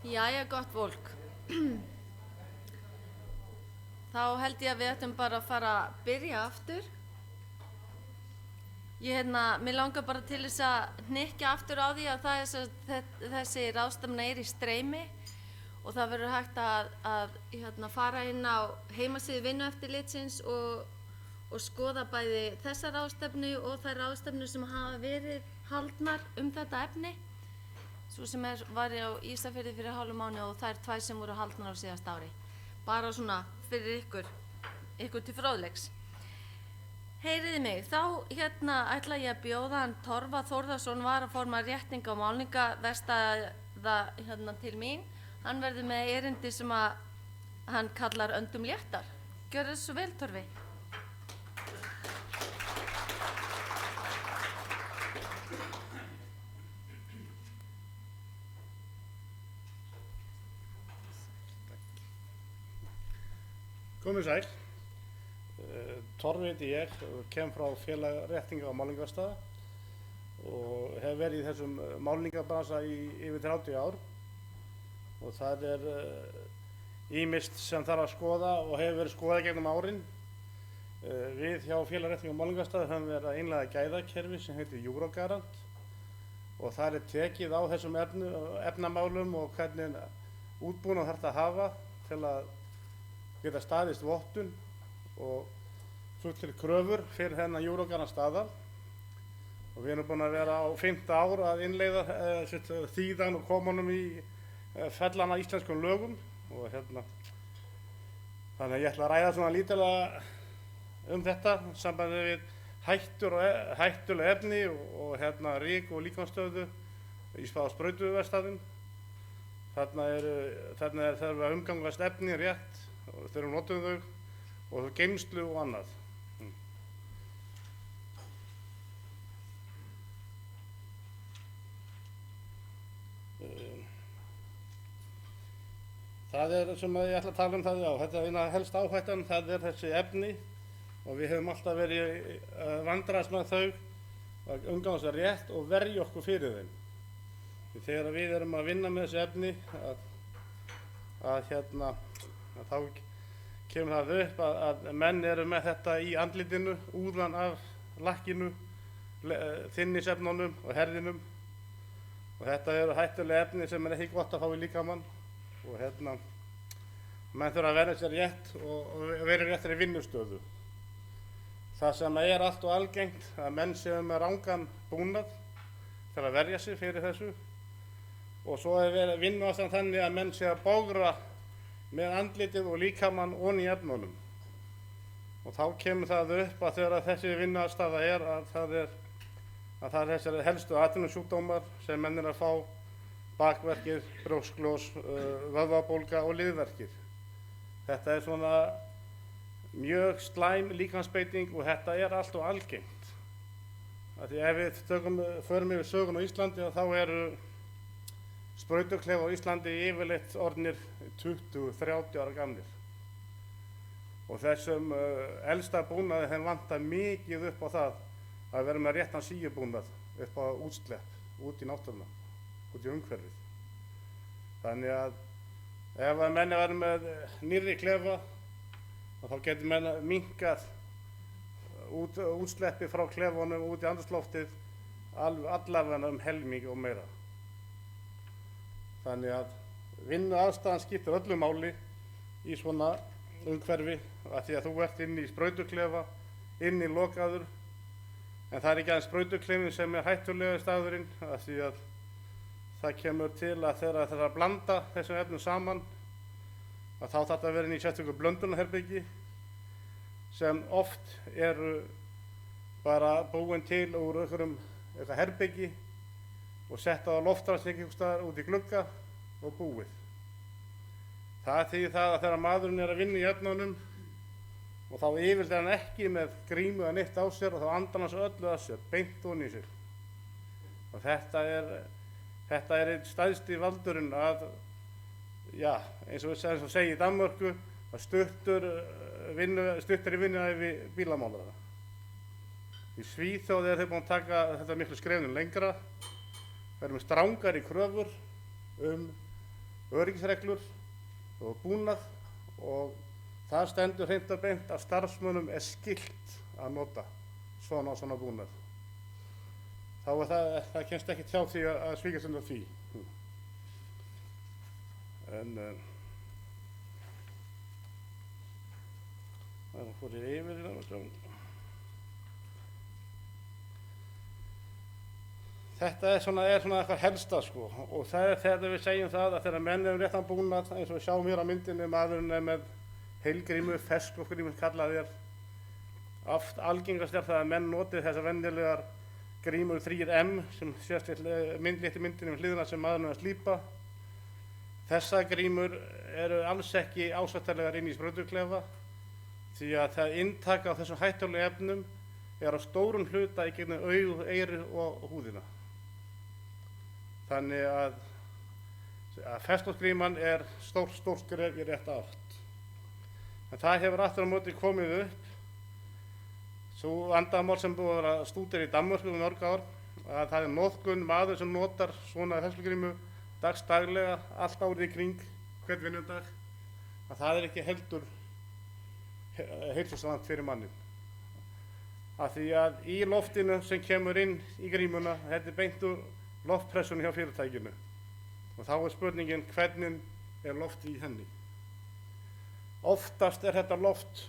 Speaker 1: Jæja, gott fólk. Þá held ég að við ættum bara að fara að byrja aftur. Mér langar bara til þess að hnykkja aftur á því að þessi ráðstefna er í streymi og það verður hægt að fara inn á heimasíðu Vinnueftirlitsins og skoða bæði þessa ráðstefnu og þær ráðstefnu sem hafa verið haldnar þetta efni. Svo sem var á Ísafirði fyrir hálfum mánuði og þær 2 sem voru haldnar á síðasta ári. Bara svona fyrir ykkur til fróðleiks. Heyriði mig, þá ætla ég að bjóða hann Torfa Þórðarson varaformaður réttinga- og málningarverkstæða til mín. Hann verður með erindi sem að hann kallar öndum léttar. Gjörðu svo vel, Torfi.
Speaker 9: Komið sæl. Torfi heiti ég og kem frá félag réttinga- og málningarverkstæða og hef verið í þessum málningarbransa í yfir 30 ár og það ýmist sem þarf að skoða og hefur verið skoðað gegnum árin. Við hjá félag réttinga- og málningarverkstæða höfum verið að innleiða gæðakerfi sem heitir Eurogarant og það tekið á þessum efnamálum og hvernig útbúnað þarf að hafa til að geta staðist vottun og fullir kröfur fyrir þennan Eurogarant staðal og við erum búin að vera á 5. ár að innleiða þýðan og komunum í fellana íslenskum lögum og þannig að ég ætla að ræða svona lítilega þetta sambandi við hættuleg efni og ryk og líkamsstöðu í sprautuverkstæðum. Þarna er þarf að umgangast efni rétt þegar við notum þau og geymslu og annað. Það sem ég ætla að tala um þetta er helst áhættan, það er þessi efni og við höfum alltaf verið að vandrast með þau, að umgangast það rétt og verja okkur fyrir þeim. Þegar við erum að vinna með þessi efni þá kemur það upp að menn eru með þetta í andlitinu, úðan af lakkinu, þinnisefnunum og herðinum og þetta eru hættuleg efni sem er ekki gott að fá í líkamann og menn þurfa að verja sér rétt og vera í réttri vinnustöðu. Það sem er allt og algengt að menn séu með rangan búnað til að verja sig fyrir þessu og svo verið vinnuaðstaðan þannig að menn séu að bógra með andlitið og líkamann ofan í efnunum og þá kemur það upp að þegar þessi vinnuaðstaða að það er þessari helstu atvinnusjúkdómar sem menn að fá, bakverkir, brjósklos, vöðvabólga og liðverkir. Þetta er svona mjög slæm líkamsbeiting og þetta er allt og algengt. Því ef við förum yfir sögun á Íslandi þá eru sprautuklefar á Íslandi yfirleitt orðnir 20-30 ára gamlir. Og þessum elsta búnaði þeim vantar mikið upp á það að vera með réttan síubúnað upp á útslepp, út í náttúruna, út í umhverfið. Þannig að ef að menn verður með nýrri klefa þá getur menn minnkað útsleppi frá klefunum út í andrúmsloftið allavega helming og meira. Þannig að vinnuaðstaðan skiptir öllu máli í svona umhverfi af því að þú ert inn í sprautuklefa, inn í lokaður, en það er ekki aðeins sprautuklefin sem er hættulega staðurinn af því að það kemur til að þegar það er að blanda þessum efnum saman að þá þarf það að vera inn í sérstöku blöndunarherbyggi sem oft eru bara búin til úr eitthvað herbyggi og setta á loftræsting einhvers staðar út í glugga og búið. Það þýðir það að þegar maðurinn er að vinna í efnunum og þá yfirleitt er hann ekki með grímu eða neitt á sér og þá andar hann svo öllu að sér, beint ofan í sig. Og þetta er einn stærsti valdurinn að, já, eins og segir í Danmörku, að stuttur í vinnuævi bílamálara. Í Svíþjóð þeir búin að taka þetta miklu skrefnum lengra, verður með strangari kröfur
Speaker 13: öryggisreglur og búnað og það stendur hreint og beint að starfsmönnum er skylt að nota svona búnað. Þá er það kemst ekki hjá því að svíkjast undan því. En það fór ég yfir í það. Þetta er svona eitthvað helsta sko, og það er þegar við segjum það að þegar menn eru réttan búnað, eins og við sjáum hér á myndinni, maðurinn er með heilgrímu, ferskvopgrímu kallað er. Oft algengast er það að menn noti þessar venjulegar grímur 3M sem sést létt í myndinni með hliðina sem maðurinn er að slípa. Þessar grímur eru alls ekki ásættanlegar inn í sprautuklefa því að það inntak á þessum hættulegu efnum er á stórum hluta í gegnum augu, eyru og húðina. Þannig að ferskvopgríman er stórt skref í rétta átt. En það hefur aftur á móti komið upp svo vandamál sem búið að vera stúdera í Danmörku um mörg ár, að það er notkun maður sem notar svona ferskvopgrímu daglega, allt árið í kring, hvern vinnudag, að það er ekki heldur heilsusamlegt fyrir mannin. Af því að í loftinu sem kemur inn í grímuna, þetta er beint úr loftpressunni hjá fyrirtækinu. Og þá er spurningin hvernig er loft í henni. Oftast er þetta loft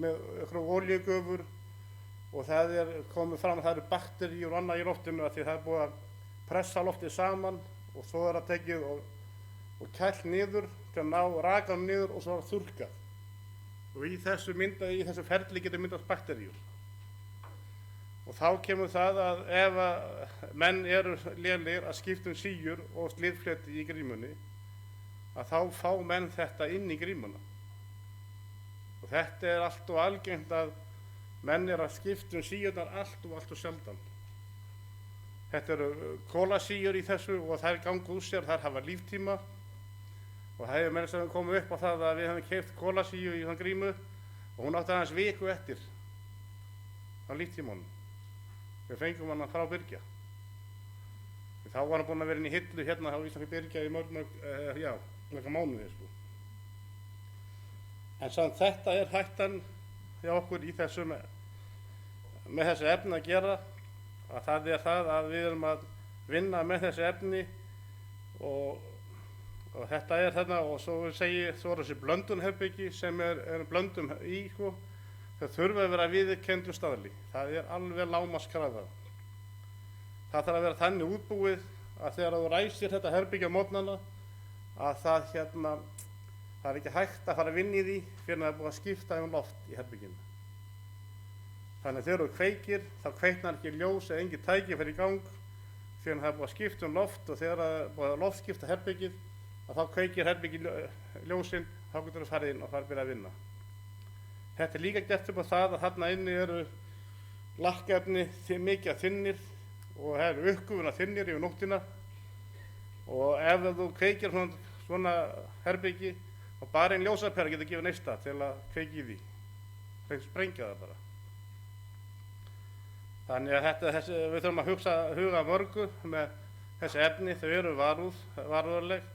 Speaker 13: með einhverjum olíugufur og það er komið fram að það eru bakteríur og annað í loftinu af því það er búið að pressa loftið saman og svo er það tekið og kælt niður til að ná rakanum niður og svo er það þurrkað. Og í þessu ferli getur myndast bakteríur. Og þá kemur það að ef menn eru lélegir að skipta um síur og slitfleti í grímunni, að þá fá menn þetta inn í grímuna. Og þetta er allt og algengt að menn eru að skipta um síurnar allt og sjaldan. Þetta eru kólasíur í þessu og þær ganga úr sér, þær hafa líftíma. Og það hefur menn sem komið upp á það að við hefum keypt kólasíu í þann grímu og hún átti aðeins viku eftir á líftímanum. Við fengum hana frá Byrgja. Þá var hann búinn að vera inn í hillu hérna á Íslands Byrgja í mörg mánuði sko. En samt þetta er hættan hjá okkur í þessu með þessu efni að gera, að það er það að við erum að vinna með þessu efni og þetta er þarna og svo er þessi blöndunherbyggi sem er blöndum í sko. Það þurfa að vera viðurkenndur staðli. Það er alveg lágmarkskrafa. Það þarf að vera þannig útbúið að þegar þú ræsir þetta herbergi á morgnana að það er ekki hægt að fara að vinna í því fyrir að það er búið að skipta loft í herberginu. Þannig að þegar þú kveikir þá kveiknar ekki ljós eða engin tæki fyrir í gang fyrir að það er búið að skipta loft og þegar það er búið að loftskipta herbergið að þá kveikir herbergi ljósin, þá getur þú farið inn og farið að byrja að vinna. Þetta er líka gert upp á það að þarna inni eru lakkefni mikið þynnir og það eru uppgufuna þynnir yfir nóttina og ef þú kveikir svona herbyggi og bara einn ljósapera getur gefið neista til að kveiki í því. Það sprengja það bara. Þannig að við þurfum að huga mörgu með þessi efni, þau eru varúðarleg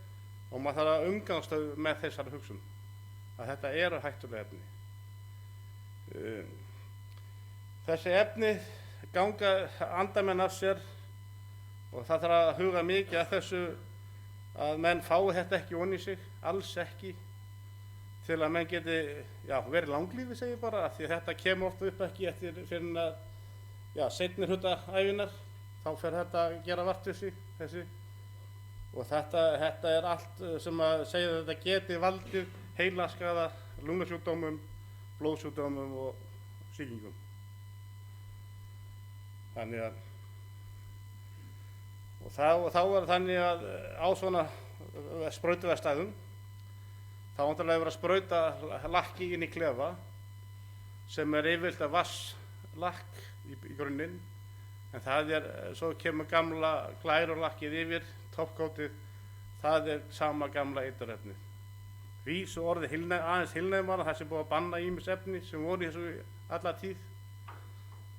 Speaker 13: og maður þarf að umgangast með þessari hugsun að þetta eru hættuleg efni. Þessi efni ganga andamenn af sér og það þarf að huga mikið að þessu að menn fái þetta ekki ofan í sig, alls ekki, til að menn geti verið langlífi segi ég bara, af því að þetta kemur oft upp ekki eftir fyrir að seinni hluta ævinnar, þá fer þetta að gera vart þessi og þetta er allt sem að segja að þetta geti valdið heilaskaða, lungnasjúkdómum, blóðsjúkdómum og sýkingum. Þannig að þá er þannig að á svona sprautuverkstæðum þá vantarlega verið að sprauta lakki inn í klefa sem er yfirleitt að vasslakk í grunninn en það svo kemur gamla glærullakkið yfir, toppkótið, það er sama gamla eiturefnið. Vísu orði aðeins heilnæmara, það sem búið að banna ýmis efni sem voru í þessu alla tíð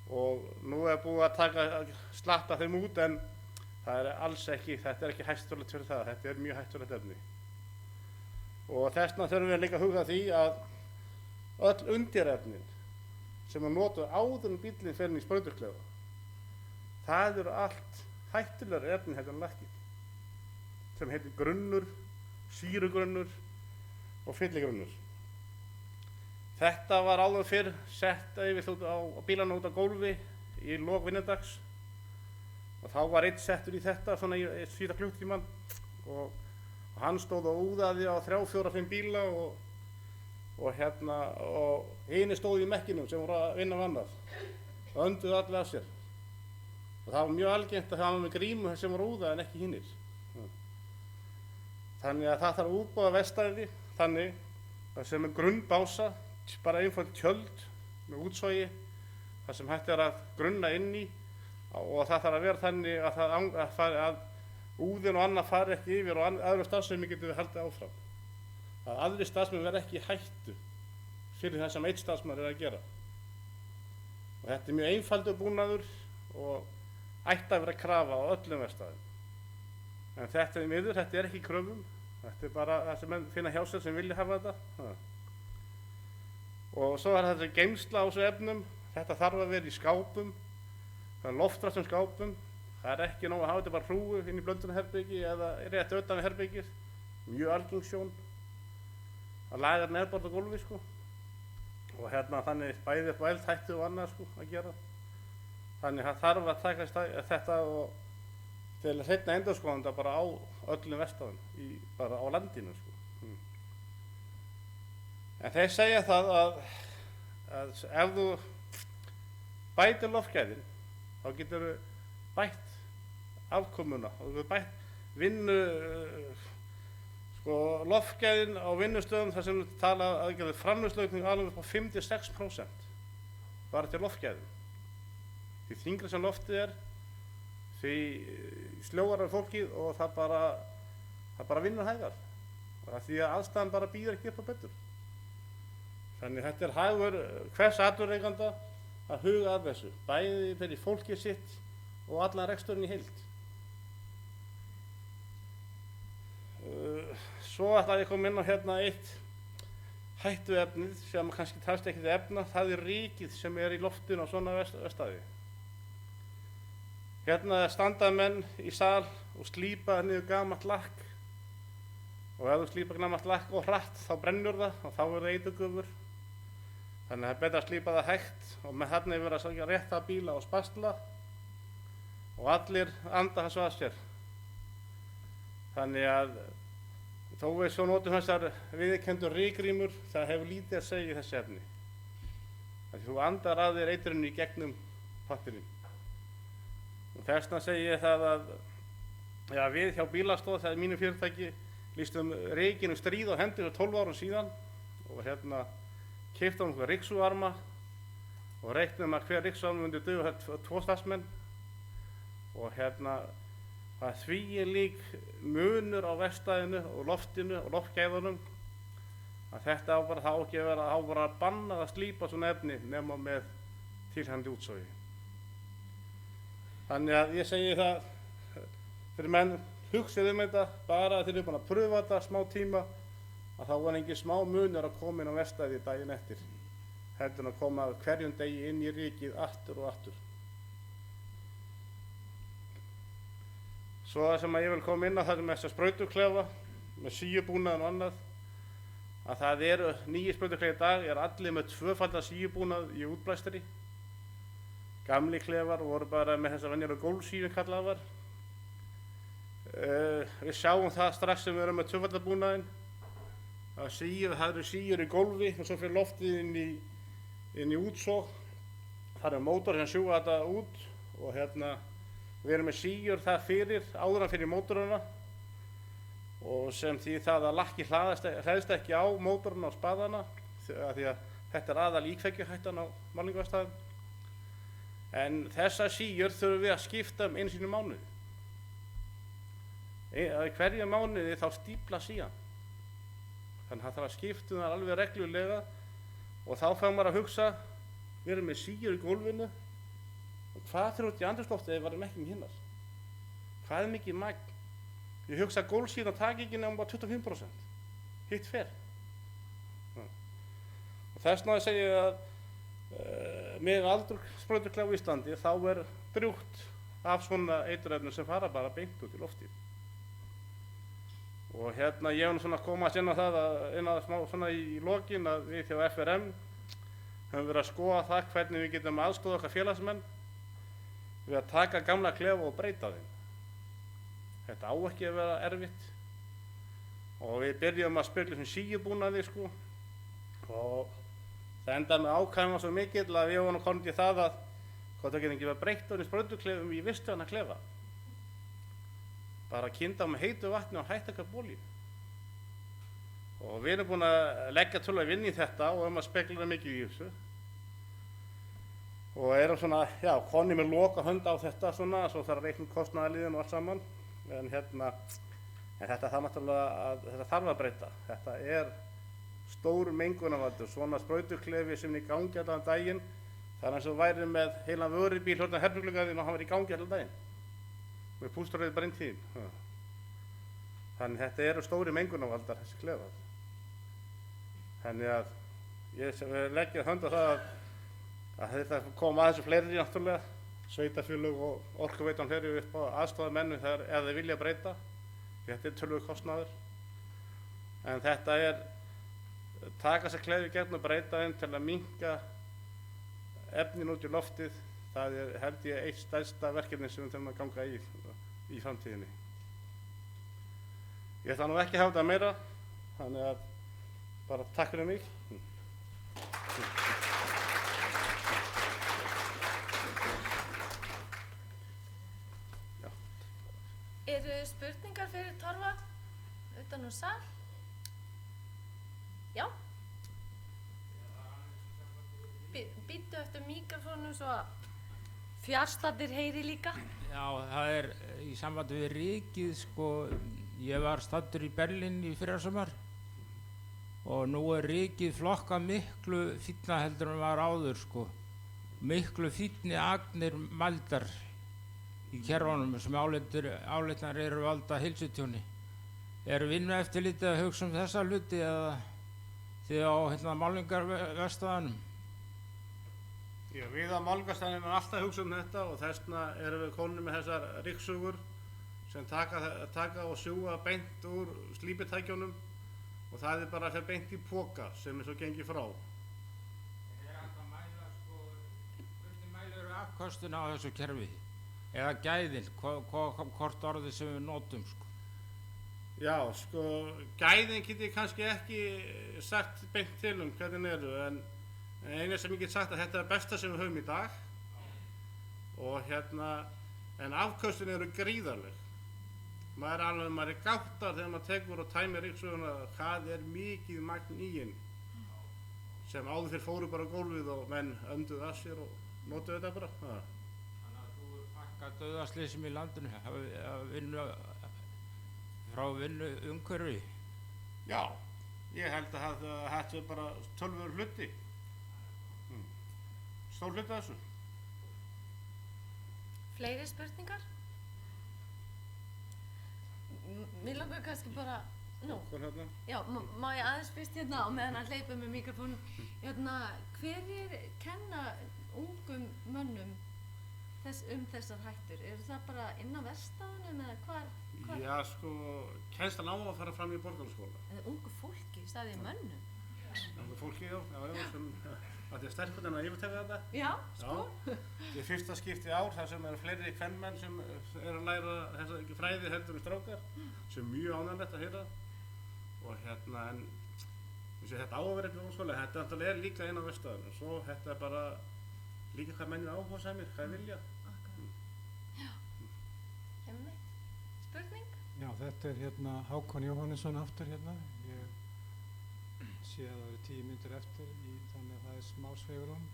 Speaker 13: og nú er búið að slatta þeim út en það er alls ekki, þetta er ekki hættulegt fyrir það, þetta er mjög hættulegt efni. Og þess vegna þurfum við líka að huga því að öll undirefnin sem er notuð áður en bíllinn fer inn í sprautuklefa, það eru allt hættulegri efni heldur en lakkið, sem heitir grunnur, sýrugrunnur og fylligrunnur. Þetta var áður fyrr sett yfir á bílana út á gólfi í lok vinnudags og þá var einn settur í þetta svona í 7 klukkutíman og hann stóð og úðaði á 3, 4, 5 bíla og hini stóð í mekkinum sem voru að vinna annað og önduðu allir af sér. Og það var mjög algengt að hafa með grímu sem voru úða en ekki hinnir. Þannig að það þarf að útbúa verkstæði þannig að sem er grunnbása, bara einfalt tjöld með útsogi, þar sem hægt er að grunna inn í og það þarf að vera þannig að úðin og annað fari ekki yfir og aðra starfsemi getur við haldið áfram. Að aðri starfsmenn verða ekki í hættu fyrir það sem einn starfsmaður er að gera. Og þetta er mjög einfaldur búnaður og ætti að vera krafa á öllum verkstæðum. En þetta er miður, þetta er ekki í kröfum, þetta er bara það sem menn finna hjá sér sem vilja hafa þetta. Og svo er þetta geymsla á þessu efnum, þetta þarf að vera í skápum, það er loftræstum skápum, það er ekki nóg að hafa þetta bara hrúgu inn í blöndunarherbyggi eða rétt utan við herbyggið, mjög algeng sjón, að laga nefnbord á gólfi sko. Og þannig bæði upp eldhættu og annað sko að gera. Þannig það þarf að taka þetta og til að hreinna endurskoðanda bara á öllum verkstæðum, bara á landinu sko. En þeir segja það að ef þú bætir loftgæðin, þá getur þú bætt afkomuna og þú getur bætt vinnu, loftgæðin á vinnustöðum þar sem við tala að framleiðsluaukning alveg upp á 5–6% bara til loftgæðin. Því þyngra sem loftið er, því sljóar er fólkið og það bara vinnur hægar. Því að aðstæðan bara býður ekki upp á betur. Þannig þetta er hagur hvers atvinnurekanda að huga að þessu, bæði fyrir fólkið sitt og allan reksturinn í heild. Svo ætla ég að koma inn á eitt hættuefnið sem kannski tafst ekki til efna, það er rykið sem er í loftinu á svona verkstæði. Standa menn í sal og slípa niður gamalt lakk og ef þú slípar gamalt lakk og hratt þá brennur það og þá er það eiturgufur. Þannig að það er betra að slípa það hægt og með þarna er verið að rétta bíla og spastla og allir anda þessu að sér. Þannig að þó við svo notum þessar viðurkenndu rykgrímur, það hefur lítið að segja í þessu efni. Þannig að þú andar að þér eitrinu í gegnum pappírinn. Og þess vegna segi ég það að við hjá Bílastoð, það er mínu fyrirtæki, lýstum rykinu stríð á hendi fyrir 12 árum síðan og keyptum okkur ryksuarma og reiknum að hver ryksuarmi myndi duga 2 starfsmenn og það því er lík munur á verkstæðinu og loftinu og loftgæðunum að þetta á ekki að vera að banna að slípa svona efni nema með tilheyrandi útsogi. Þannig að ég segi það fyrir menn, hugsið þetta bara að þeir eru búin að pröfa þetta smá tíma að þá var engin smá munur að koma inn á verkstæði daginn eftir heldur en að koma hverjum degi inn í rykið aftur og aftur. Svo það sem ég vil koma inn á það með þessa sprautuklefa með síubúnað og annað að það eru nýju sprautuklefi í dag er allir með 2-faldan síubúnað í útblæstri. Gamli klefar voru bara með þessa venjulega gólfsíu kallaðar. Við sjáum það strax sem við erum með 2-faldan búnaðinn. Það eru síur í gólfi og svo fyrir loftið inn í útsog. Það eru mótor sem sjúga þetta út og við erum með síur það fyrir, áður en fyrir mótoruna og sem því það að lakki hræðst ekki á mótoruna og spaðana því að þetta er aðal íkveikjuhættan á málningarverkstæðum. En þessar síur þurfum við að skipta einu sinni í mánuði. Hverju mánuði þá stífla síðan. Þannig að það þarf að skipta það alveg reglulega og þá fær maður að hugsa, við erum með síur í gólfinu og hvað þurfum út í andrúmsloftið ef við varum ekki með hinnar? Hvað er mikið magn? Ég hugsa að gólfsíðan taki ekki nema bara 25%. hitt fer. Og þess vegna segi ég að með aldur sprautuklefa á Íslandi þá er drjúgt af svona eiturefnum sem fara bara beint út í loftið. Og hérna ég hef svona komast inn á það smá svona í lokin að við hjá FRM höfum verið að skoða það hvernig við getum aðstoða okkar félagsmenn við að taka gamla klefa og breyta þeim. Þetta á ekki að vera erfitt og við byrjum að spyrja sem síubúnaði sko og það endaði með ákvæmum svo mikill að við vorum komin til það að hvað það getur ekki verið breytt á sprautuklefum í vistvæna klefa. Bara kynda með heitu vatni og hætta eitthvað bólíu. Og við erum búin að leggja tölulega vinna í þetta og að spekla mikið í þessu. Og erum svona, já, konni með loka hönd á þetta svona, svo þarf að reikna kostnaðarliðin og allt saman. En þetta þarf náttúrulega þetta þarf að breyta. Þetta er stór mengunarvaldur, svona sprautuklefi sem er í gangi allan daginn. Það er eins og væri með heilan vörubíl hérna herberglugarðinn og hann var í gangi allan daginn. Með pústurröðið bara inn tíðin. Þannig þetta eru stóri mengunarvaldar þessi klefar. Þannig að ég leggja hönd á það að þetta koma að þessu fleiri náttúrulega, sveitarfélög og Orkuveitan fleiri upp á aðstoða menn ef þeir vilja breyta. Þetta er tölulegur kostnaður. En þetta er taka þessa klefi gegn og breyta þeim til að minnka efnin út í loftið. Það er held ég eitt stærsta verkefni sem við þurfum að ganga í framtíðinni. Ég ætla nú ekki að hafa þetta meira, þannig að bara takk fyrir mig.
Speaker 1: Eru spurningar fyrir Torfa utan úr sal? Já? Býttu eftir mikrofónu svo að fjarstaddir heyri líka.
Speaker 4: Já, það er í sambandi við rykið, sko, ég var staddur í Berlín í fyrrasumar og nú er rykið flokkað miklu fínna heldur en var áður, sko. Miklu fínni agnir mældar í kerfunum sem álitnar eru valda heilsutjóni. Er Vinnueftirlitið að hugsa þessa hluti eða þið á málningarverkstæðunum?
Speaker 13: Já, við á málningarstaðnum erum alltaf að hugsa þetta og þess vegna erum við konur með þessar rykksugur sem taka og sjúga beint úr slípitækjunum og það er bara að fer beint í poka sem er svo gengið frá.
Speaker 4: Er hægt að mæla, sko, hvernig mælirðu afköstin á þessu kerfi? Eða gæðin, hvort orðið sem við notum, sko?
Speaker 13: Já, sko, gæðin get ég kannski ekki sagt beint til hvernig eru, en eina sem ég get sagt að þetta er besta sem við höfum í dag og en afköstin eru gríðarleg. Maður er gáttar þegar maður tekur og tæmir rykksuguna hvað er mikið magn í henni sem áður fyrir fóru bara á gólfið og menn önduðu að sér og notuðu þetta bara.
Speaker 4: Þannig að þú fækkar dauðaslysum í landinu frá vinnuumhverfi?
Speaker 13: Já, ég held að þetta er bara töluverður hluti. Stór hluti af þessu.
Speaker 1: Fleiri spurningar? Mér langar kannski bara, já, má ég aðeins fyrst á meðan að hleypa með mikrofónum. Hverjir kenna ungum mönnum þessar hættur? Eru það bara inn á verkstæðunum eða hvar?
Speaker 13: Já, sko, kennslan á að fara fram í borgarskóla.
Speaker 1: Eða ungu fólki, staðið mönnum?
Speaker 13: Ungu fólki, já, sem að þið er sterkur en að yfirteka þetta.
Speaker 1: Já, sko.
Speaker 13: Þetta er fyrsta skipti ár þar sem eru fleiri kvenmenn sem eru að læra þessa fræði heldur strákar, sem er mjög ánægilegt að heyra. Og en þetta á að vera eitthvað skóla, þetta náttúrulega er líka inn á verkstæðunum, svo þetta er bara líka hvað menn er áhugasamir, hvað vilja.
Speaker 1: Já, einmitt. Spurning?
Speaker 5: Já, þetta er Hákon Jóhannesson aftur Ég sé að það eru 10 mínútur eftir þannig að það er smá svigrúm.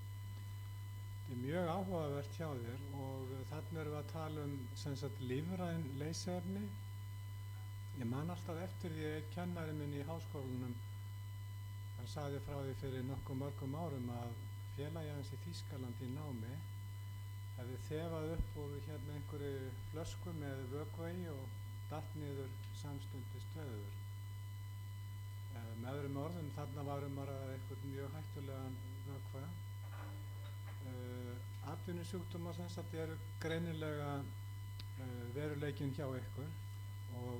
Speaker 5: Þetta er mjög áhugavert hjá þér og þarna erum við að tala lífræn leysiefni. Ég man alltaf eftir því að kennari minn í háskólanum hann sagði frá því fyrir mörgum árum að félagi hans í Þýskalandi í námi hefði þefað upp úr einhverju flösku með vökva í og datt niður samstundis döður. Með öðrum orðum, þarna var að ræða eitthvað mjög hættulegan vökva. Atvinnusjúkdómar sem sagt eru greinilega veruleikinn hjá ykkur og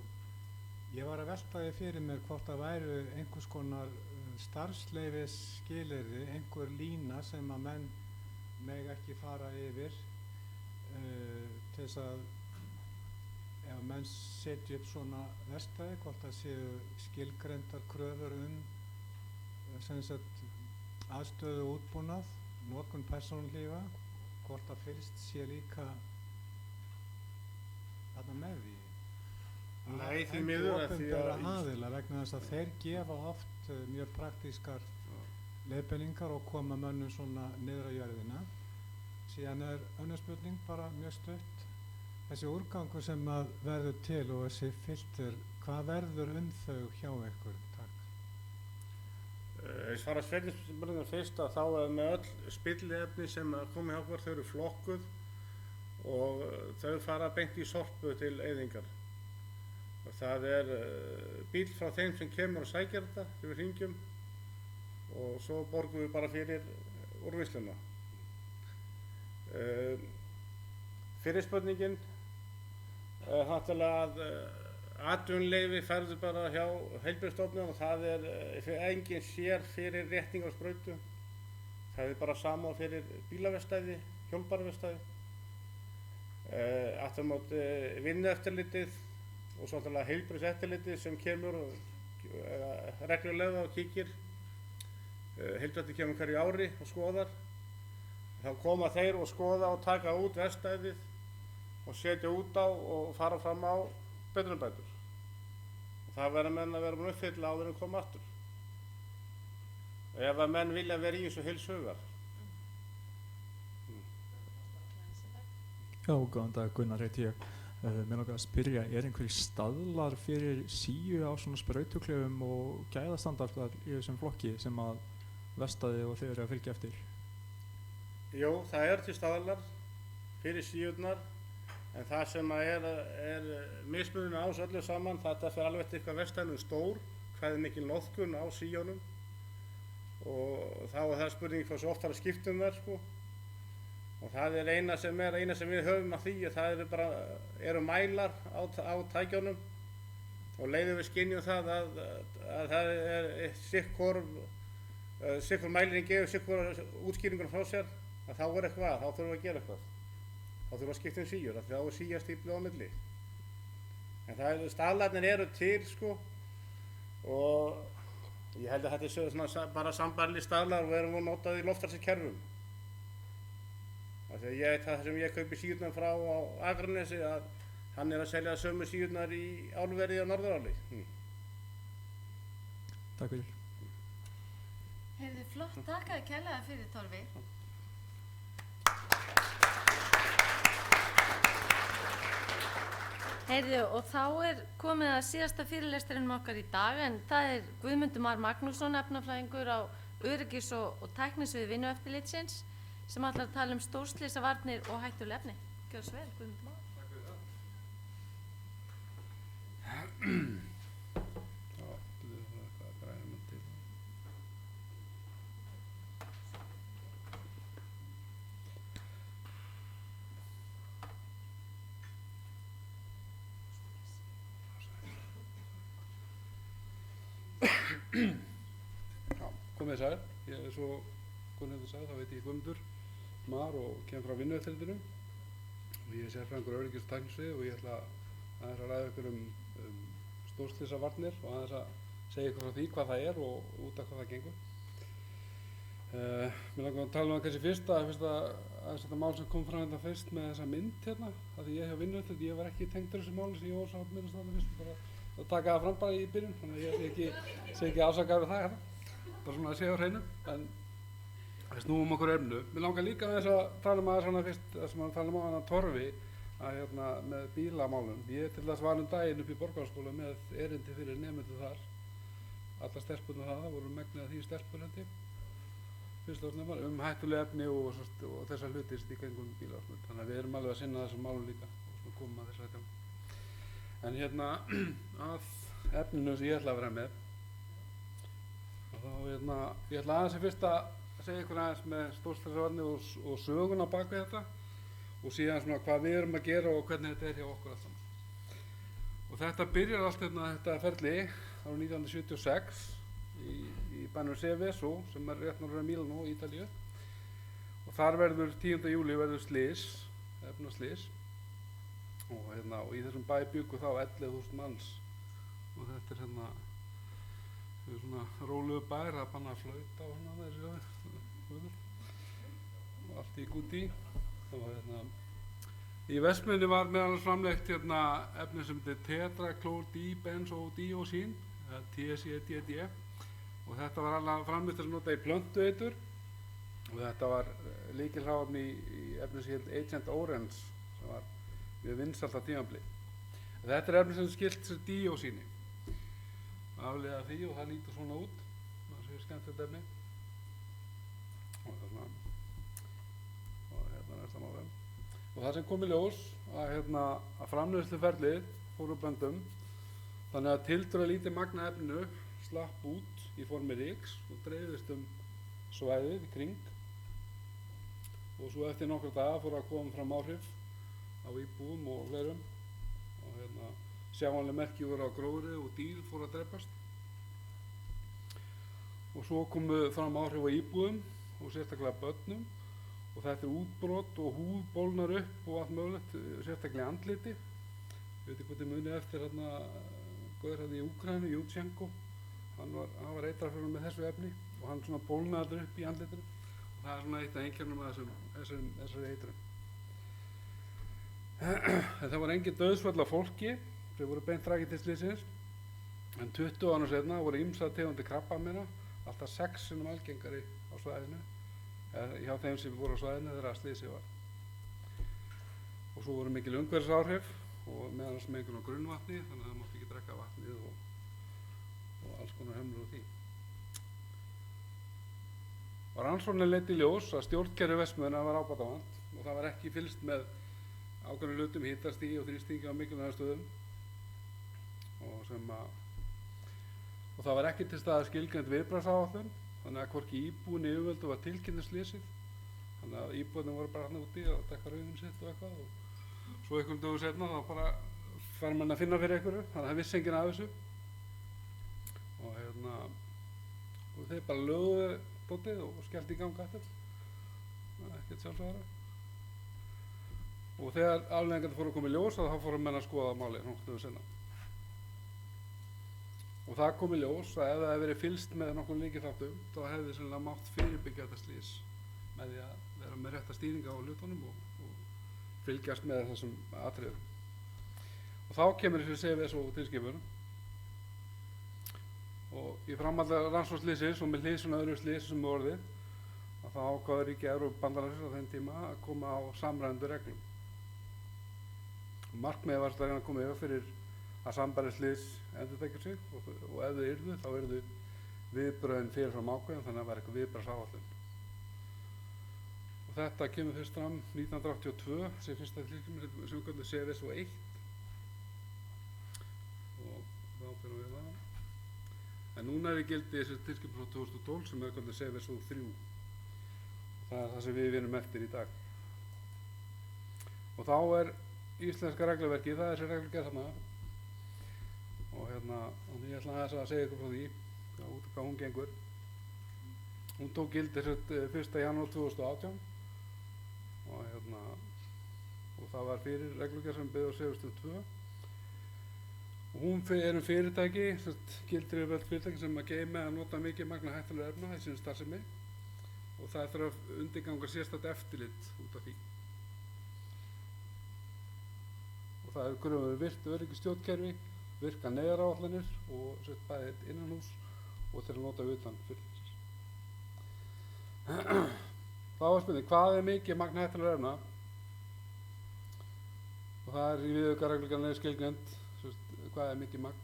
Speaker 5: ég var að velta því fyrir mér hvort það væru einhvers konar starfsleyfis skilyrði, einhver lína sem að menn mega ekki fara yfir til þess að ef menn setja upp svona verkstæði, hvort það séu skilgreindar kröfur sem sagt aðstöðu og útbúnað, notkun persónulífa, hvort það fyrst sé líka þarna með því.
Speaker 13: Nei, því miður að því
Speaker 5: opinbera aðila vegna þess að þeir gefa oft mjög praktískar leiðbeiningar og koma mönnum svona niður á jörðina. Síðan önnur spurning bara mjög stutt. Þessi úrgangur sem að verður til og þessi filter, hvað verður þau hjá ykkur? Takk.
Speaker 13: Ég svara spurningar fyrst að þá með öll spilliefni sem komi hjá okkur, þau eru flokkuð og þau fara beint í sorpu til eyðingar. Og það bíll frá þeim sem kemur og sækir þetta þegar við hringjum og svo borgum við bara fyrir úrvinnsluna. Fyrir spurningin náttúrulega að atvinnuleyfi færðu bara hjá heilbrigðisstofnun og það engin sér fyrir réttingar og sprautu. Það bara sama fyrir bílaverkstæði, hjólbarverkstæði. Aftur á móti vinnueftirlitið og svo náttúrulega heilbrigðiseftirlitið sem kemur reglulega og kíkir. Heilbrigðiseftirlitið kemur hverju ári og skoðar. Þá koma þeir og skoða og taka út verkstæðið og setja út á og fara fram á betrumbætur. Það verða menn að vera búin að uppfylla áður en koma aftur. Ef að menn vilja vera í þessu heils hugar.
Speaker 14: Já, góðan dag, Gunnar heiti ég. Mér langar að spyrja, einhverjir staðlar fyrir síu á svona sprautuklefum og gæðastandardar í þessum flokki sem að verkstæði og þeir eru að fylgja eftir?
Speaker 13: Jú, það til staðlar fyrir síurnar, en það sem er mismunurinn á þessu öllu saman, þetta fer alveg eftir eitthvað verkstæðinu stór, hvað mikil notkun á síunum og þá það spurning hvað svo oft að skiptum þær sko. Og það eina sem við höfum að því að það eru mælar á tækjunum og leiðum við skynjum það að það sikkur mælirinn gefur sikkur útskýringun frá sér að þá eitthvað, þá þurfum við að gera eitthvað. Þá þurfum við að skipta síur, þá síjastífli á milli. En staðlarnir eru til sko og ég held að þetta svona bara sambærilegir staðlar og við erum notað í loftræstikerfum. Það sem ég kaupi síurnar frá á Akranesi að hann að selja sömu síurnar í álverið á Norðuráli.
Speaker 14: Takk fyrir.
Speaker 1: Heyrðu, flott, takk að kærlega fyrir Torfi. Heyrðu, og þá komið að síðasta fyrirlesturinnum okkar í dag en það Guðmundur Mar Magnússon, efnafræðingur á öryggis- og tæknisviði Vinnueftirlitsins sem ætlar að tala stórslysavarnir og hættuleg efni. Gjörðu svo vel, Guðmundur Mar.
Speaker 15: Takk fyrir það. Hvað græðir maður til? Já, komið sæl. Ég svo Gunnhildur sagði, þá heiti ég Guðmundur Mar og kem frá Vinnueftirlitinu og ég sérfræðingur á öryggis- og tæknisviði og ég ætla aðeins að ræða ykkur stórslysavarnir og aðeins að segja ykkur frá því hvað það og út af hvað það gengur. Mér langar að tala kannski fyrst að þetta mál sem kom fram þetta fyrst með þessa mynd hérna, af því ég hjá Vinnueftirlitinu, ég var ekki tengdur þessu máli sem ég var svo minnast þarna fyrst, bara að taka það fram bara í byrjun, þannig að ég sé ekki ásakaður það hérna, bara svona að segja á hreinu, en við snúum okkur efnu. Mér langar líka með þess að tala aðeins hana fyrst, það sem að tala á hana Torfi, að hérna með bílamálum. Ég til þess var daginn upp í Borgarskóla með erindi fyrir nemendur þar. Alla stelpurnar það voru megnið af því stelpur held ég. Fyrst ársnemar, hættuleg efni og þessar hlutir í kringum bílavarnir. Þannig að við erum alveg að sinna þessum málum líka og svona komum að þessari tjá. En hérna að efninu sem ég ætla að vera með. Ég ætla aðeins fyrst að segja ykkur aðeins með stórstressavarnir og söguna bak við þetta og síðan svona hvað við erum að gera og hvernig þetta hjá okkur allt saman. Og þetta byrjar allt þetta ferli árið 1976 í bænum Seveso sem rétt norður Mílanó í Ítalíu. Og þar verður 10. júlí verður efnaslys. Og í þessum bæ bjuggu þá 11.000 manns. Og þetta svona rólegur bær, það banna að flauta og allt í gúti. Í Vestmannaeyjum var meðal annars framleitt efni sem heitir tetraklórdibenzódíosín, TCDD, og þetta var alveg framleitt til að nota í plöntueitur og þetta var lykilhráefni í efni sem heitir Agent Orange sem var mjög vinsælt á tímabili. Þetta er efni sem skylt sér díosíni. Afleiða því og það lítur svona út. Það séu skemmtilegt efni. Og næsta máli. Og það sem kom í ljós að framleiðsluferlið fór úr böndum þannig að tiltölulega lítið magn af efninu slapp út í formi ryks og dreifðist svæðið í kring. Og svo eftir nokkra daga fór að koma fram áhrif á íbúum og fleirum. Og sjáanleg merki voru á gróðri og dýr fór að drepast. Og svo komu fram áhrif á íbúum og sérstaklega börnum. Og þetta útbrot og húð bólnar upp og allt mögulegt, sérstaklega andliti. Ég veit ekki hvað þið munið eftir gaur í Úkraínu, Jútsenko. Hann var eitrað með þessu efni og hann svona bólnaði upp í andlitinu. Og það er svona eitt af einkennum af þessari eitrun. En það var engin dauðsföll af fólki sem voru beint rakið til slysins, en 20 árum seinna voru ýmsar tegundir krabbameina, alltaf 6 sinnum algengari á svæðinu, hjá þeim sem voru á svæðinu þegar slysið var. Og svo voru mikil umhverfisáhrif og meðal annars mengun á grunnvatni, þannig að það mátti ekki drekka vatnið og alls konar hömlur úr því. Og rannsóknin leiddi í ljós að stjórnkerfi Vestmannaeyja var ábótavant og það var ekki fylgst með ákveðnum hlutum, hitastigi og þrýstingi á mikilvægum stöðum og það var ekki til staðar skilgreind viðbragðsáætlun, þannig að hvorki íbúin yfirvöldu var tilkynnt slysið, þannig að íbúinir voru bara úti að dekka rauðin sitt og eitthvað og svo einhverjum dögum seinna þá bara fær mann að finna fyrir einhverju, þannig að það vissi enginn af þessu og þeir bara löguðu dótið og skellti í ganga eftir, ekkert sjálfsagðara. Og þegar afleiðingarnir fóru að koma í ljós þá fóru menn að skoða málið nokkrum dögum seinna. Og það kom í ljós að ef það hefði verið fylgst með nokkrum lykilþáttum þá hefði sennilega mátt fyrirbyggja þetta slys með því að vera með rétta stýringa á hlutunum og fylgjast með þessum atriðum. Og þá kemur þessi Seveso tilskipun og í framhaldi af rannsóknarslysins og með hliðsjón af öðrum slysum sem orðið að þá ákváðu ríki Evrópubandalagsins á þeim tíma að koma á samræmdum reglum. Markmiðið var að reyna að koma yfir fyrir að sambærileg slys endurtækja sig og ef þau yrðu þá yrðu viðbrögðin fyrirfram ákveðin þannig að það var eitthvað viðbragðsáætlun. Og þetta kemur fyrst fram 1982 sem fyrsta tilskipun sem við köllum Seveso 1 og þá fyrir við það. En núna er í gildi þessi tilskipun frá 2012 sem er köllum Seveso 3 og það er það sem við vinnum eftir í dag. Og þá er íslenska regluverkið, það er þessi reglugerð þarna og ég ætla aðeins að segja ykkur frá því hvað hún gengur. Hún tók gildi 1. janúar 2018 og það var fyrir reglugerð sem byggði á Seveso 2 og hún fyrirtæki, gildir yfirvöld fyrirtæki sem að geyma að nota mikið magna hættulegra efna í sinni starfsemi og það þarf að undirganga sérstakt eftirlit út af því. Og það er kröfuð virkt öryggistjórnkerfi, virka neyðaráætlanir og sett bæði innanhús og til að nota utan fyrirtækisins. Þá var spurning, hvað er mikið magn hættulegra efna? Og það er í viðaukareglugerðinni skilgreind hvað er mikið magn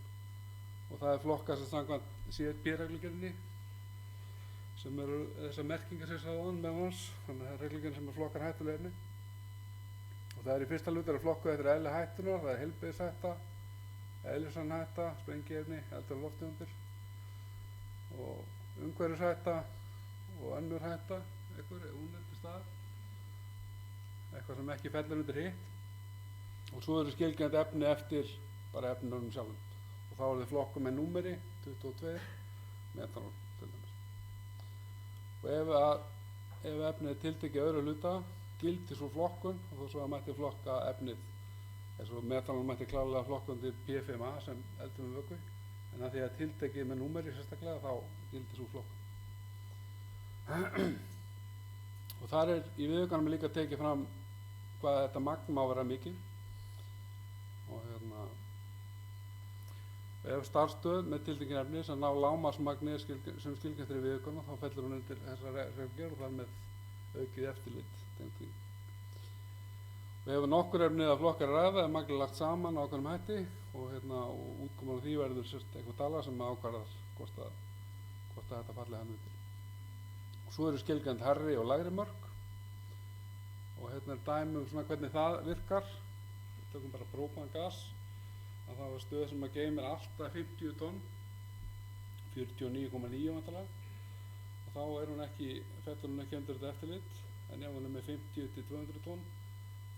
Speaker 15: og það er flokkað sem samkvæmt CSB-reglugerðinni sem eru þessar merkingar sem ég sagði áðan með hans, þannig að það er reglugerðin sem flokkar hættuleg efni og það er í fyrsta hluta flokkuð eftir eðli hættunar, það er heilbrigðishætta, eðlisvæn hætta, sprengiefni, eldur og lofttegundir og umhverfishætta og önnur hætta, einhver, hún er til staðar, eitthvað sem ekki fellur undir hitt. Og svo eru skilgreind efni eftir bara efnunum sjálfum. Og þá eru þið flokkuð með númeri, 22, metanól til dæmis. Og ef efnið er tiltekið öðru hluta, gildir svo flokkun og þó svo að mætti flokka efnið, eins og metanól mætti klárlega flokka undir P5A sem eldur með vökvi, en að því að tiltekið með númeri sérstaklega þá gildir svo flokkun. Og þar er í viðaukanum líka tekið fram hvað þetta magn má vera mikið. Og ef starfsstöð með tiltekin efni sem ná lágmarksmagni sem skilgreint í viðaukanum, þá fellur hún undir þessar reglugerð og þar með aukið eftirlit tengt því. Og ef nokkur efni eða flokkar er ræða er magnið lagt saman á ákveðnum hætti og útkoman af því verður eitthvað tala sem ákvarðar hvort að þetta falli hann undir. Og svo eru skilgreind hærri og lægri mörk og er dæmi svona hvernig það virkar. Við tökum bara própangas, að það var stöð sem að geymir alltaf 50 tonn, 49,9 vantarlega, og þá fellur hún ekki undir þetta eftirlit, en ef hún er með 50 til 200 tonn,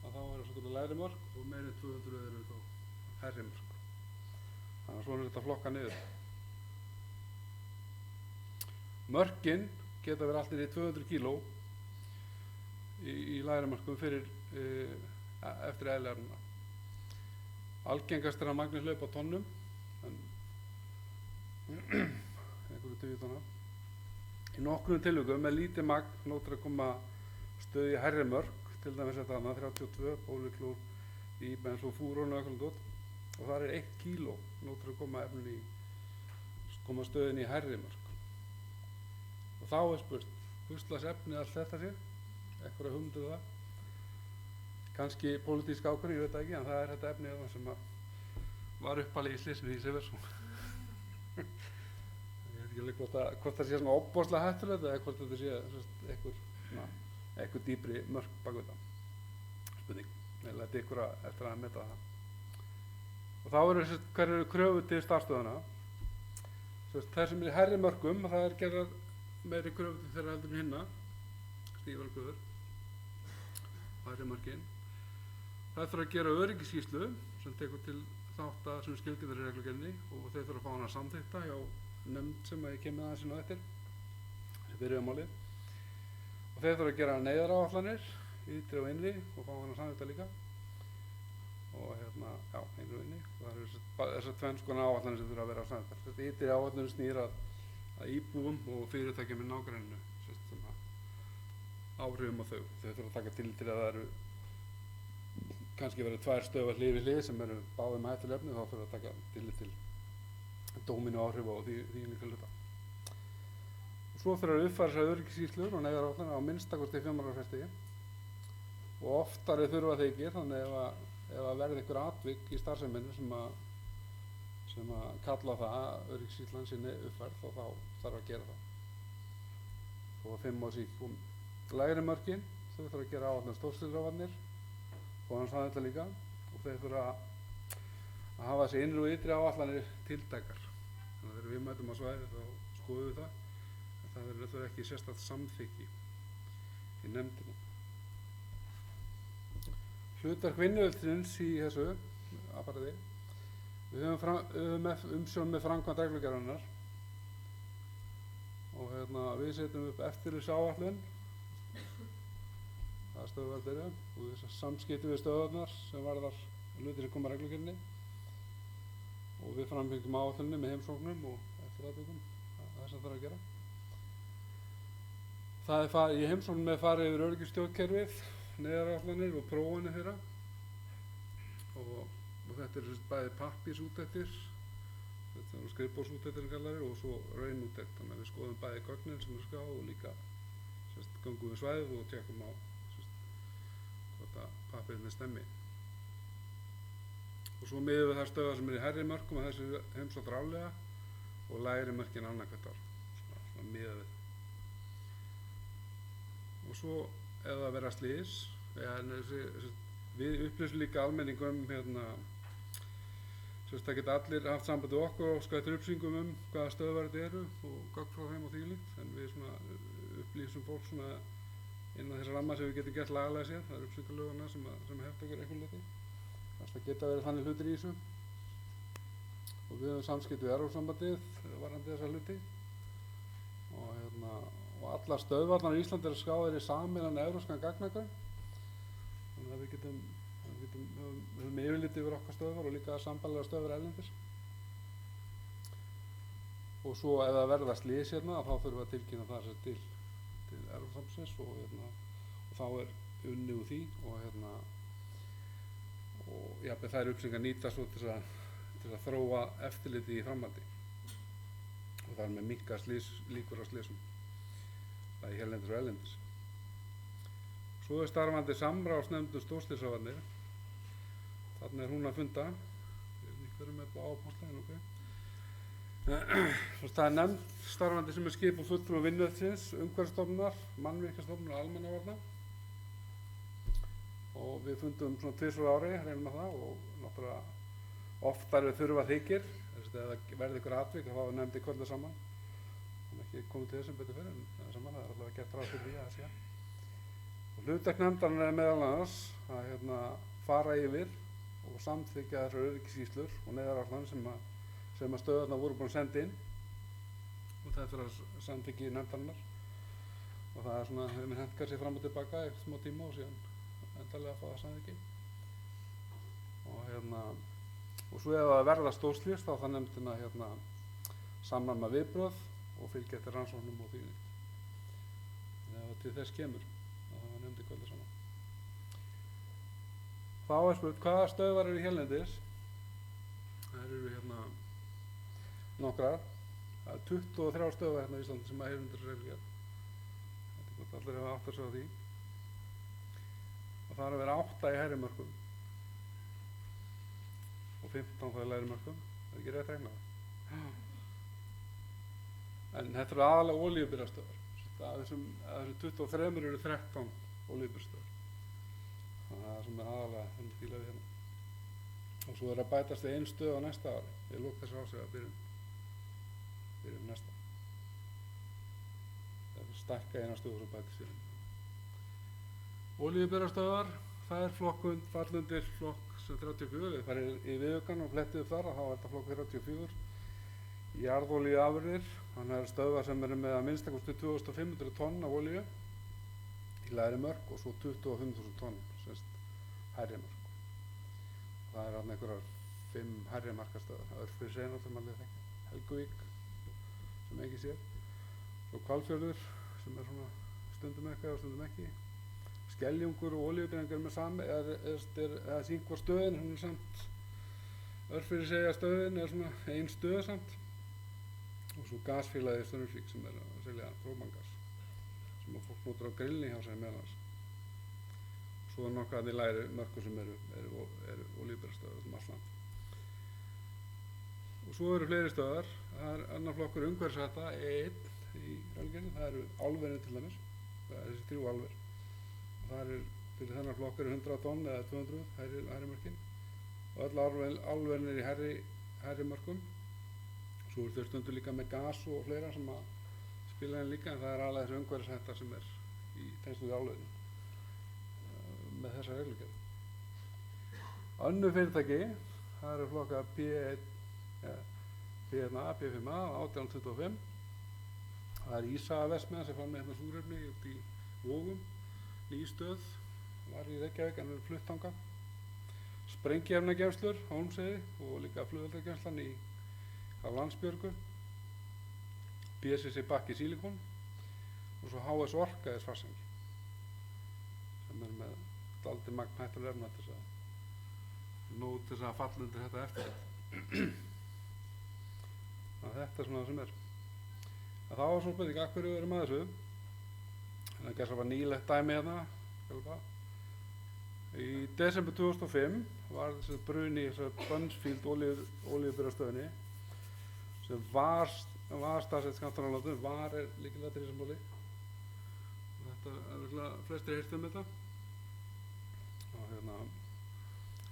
Speaker 15: að þá eru svona lægri mörk og meiri en 200 eru þá hærri mörk. Þannig að svona er þetta flokka niður. Mörkin geta verið allt í 200 kíló í lægri mörkum eftir eðlileguna. Algengast er að magnið hlaupa á tonnum, en einhverju 10 tonna. Í nokkrum tilvikum með lítið magn nótur að koma stöð í hærri mörk, til dæmis þetta annað 32 bóliklór í bensófúrón og eitthvað dót, og þar er 1 kíló nótur að koma stöðin í hærri mörk. Og þá er spurt, hvurslags efni allt þetta sé, eitthvað hugmyndir það. Kannski pólitísk ákvörðun, ég veit það ekki, en það er þetta efni sem var uppalið í slysinu í Silversson. Ég veit ekki alveg hvort það sé svona ofboðslega hættulegt eða hvort þetta sé eitthvað dýpri mörk bak við það. Spurning, ég læti ykkur eftir að meta það. Og þá eru hver eru kröfur til starfsstöðvanna. Þær sem eru í hærri mörkum, það er gerðar meiri kröfur til þeirra heldur en hinna, stífari kröfur, hærri mörkin. Það þarf að gera öryggisskýrslu sem tekur til þátta sem skilgreindar í reglugerðinni og þeir þurfa að fá hana samþykkta hjá nefnd sem ég kem með aðeins inn á eftir, sem byrjuð á málið. Og þeir þurfa að gera neyðaráætlanir, ytri og innri, og fá hana samþykkta líka. Og innri og inni. Og það eru þessar tvenns konar áætlanir sem þurfa að vera samþykktar. Þetta ytri áætlanir snýr að íbúum og fyrirtækjum í nágrenninu, áhrifum á þau. Þau þurfa að taka til að það eru kannski verið 2 stöðvar hlið við hlið sem eru báðir með hættuleg efni, þá þurfa að taka til dóminu áhrif og því líka hluta. Og svo þurfa að uppfæra þessar öryggisskýrslur og neyðaráætlanir á minnstakosti 5 ára fresti og oftari þurfa þykir, þannig ef að verði einhver atvik í starfseminu sem að kalla það öryggisskýrslan sinni uppfærð og þá þarf að gera það. Og 5 ára sík lægri mörkin, þau þurfa að gera áætlanir stórskilrávarnir og hann sagði þetta líka og þeir þurfa að hafa þessi innri og ytri áætlanir tiltækar. Þannig að þegar við mætum á svæði þá skoðum við það, en það verður ekki sérstakt samþykki í nefndinni. Hlutverk vinnueftirlitsins í þessu apparati. Við höfum umsjón með framkvæmd reglugerðarinnar og við setjum upp eftirlitsáætlun. Það er stöðvarnir og þess að samskipti við stöðvarnar sem varðar hlutir sem koma að reglugerðinni og við framfylgjum áætlunni með heimsóknum og eftiratvikum, það sem þarf að gera. Það er í heimsóknum með farið yfir öryggisstjórnkerfið, neyðaráætlanir og prófanir þeirra og þetta er bæði pappírsúttektir, þetta er skrifborðsúttektir og svo raunúttekt, þannig að við skoðum bæði gögnin sem við ská og líka göngum við svæðið og tjekkum á hvort að pappírinn stemmi. Og svo miðum við þær stöðvar sem eru í hærri mörkum að þessu heimsótt ráðlega og lægri mörkin annað hvert ár, svona miðað við. Og svo ef það verða slys, við upplýsum líka almenningum Það geta allir haft samband við okkur og óskað eftir upplýsingum hvaða stöðvar þetta eru og gögn frá þeim og því líkt, en við svona upplýsum fólk svona innan þessa ramma sem við getum gert lagalega séð. Það eru upplýsingalöguna sem hefta okkur einhvern leyti. Það geta verið þannig hlutir í þessu og við höfum samskipti við Evrópusambandið varðandi þessa hluti og allar stöðvarnar í Íslandi eru skráðir í sameiginlegan evrópskan gagnagrunn, þannig að við höfum yfirlit yfir okkar stöðvar og líka sambærilegar stöðvar erlendis. Og svo ef það verða slys hérna þá þurfum við að tilkynna það sér til Evrópusambandsins og þá er unnið úr því og jafnvel þær upplýsingar nýtast svo til að þróa eftirliti í framhaldi og þar með minnka líkur á slysum, bæði hérlendis og erlendis. Svo er starfandi samráðsnefnd um stórslysvarnir. Þarna er hún að funda. Við erum með á póstlegin, Það er nefnd starfandi sem er skipuð fulltrúum Vinnueftirlitsins, Umhverfisstofnunar, Mannvirkjastofnunar og Almannavarna. Og við fundum svona 2 ári, reynum að það, og náttúrulega oftar við þurfa þykir. Ef það verði ykkur atvik þá er nefndi kvölda saman. Það er ekki komið til þessum betur fyrir, en það er saman, það er allavega gert ráð fyrir því að það sé. Og hlutverk nefndarinnar er meðal annars að fara yfir og samþykkja þessar öryggisskýrslur og neyðaráætlanir sem að stöðvarnar voru búin að senda inn og þetta er að samþykki nefndarinnar og það er svona, hefur hentkað sér fram og tilbaka eitt smá tíma og síðan endanlega að fá það samþykki og svo ef það verða stórslys þá það nefndin að samræma viðbrögð og fylgja eftir rannsóknum og því ef til þess kemur það nefndi kvölda saman. Þá er spurt hvaða stöðvar eru hérlendis. Það eru nokkrar. Það er 23 stöðvar hérna í Íslandi sem að undir þessu reglugerð. Þetta er gott allir hafa átt að sjá því. Og það er að vera 8 í hærri mörkum og 15 það í lægri mörkum. Það er ekki rétt reglað. En þetta eru aðalega olíubirgðastöðvar. Af þessum 23 eru 13 olíubirgðastöðvar. Það sem er aðalega þannig fíla við hérna. Og svo er að bætast við 1 stöð á næsta ári. Ég lók þessu ásega að byrjum næsta. Það er stækka 1 stöð og svo bætast við. Olíubirgðastöðvar, það er flokkund, fallundir flokk sem 34. Við farum í viðaukann og flettið upp þar og þá er þetta flokk 34. Jarðolíuafurðir, þannig að það eru stöðvar sem eru með að minnstakosti 2500 tonn af olíu í lægri mörk og svo 25.000 tonn, hærri mörk. Það er þarna einhverjar 5 hærri markastöðvar. Örfirisey náttúrulega mann þekkja, Helguvík sem ekki sér, svo Hvalfjörður sem er svona stundum eitthvað og stundum ekki, Skeljungur og olíudreifingar með sami, eða síngvar stöðin, hún er samt, Örfiriseyja stöðin er svona 1 stöð samt. Og svo gasfélagið Straumsvík sem er að selja própangas sem að fólk notar á grillni hjá sér meðal annars. Svo er nokkað í lægri mörkum sem eru olíubirgðastöðvar um allt land. Og svo eru fleiri stöðvar. Það er annar flokkur umhverfishætta, E1 í reglugerðinni. Það eru álverin til dæmis. Það er þessi 3 álver. Og það er fyrir þennan flokk eru 100 tonn eða 200 hærri mörkin. Og öll álverin í hærri mörkum. Svo eru þau stundur líka með gas og fleira sem að spila henni líka, en það er alveg þessi umhverfishætta sem er í tengslum við álverinu með þessa reglugerð. Önnur fyrirtæki, það eru flokka P1A, P5A, 1825. Það er Ísaverksmiðjan sem fann með hérna súrefni út í Vogum, ný stöð, var í Reykjavík en er flutt þangað. Sprengiefnageymslur á Hólmsheiði og líka flugeldageymslan á Landsbjörgu, BSC Bakki Silikon og svo HS Orka Svarsengi sem er með dálítið magn hættulegra efna til þess að falla undir þetta eftirlit. Þetta er svona það sem er. Það var svona spurning, af hverju erum að þessu? Það er var nýlegt dæmi hérna. Í desember 2005 var þessi bruni í þessari Buncefield olíubirgðastöðinni sem var staðsett skammt frá landinu, var er lykilatriði í þessu máli. Þetta er flestir heyrt um þetta.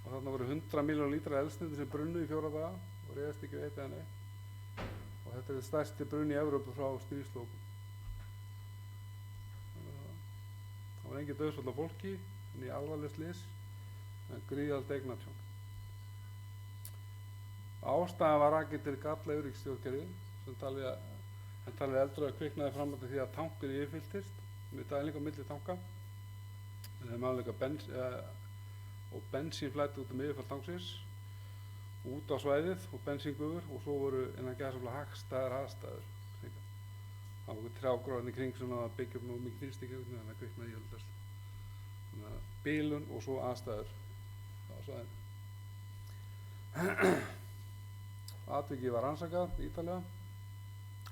Speaker 15: Og og þarna voru 100 miljónir lítra eldsneyti sem brunnu í 4 daga og réðst ekki við eitt eða neitt. Og þetta er stærsti brunn í Evrópu frá stríðslokum. Það var engin dauðsfall á fólki, en í alvarleg slys, en gríðarlegt eignatjón. Ástæðan var rakin til galla öryggistjórnkerfi sem talið eldra kviknaði fram að því að tankur yfirfylltist með dæling á milli tanka. Þeim afleika og bensín flæddi út yfirfall tanksins út á svæðið og bensíngufur og svo voru innan gæðsaflega hagstæðar aðstæður. Það var trjágróðan í kring sem að byggja upp mikið þrýsting þannig að kviknaði íhaldast. Þannig að bilun og svo aðstæður á svæðinu. Atvikið var rannsakað ítarlega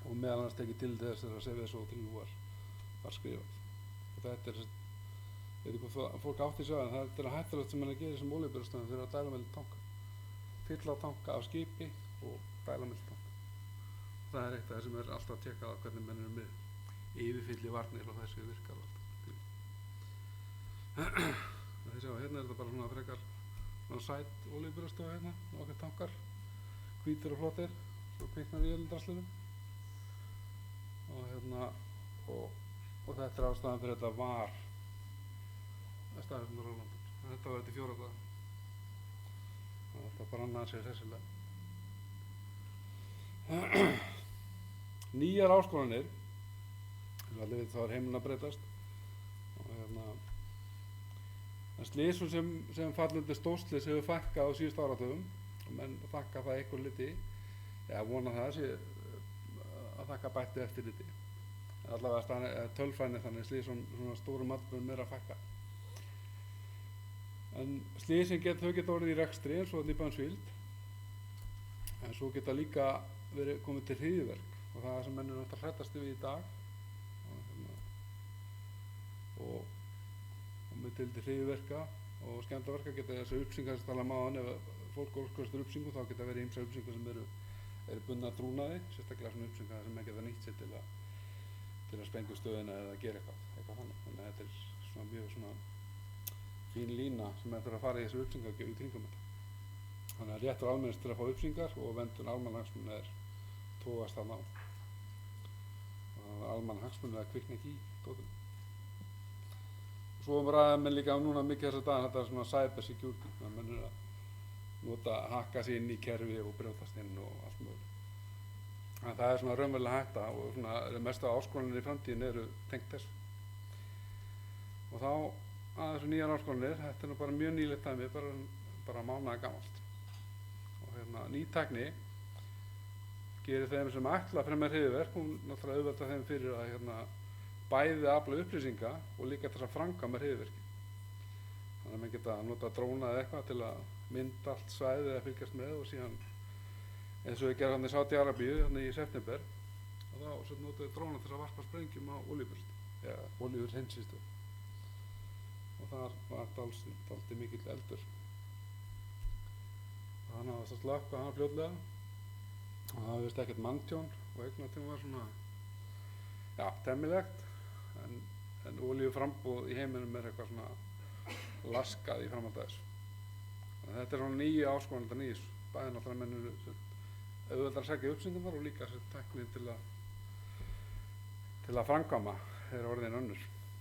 Speaker 15: og meðal annars tekið til þess að Seveso 3 var skrifað. Og þetta er, ég veit ekki hvað fólk átti sig á, en það er hættulegt sem að gera sem olíubirgðastöðum þegar að dæla melli tanka. Fylla tanka af skipi og dæla melli tanka. Það er eitt af það sem er alltaf að tjekka á hvernig menn eru með yfirfylli varnir og þessi virkar alltaf. Þið sjá, hérna er þetta bara svona frekar svona sæt olíubirgðastöð hérna, okkar tankar, hvítir og flottir, svo kviknar í eldraslinu. Og hérna, og þetta er ástæðan fyrir þetta var staðismundur á landum. Þetta var þetta í 4 daga. Þetta brann að sér sessilega. Nýjar áskoranir, allir veit þá er heimurinn að breytast. Og hérna, en slysum sem fallandi stórslys hefur fækkað á síðustu áratugum og menn þakka það einhver liti, eða vona það sé að þakka bættu eftirliti. Allavega tölfræðinni þannig slysum svona stórum atburðum er að fækka. En slysin þau geta orðið í rekstri eins og í Bönsvíld, en svo geta líka verið komið til hryðjuverk og það sem menn eru náttúrulega hræddast við í dag og með til hryðjuverka og skemmdarverka geta þessi upplýsingar sem tala um áðan, ef fólk óskast upplýsingu þá geta verið ýmsar upplýsingar sem eru bundnar trúnaði, sérstaklega svona upplýsingar sem menn geta nýtt sér til að sprengja stöðina eða gera eitthvað þannig. Þannig að þetta er svona mjög svona fín lína sem þurfa að fara í þessu upplýsingargjöf í kringum þetta. Þannig að réttur almennings til að fá upplýsingar og verndun almannahagsmuna er togast þarna á. Og það var almannahagsmuna að kvikna ekki í dótinu. Og svo ræða menn líka núna mikið þessa daga, þetta er svona cyber security, þannig að menn eru að hakka sig inn í kerfi og brjótast inn og allt mögulegt. Þannig að það er svona raunverulega hætta og svona mestu áskoranir í framtíðin eru tengt þessu. Og þá að þessu nýjar áskoranir, þetta er nú bara mjög nýlegt dæmi, bara mánaða gamalt. Og hérna, ný tækni gerir þeim sem ætla að fremja hryðjuverk, hún náttúrulega auðvelda þeim fyrir að hérna, bæði afla upplýsinga og líka þess að framkvæma hryðjuverki. Þannig að menn geta nota dróna eða eitthvað til að mynda allt svæðið eða fylgjast með og síðan eins og við gerum hann í Sádi-Arabíu hérna í september og þá notaðu dróna til að varpa sprengjum á olíubirgðastöð eða olíuhreinsinstöð. Og þar var dálítið mikill eldur. Það náðist að slökkva hann fljótlega og það hafðist ekkert manntjón og eignatjón var svona, já, temmilegt en olíuframbúð í heiminum er eitthvað svona laskað í framhaldi af þessu. Þetta er svona nýju áskorandi nýjus, bæði náttúrulega mennur auðveldar að segja uppsendingar og líka tekni til að framkvæma er orðin önnur.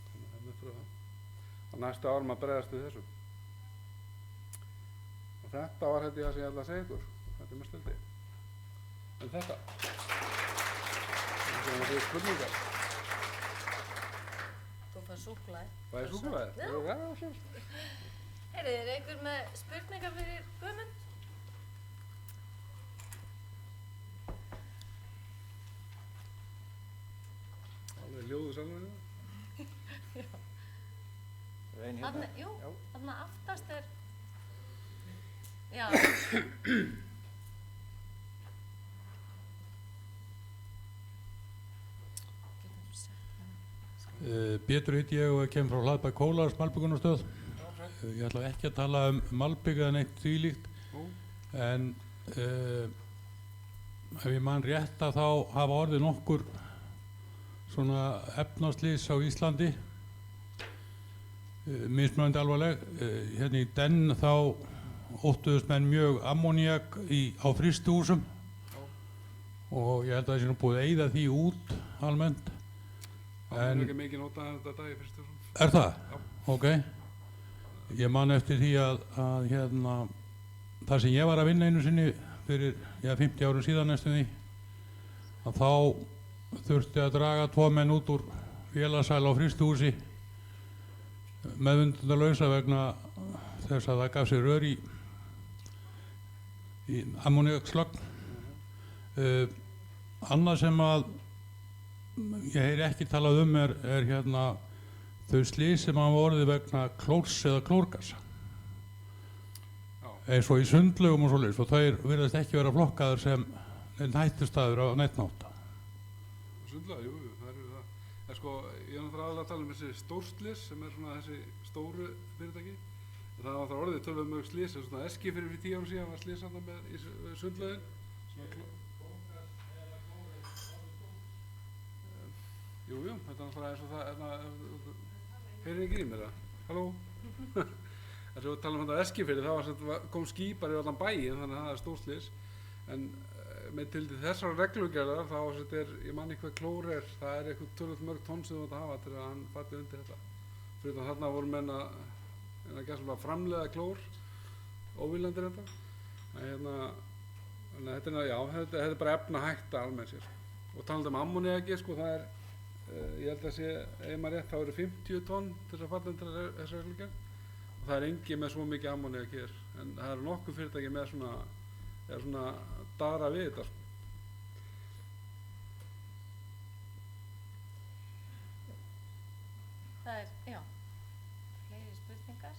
Speaker 15: Þannig að það á næstu árum að bregðast við þessu. Og þetta var þetta sem ég ætla að segja ykkur. Þetta er mjög stöldi. En þetta. Það er spurningar.
Speaker 1: Þú fær súkkulaði.
Speaker 15: Það er súkkulaði?
Speaker 1: Já. Heyrðu, er einhver með spurningar fyrir Guðmund?
Speaker 15: Alveg ljóðu salvinu.
Speaker 1: Já.
Speaker 11: Hérna.
Speaker 1: Jú, þarna aftast er, já.
Speaker 16: Pétur heiti ég og kem frá Hlaðbæk Kólars malbyggunarstöð. Ég ætla ekki að tala malbygg eða neitt þvílíkt, en ef ég man rétt að þá hafa orðið nokkur svona efnaslys á Íslandi, mismunandi alvarleg. Hérna í Den þá óttuðust menn mjög ammóníak á frystihúsum og ég held að það sé nú búið að eyða því út almennt.
Speaker 15: Það er ekki mikið notað þetta dag í frystihúsum.
Speaker 16: Er það?
Speaker 15: Já.
Speaker 16: Ok. Ég man eftir því að þar sem ég var að vinna einu sinni fyrir 50 árum síðan næstum því, að þá þurfti að draga 2 menn út úr félagsæl á frystihúsi meðvindunarlausa vegna þess að það gaf sér rör í ammóníakslögn. Annað sem að ég heyri ekki talað er þau slys sem hafa orðið vegna klórs eða klórgasa. Eins og í sundlaugum og svoleiðis, og þær virðast ekki vera flokkaðar sem hættustaður á netnáta.
Speaker 15: Sundlaug, jú, það eru það. En sko, ég er náttúrulega aðalega að tala þessi stórslys sem svona þessi stóru fyrirtæki. Það var það orðið tölvöld mjög slys, svona eski fyrir 10 árum síðan var slys þarna með í sundlaugin. Jú, þetta er náttúrulega eins og það, heyrið ekki í mér það? Halló? Þess að við talum þetta Eskifirði, þá kom skýpar í allan bæinn, þannig að það er stórslys. En með til þessar reglugerðar, þá ég man ekki hvað klór það er eitthvað tölvöld mörg tonn sem þú átt að hafa til að hann falli undir þetta. Fyrir þarna voru menn að framleiða klór, óviljandi þetta. Þannig að þetta er bara efnahætta almennt sér. Og talandi ammóníaki, sko, það er ég held að sé, ef maður rétt, þá eru 50 tonn til þess að falla undir þessa reglugerð og það er engin með svo mikið ammóníak hér, en það eru nokkuð fyrirtæki með svona dara við þetta, sko.
Speaker 1: Það er, já, fleiri spurningar.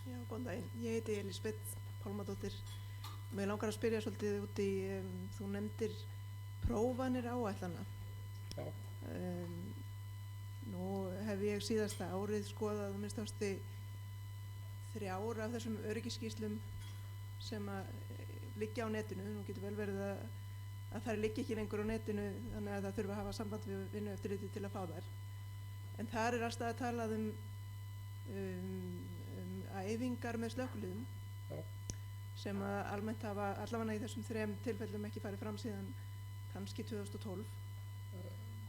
Speaker 17: Já, góðan daginn. Ég heiti Elísabeth Pálmadóttir. Mig langar að spyrja svolítið út í, þú nefndir prófanir áætlana.
Speaker 15: Já.
Speaker 17: Nú hef ég síðasta árið skoðað minnst ásti 3 af þessum öryggisskýrslum sem að liggja á netinu. Nú getur vel verið að þær liggja ekki lengur á netinu, þannig að það þurfa að hafa samband við vinnueftirlitið til að fá þær. En þar er alltaf að talað æfingar með slökkviliðum sem að almennt hafa allavega í þessum 3 tilfellum ekki farið fram síðan kannski 2012.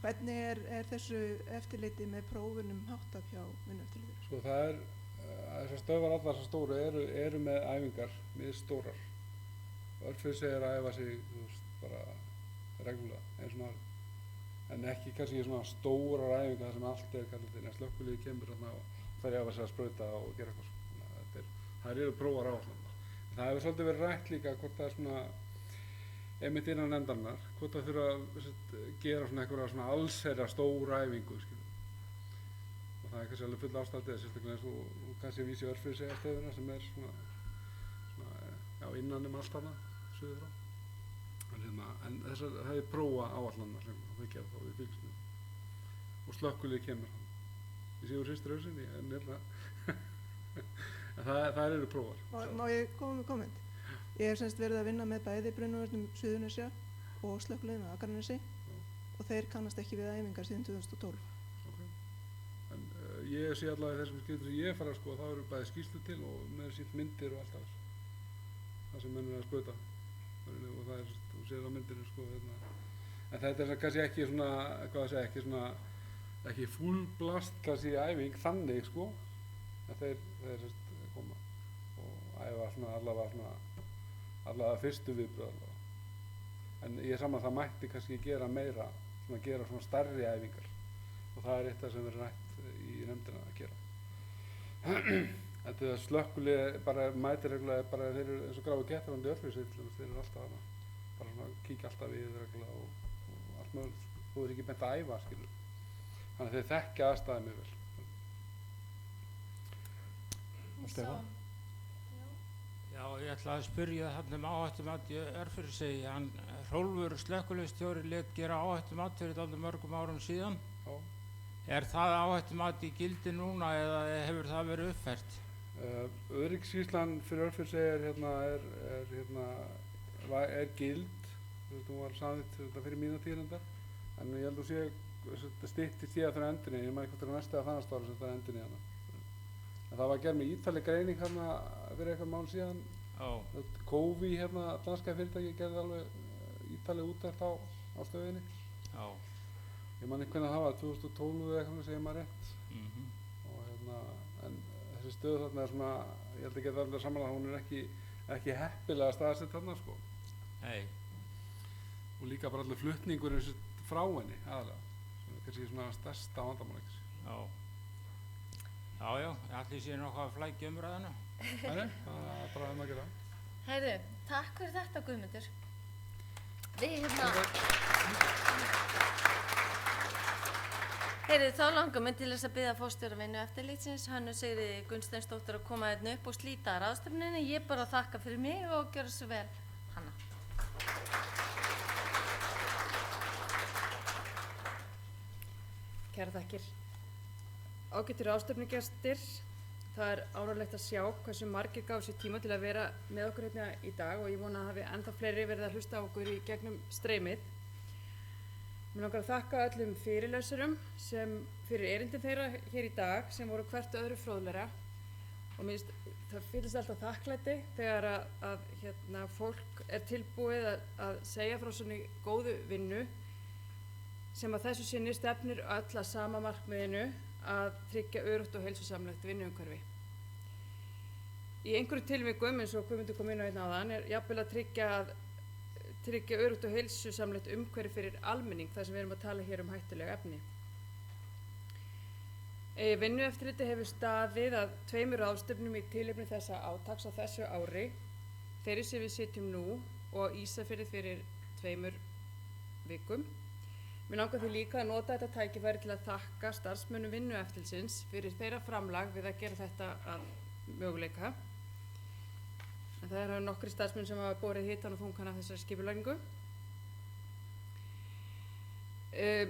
Speaker 17: Hvernig er þessu eftirliti með prófunum háttað hjá vinnueftirlitinu?
Speaker 15: Sko það þessar stöðvar allar þessar stóru eru með æfingar mjög stórar. Örfissi að æfa sig, þú veist, bara reglulega eins og náður. En ekki kannski svona stórar æfingar þar sem allt kallað til, en slökkviliðið kemur þarna og þær æfa sig að sprauta og gera eitthvað svona. Það eru prófar áætlanir. Það hefur svolítið verið rætt líka hvort það er svona einmitt innan nefndarinnar, hvort það þurfa að gera svona einhverja svona allsherjar stóra æfingu, skilur. Og það er kannski alveg full ástæða sérstaklega eins og kannski vísi Örfirisey stöðuna sem er svona innan allt þarna, suður frá. En það er prófa áætlanir sem við gerum þá við fylgstum. Og slökkviliðið kemur hann. Ég sé úr hristir hausinni, en það eru prófar.
Speaker 17: Má ég koma með komment? Ég hef semst verið að vinna með bæði brunavörnum Suðurnesja og slökkviliðinu á Akranesi og þeir kannast ekki við æfingar síðan 2012.
Speaker 15: Okay. En ég sé allavega í þessum skýrslum sem ég fara að skoða, þá eru bæði skýrslu til og með sínt myndir og allt af þessu. Það sem menn er að skauta. Og það er, þú séð á myndinu, sko, en þetta er kannski ekki svona, hvað það segja, ekki full blast kannski æfing þannig, sko, en þeir koma og æfa svona allavega fyrstu viðbröð allavega. En ég er saman að það mætti kannski gera meira, gera svona stærri æfingar og það er eitt af sem verður rætt í nefndina að gera. Þetta er slökkvilið, bara mætir reglulega, bara þeir eru eins og gráu gettarandi Örfirisey til dæmis, þeir eru alltaf hana, bara svona kíkja alltaf við reglulega og allt mögulegt, þú er ekki beint að æfa, skilur. Þannig að þeir þekkja aðstæði mjög vel.
Speaker 4: Stefán? Já, ég ætla að spyrja þarna áhættumat í Örfirisey. Hrólfur slökkviliðsstjóri lét gera áhættumat fyrir dálítið mörgum árum síðan.
Speaker 15: Já.
Speaker 4: Er það áhættumat í gildi núna eða hefur það verið uppfært?
Speaker 15: Öryggisskýrslan fyrir Örfirisey er gild. Hún var samþykkt fyrir mína tíðarendar. En ég held að sé styttist í að það er endurinn. Ég maður ekki hvort það er næstu að þannast ára sem það er endurinn í hana. En það var gerð með ítarleg greining hérna fyrir eitthvað mál síðan. Kofi hérna, danska fyrirtæki, gerði alveg ítarleg úttekt á stöðinni.
Speaker 4: Já.
Speaker 15: Ég man ekki hvernig það var, 2012 eða eitthvað segir maður rétt. Og hérna, en þessi stöð þarna er svona, ég held að geta alveg samanlega að hún er ekki heppilega staðsett þarna sko.
Speaker 4: Nei.
Speaker 15: Og líka bara allir flutningurinn frá henni aðalega, sem er kannski svona stærsta vandamál ekki.
Speaker 4: Já. Já, allir sé nokkuð að flækja umræðuna.
Speaker 15: Nei, það er bara að gera.
Speaker 1: Heyrðu, takk fyrir þetta Guðmundur. Við Heyrðu, þá langar mig til þess að biðja forstjóra Vinnueftirlitsins, Hönnu Sigríði Gunnsteinsdóttur, að koma hérna upp og slíta ráðstefnunni. Ég bara þakka fyrir mig og gjörðu svo vel, Hanna.
Speaker 18: Kæra þakkir. Ágættir ráðstefnugestir, það er ánægjulegt að sjá hversu margir gáfu sér tíma til að vera með okkur hérna í dag og ég vona að hafi ennþá fleiri verið að hlusta á okkur í gegnum streymið. Mér langar að þakka öllum fyrirlesurum sem fyrir erindin þeirra hér í dag sem voru hvert öðru fróðlegra og það fyllist alltaf þakklæti þegar að fólk er tilbúið að segja frá svona góðu vinnu sem að þessu sinni stefnir öll að sama markmiðinu að tryggja öruggt og heilsusamlegt vinnuumhverfi. Í einhverju tilvikum, eins og Guðmundur kom inn á hérna áðan, er jafnvel að tryggja öruggt og heilsusamlegt umhverfi fyrir almenning þar sem við erum að tala hér um hættuleg efni. Vinnueftirlitið hefur staðið að 2 ráðstefnum í tilefni þessa átaks á þessu ári, þeirri sem við sitjum nú og Ísafirði fyrir 2 vikum. Mér langar því líka að nota þetta tækifæri til að þakka starfsmönnum Vinnueftirlitsins fyrir þeirra framlag við að gera þetta að möguleika. En það eru nokkrir starfsmenn sem hafa borið hitann og þungan af þessari skipulagningu.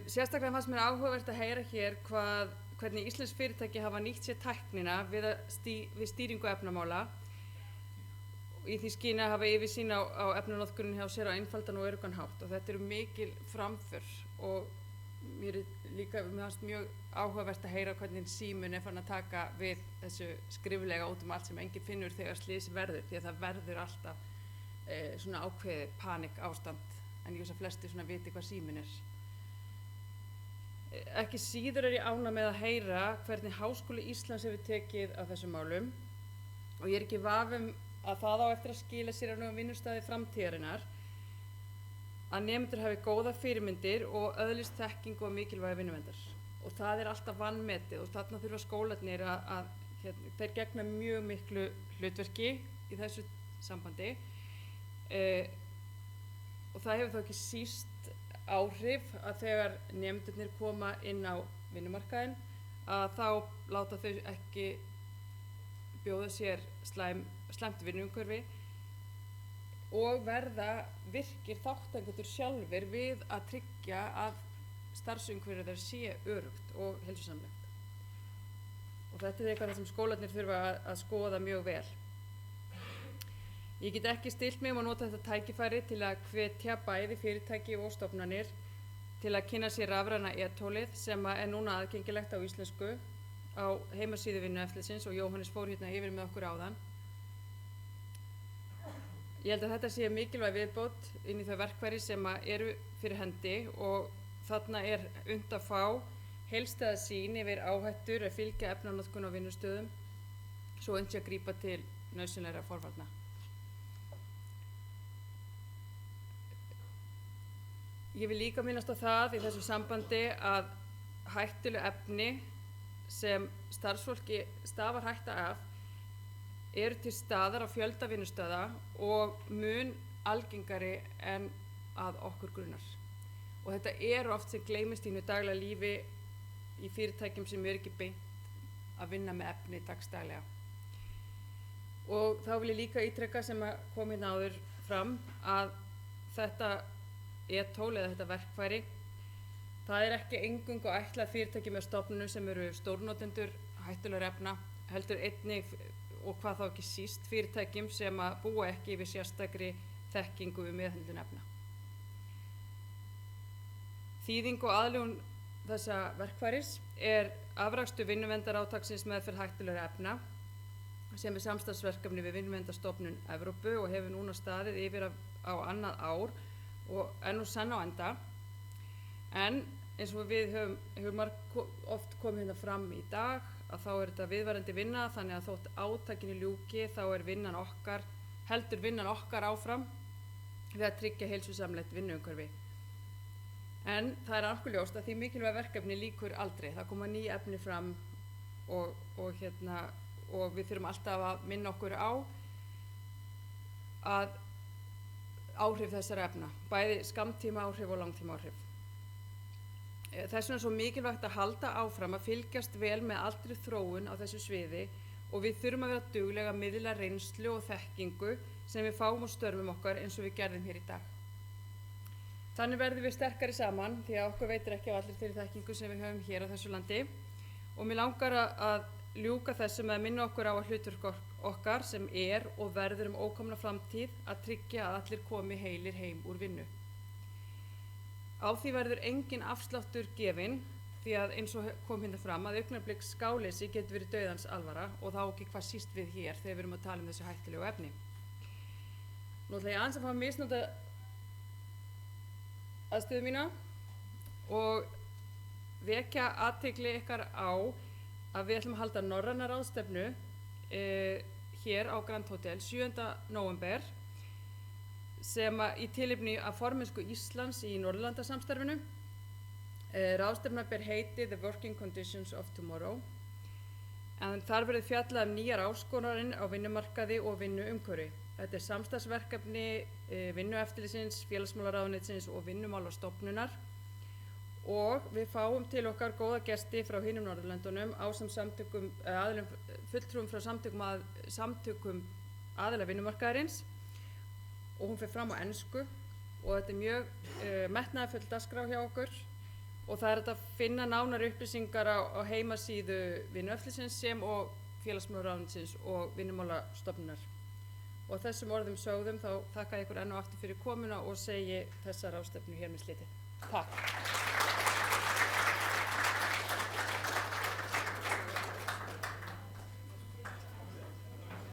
Speaker 18: Sérstaklega fannst mér áhugavert að heyra hér hvernig íslensk fyrirtæki hafa nýtt sér tæknina við stýringu efnamála í því skyni að hafa yfirsýn á efnanotkun hjá sér á einfaldan og öruggan hátt og þetta eru mikil framför og mér fannst mjög áhugavert að heyra hvernig síminn er farin að taka við þessu skriflega út allt sem enginn finnur þegar slys verður því að það verður alltaf svona ákveðið panik ástand en ég veist að flesti svona viti hvað síminn er. Ekki síður er ég ánægð með að heyra hvernig Háskóli Íslands hefur tekið af þessum málum og ég er ekki í vafa að það á eftir að skila sér á vinnustæði framtíðarinnar að nemendur hafi góða fyrirmyndir og öðlist þekkingu og mikilvægi vinnuverndar og það er alltaf vanmetið og þarna þurfa skólarnir þeir gegna mjög miklu hlutverki í þessu sambandi og það hefur þá ekki síst áhrif að þegar nemendurnir koma inn á vinnumarkaðinn að þá láta þau ekki bjóða sér slæmt vinnuumhverfi og verða virkir þátttakendur sjálfir við að tryggja að starfsumhverfi þeirra sé öruggt og heilsusamlegt. Og þetta er eitthvað sem skólarnir þurfa að skoða mjög vel. Ég get ekki stillt mig að nota þetta tækifæri til að hvetja bæði fyrirtæki og stofnanir til að kynna sér rafræna e-tólið sem er núna aðgengilegt á íslensku á heimasíðu Vinnueftirlitsins og Jóhannes fór hérna yfir með okkur áðan. Ég held að þetta sé mikilvæg viðbót inn í þau verkfæri sem eru fyrir hendi og þarna er unnt að fá heildstæða sýn yfir áhættur að fylgja efnanotkun á vinnustöðum svo unnt sé að grípa til nauðsynlegra forvarna. Ég vil líka minnast á það í þessu sambandi að hættuleg efni sem starfsfólki stafar hætta af eru til staðar á fjölda vinnustöða og mun algengari en að okkur grunar. Og þetta eru oft sem gleymist í hinu daglega lífi í fyrirtækjum sem eru ekki beint að vinna með efni dagsdaglega. Og þá vil ég líka ítreka sem kom hérna áður fram að þetta e-tól eða þetta verkfæri, það er ekki eingöngu ætlað fyrirtæki með stofnunum sem eru stórnotendur hættulegra efna, heldur einnig og hvað þá ekki síst fyrirtækjum sem að búa ekki yfir sérstakri þekkingu við meðhöndlun efna. Þýðing og aðlögun þessa verkfæris er afrakstur vinnuverndarátaksins meðferð hættulegra efna sem er samstarfsverkefni við Vinnuverndarstofnun Evrópu og hefur núna staðið yfir á annað ár og er nú senn á enda. En eins og við höfum oft komið hérna fram í dag að þá er þetta viðvarandi vinna, þannig að þótt átakinu ljúki þá er heldur vinnan okkar áfram við að tryggja heilsusamlegt vinnuumhverfi. En það er alveg ljóst að því mikilvæg verkefni lýkur aldrei. Það koma ný efni fram og við þurfum alltaf að minna okkur á að áhrif þessara efna, bæði skammtíma áhrif og langtíma áhrif. Þess vegna er svo mikilvægt að halda áfram að fylgjast vel með allri þróun á þessu sviði og við þurfum að vera duglega að miðla reynslu og þekkingu sem við fáum úr störfum okkar eins og við gerðum hér í dag. Þannig verðum við sterkari saman því að okkur veitir ekki af allir þeirri þekkingu sem við höfum hér á þessu landi og mér langar að ljúka þessu með að minna okkur á að hlutverk okkar sem er og verður ókomna framtíð að tryggja að allir komi heilir heim úr vinnu. Á því verður engin afsláttur gefinn því að eins og kom hérna fram að augnablik skáleysi getur verið dauðans alvara og þá ekki hvað síst við hér þegar við erum að tala þessu hættulegu efni. Nú ætla ég aðeins að fá að misnota aðstöðu mína og vekja athygli ykkar á að við ætlum að halda norræna ráðstefnu hér á Grand Hotel 7. nóvember sem í tilefni af formennsku Íslands í Norðurlandasamstarfinu. Ráðstefna ber heiti The Working Conditions of Tomorrow en þar verður fjallað nýjar áskoranir á vinnumarkaði og vinnuumhverfi. Þetta er samstarfsverkefni Vinnueftirlitsins, Félagsmálaráðuneytisins og Vinnumálastofnunar og við fáum til okkar góða gesti frá hinum Norðurlöndunum ásamt fulltrúum frá samtökum aðila vinnumarkaðarins og hún fer fram á ensku og þetta er mjög metnaðarfull dagskrá hjá okkur og það er hægt að finna nánari upplýsingar á heimasíðu Vinnueftirlitsins sem og Félagsmálaráðuneytisins og Vinnumálastofnunar. Og þessum orðum sögðum þá þakka ég ykkur enn og aftur fyrir komuna og segi þessa ráðstefnu hér með slitið. Takk.